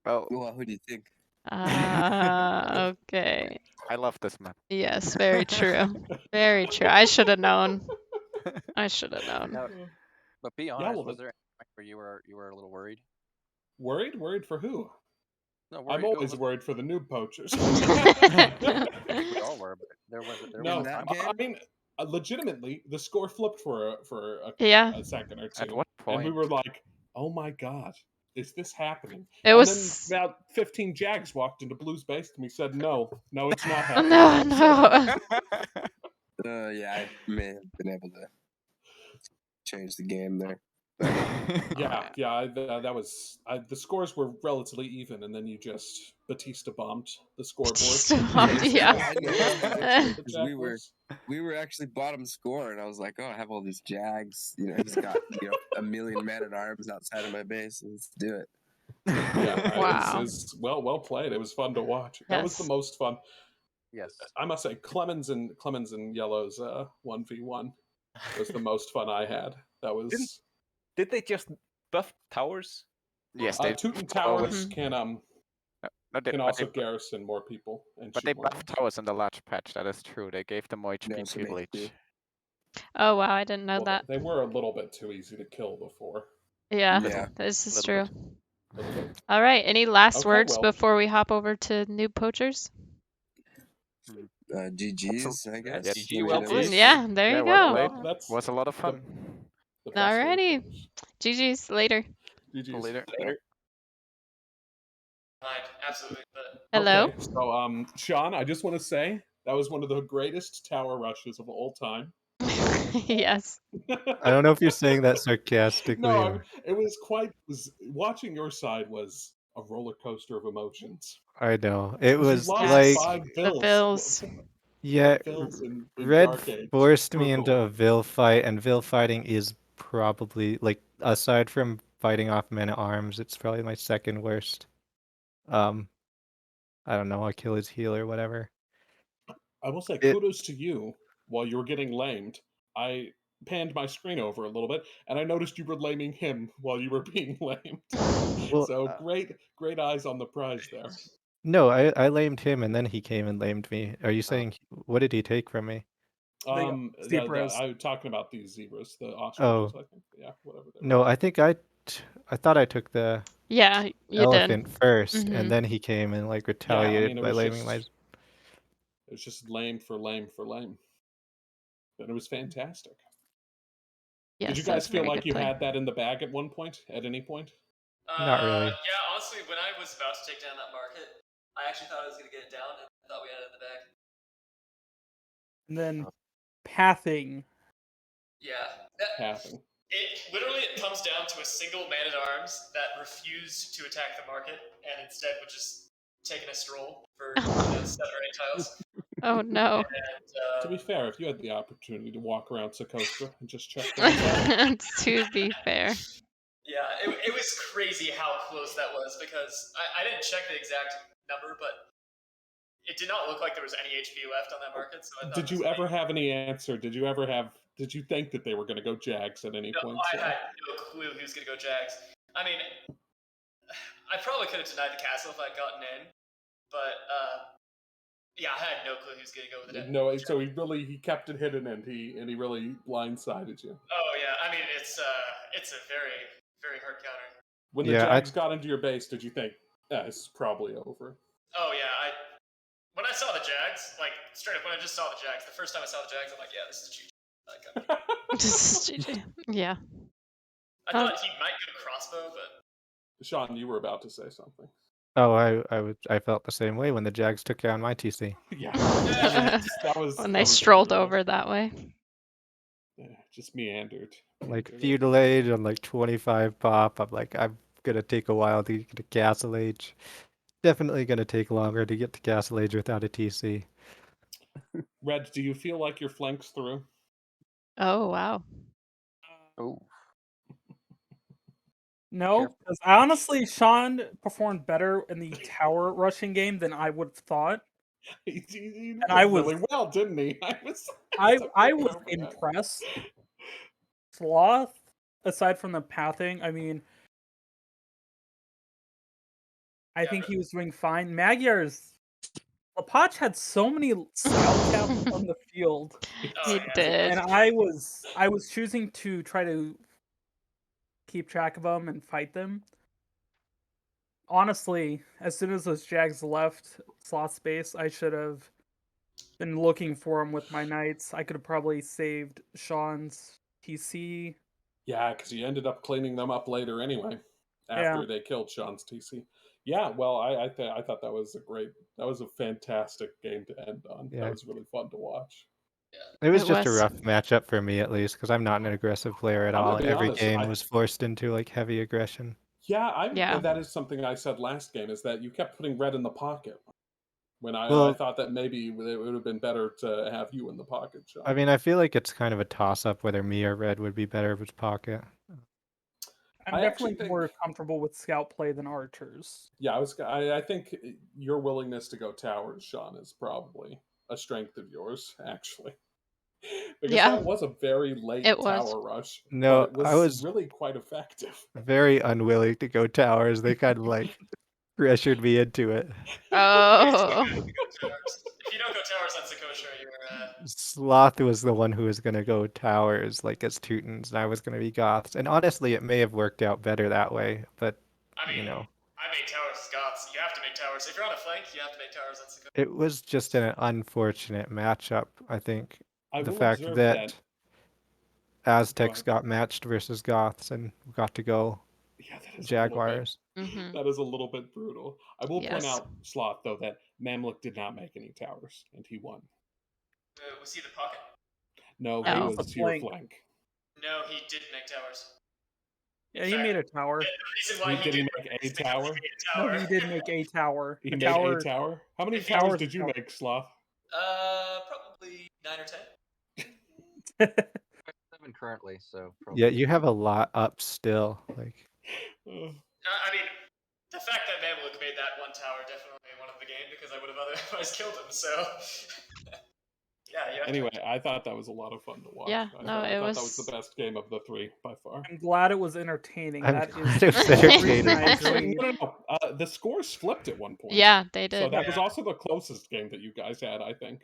Well, who do you think? Okay. I love this map. Yes, very true. Very true. I should have known. I should have known. Now, but be Yeah, honest, well, was there any point where you were a little worried? worried? Worried for who? No, I'm worried. always worried for the noob poachers. We all were, but there was No, a time. I mean, legitimately, the score flipped for Yeah. a second or At two, what and we point? were like, "Oh my god, is this happening?" It And then was. about 15 Jags walked into Blue's base, and we said, "No, no, it's not Oh, happening." no, no. Yeah, I may have been able to change the game there. Yeah, that was the scores were relatively even, and then you just Batista bombed the scoreboard. Batista bombed, yeah. I know, The because Jag we were actually bottom score, and I was like, oh, I have all these Jags. You know, he's got a million men at arms outside of my base. Let's do it. Yeah, Wow. it was well played. It was fun to watch. That was the Yes. most fun. Yes. I must say, Clemens and Yellow's 1v1 was the most fun I had. That was Did they just buff towers? Yes, they. Tootin' Oh, Towers Mhm. can no, they, can but also they, garrison more people and but shoot they more buffed guns. towers in the large patch. That is true. They gave them more HP No, some tutelage. HP. Oh, wow. I didn't know Well, that. they were a little bit too easy to kill before. Yeah, Yeah. this is Little true. bit. A little bit. All right. Any last Okay, words well, before we hop over to Noob Poachers? GG's, I guess. Yeah, GG, well played. Yeah, there Yeah, you well go. played. well, that's Was a lot of fun. the best way to Alrighty. finish. GG's later. GG's. Later. Later. Absolutely. But Hello. Okay, so Sean, I just want to say that was one of the greatest tower rushes of all time. Yes. I don't know if you're saying that sarcastically. No, it was watching your side was a roller coaster of emotions. I know. It 'Cause you was lost like, 5 The bills. Bills. yeah, Bills in Red Dark Age. forced me into Brutal. a Vil fight, and Vil fighting is probably, like, aside from fighting off men at arms, it's probably my second worst. I don't know, Achilles heel or whatever. I will say It, kudos to you. While you were getting lamed, I panned my screen over a little bit, and I noticed you were laming him while you were being lamed. well, So great eyes on the prize there. no, I lamed him, and then he came and lamed me. Are you saying, what did he take from me? Zebras. I'm talking about these zebras, the Oh, ostriches, I think. Yeah, whatever they were. no, I think I thought I took the Yeah, you elephant did. first, and Mhm. then he came and, like, Yeah, I retaliated mean, by laming my... it was just lame for lame for lame. And it was fantastic. Yes, Did you that was guys a feel very like good you play. had that in the bag at one point? At any point? Not really. Yeah, honestly, when I was about to take down that market, I actually thought I was going to get it down, and I thought we had it in the bag. And then pathing. Yeah. Pathing. It comes down to a single man at arms that refused to attack the market and instead would just taking a stroll for 7 or 8 tiles. Oh no. To be fair, if you had the opportunity to walk around Socotra and just check things out. To be fair. Yeah, it was crazy how close that was because I didn't check the exact number, but it did not look like there was any HP left on that market. So I thought Did you ever have any answer? Did you think that they were going to go Jags at any point? I had no clue he was going to go Jags. I mean, I probably could have denied the castle if I'd gotten in, but yeah, I had no clue he was going to go with it. No, so he kept it hidden and he really blindsided you. Oh yeah, I mean it's a very very hard counter. When the Jags got into your base, did you think, it's probably over? Oh yeah, when I saw the Jags, like straight up when I just saw the Jags, the first time I saw the Jags, I'm like, yeah, this is GG. Just GG. Yeah. I thought he might get a crossbow, but Sean, you were about to say something. Oh, I felt the same way when the Jags took down my TC. Yeah, that was when they strolled over that way. Yeah, just meandered. Like feudal age on like 25 pop. I'm like, I'm gonna take a while to get to castle age. Definitely gonna take longer to get to castle age without a TC. Red, do you feel like your flanks through? Oh wow. Oh. No, because honestly, Sean performed better in the tower rushing game than I would have thought. He did I was really well, didn't he? I was impressed. Sloth, aside from the pathing, I mean, I think he was doing fine. Magyar's Poach had so many scout caps on the field, He yeah. did. and I was choosing to try to keep track of them and fight them. Honestly, as soon as those Jags left slot space, I should have been looking for them with my knights. I could have probably saved Sean's TC. Yeah, because you ended up cleaning them up later anyway, after Yeah. they killed Sean's TC. Yeah, well, I thought that was a fantastic game to end on. Yeah. That was really fun to watch. It was It just a was. rough matchup for me, at least, because I'm not an aggressive player at I'm all. gonna be Every honest, game was forced into like heavy aggression. Yeah. that is something I said last game, is that you kept putting red in the pocket. When I Well, thought that maybe it would have been better to have you in the pocket, Sean. I mean, I feel like it's kind of a toss-up whether me or Red would be better with pocket. I'm I actually definitely think- more comfortable with scout play than archers. Yeah, I think your willingness to go towers, Sean, is probably a strength of yours, actually. Because Yeah. that was a very late It was. tower rush. No, but it I was really quite effective. very unwilling to go towers. They kind of like pressured me into it. Oh. If you don't go towers on Sakosha, you're Sloth was the one who was going to go towers, like as Teutons, and I was going to be Goths. And honestly, it may have worked out better that way, but I mean, you know, I make towers as Goths. You have to make towers. If you're on a flank, you have to make towers on Sakosha. it was just an unfortunate matchup. I think I the will fact observe that Aztecs ahead. got matched versus Goths and got to go Yeah, that is Jaguars. Mhm. That is a little bit brutal. I will point Yes. out, Sloth, though, that Mamluk did not make any towers, and he won. Was he the pocket? No, No. he He's the was your flank. flank. No, he didn't make towers. Yeah, he made a tower. The reason why Did he make a is because tower? he made a No, tower. he did make a tower. He A made tower. a tower? How many A towers tower's a did you tower. make, Sloth? Probably 9 or 10. 7 currently, so probably. Yeah, you have a lot up still. Like, I mean, the fact that Mamluk made that one tower definitely won the game because I would have otherwise killed him. So, yeah. You have Anyway, to... I thought that was a lot of fun to watch. Yeah, I no, thought it that was. was the best game of the 3 by far. I'm glad it was entertaining. I'm That glad is it was the reason entertaining. I Actually, agreed. no. The scores flipped at one point. Yeah, they did. So that was Yeah. also the closest game that you guys had, I think.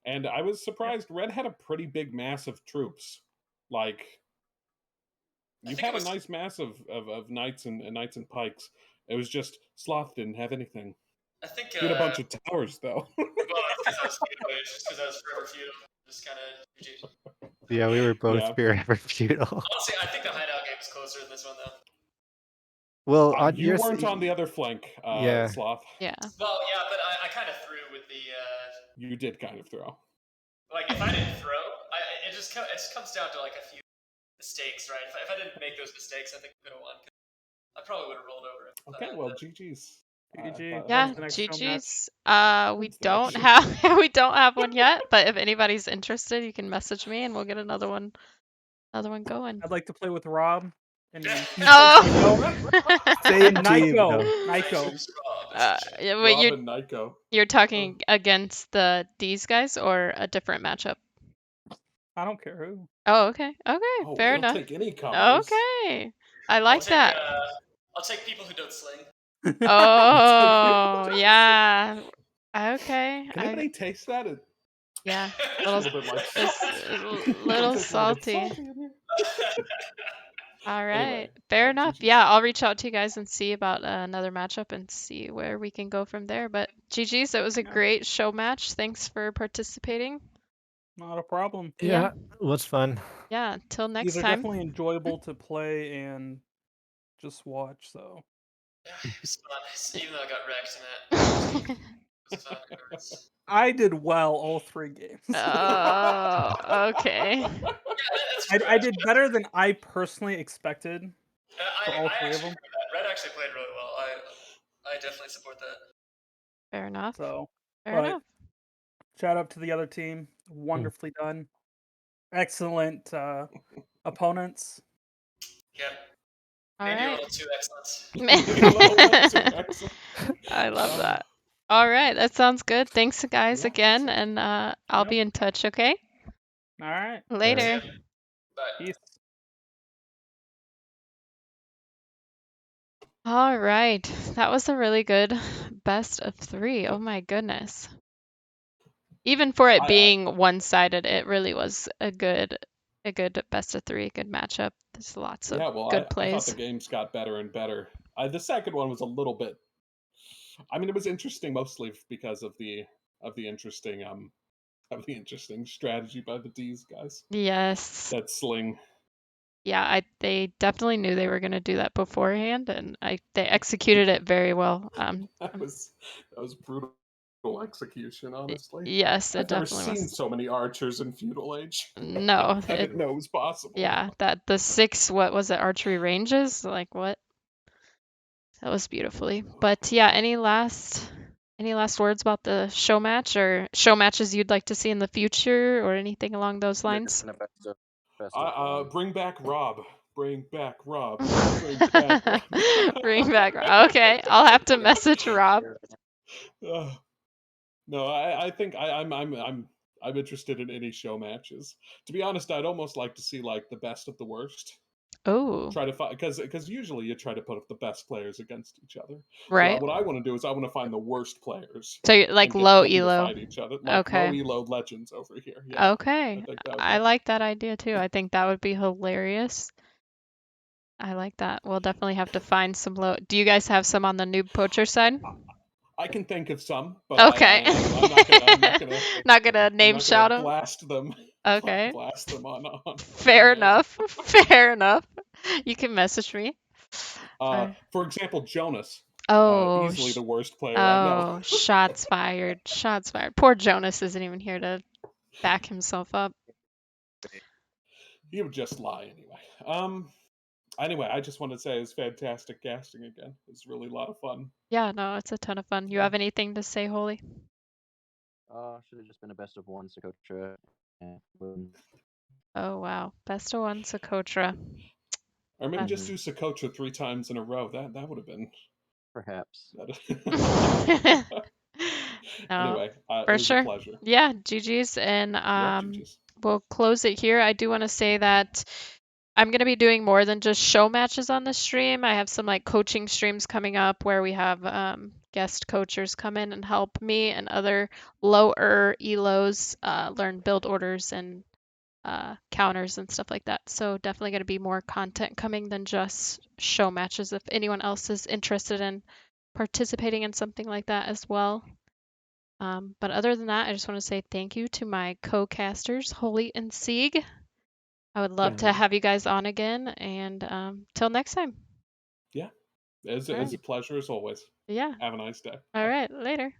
And I was surprised. Red had a pretty big mass of troops. Like, you think had it was- a nice mass of knights and knights and pikes. It was just Sloth didn't have anything. I think. He had a bunch of towers, though. Well, that's because I was feudal. It's just because I was forever feudal. Just kind of. yeah, we were both Yeah. forever feudal. Honestly, I think the hideout game is closer than this one, though. Well, on you your weren't on the other flank, Yeah. Sloth. Yeah. Well, yeah, but I kind of threw with the. You did kind of throw. Like, if I didn't throw, it just comes down to like a few mistakes, right? If I didn't make those mistakes, I think we could have won. I probably would have rolled over it. Okay, well, GG's. GG. Yeah, When's the next show match? GG's. We When's the don't next have we don't have one yet, but if anybody's interested, you can message me and we'll get another one going. I'd like to play with Rob. And Oh. Same And team, Nyko. though. Nyko. Yeah, wait, Rob and Nyko. you're talking against the D's guys or a different matchup? I don't care who. Oh, okay. Okay, Oh, fair we'll enough. take any combos. Okay. I like that. I'll take people who don't sling. Oh, yeah. Okay. Can anybody taste that? It's Yeah. a Little, little bit like it's a little salty. in here. All right. Anyway, Fair enough. GG's. Yeah, I'll reach out to you guys and see about another matchup and see where we can go from there. But GG's, it was a Yeah. great show match. Thanks for participating. Not a problem. Yeah. it was fun. Yeah, till next These are time. definitely enjoyable to play and just watch. So It was fun, even though I got wrecked in it. It was fun. I did well all 3 games. Oh, okay. I did better than I personally expected for all I 3 of actually them. Red actually played really well. I definitely support that. Fair enough. So Fair but enough. shout out to the other team. Wonderfully done. Excellent opponents. Yep. All Maybe a right. little too excellent. Maybe a little bit too excellent. I love that. All right, that sounds good. Thanks, guys, Yeah, again, that's it. and I'll be in touch, okay? All right. Later. Bye. Peace. All right. That was a really good best of 3. Oh my goodness. Even for it I being one-sided, it really was a good best of 3, good matchup. There's lots of yeah, well, good I thought the plays. games got better and better. The second one was a little bit. I mean, it was interesting mostly because of the interesting strategy by the D's guys. Yes. That sling. Yeah, they definitely knew they were going to do that beforehand, and they executed it very well. That was brutal execution, honestly. Yes, it I've never definitely seen was. so many archers in feudal age. No, I didn't know it was possible. yeah, that the 6, what was it, archery ranges? Like what? That was beautifully. But yeah, any last words about the show match or show matches you'd like to see in the future or anything along those lines? And a best of one. Bring back Rob. Bring back Rob. Bring back Rob. Bring back. Okay, I'll have to message Rob. No, I think I'm interested in any show matches. To be honest, I'd almost like to see like the best of the worst. Oh, Try to find because usually you try to put up the best players against each other. right. What I want to do is I want to find the worst players So you're like and low put them to elo. fight each other, like low Okay. elo legends over here. Yeah, I Okay. think that would I be. like that idea too. I think that would be hilarious. I like that. We'll definitely have to find some low. Do you guys have some on the Noob Poacher side? I can think of some, but Okay. I'm not gonna Not gonna name shout them. blast them. Okay. Blast them on Fair air. enough. Fair enough. You can message me. For example, Jonas. Oh, Easily the worst player I know. shots fired. Shots fired. Poor Jonas isn't even here to back himself up. He would just lie anyway. Anyway, I just wanted to say it was fantastic casting again. It was really a lot of fun. Yeah, no, it's a ton of fun. You have anything to say, Holy? Should have just been a best of one, Socotra. And boom. Oh wow, best of 1 Socotra. Or maybe just do Socotra 3 times in a row. That would have been perhaps. No, Anyway, it for was sure. a pleasure. Yeah, GG's, and GG's. we'll close it here. I do want to say that I'm gonna be doing more than just show matches on the stream. I have some like coaching streams coming up where we have guest coachers come in and help me and other lower elos learn build orders and counters and stuff like that. So definitely going to be more content coming than just show matches if anyone else is interested in participating in something like that as well. But other than that, I just want to say thank you to my co-casters, Holy and Sieg. I would love to have you guys on again, and till next time. Yeah, it's a pleasure as always. Yeah. Have a nice day. All right, later.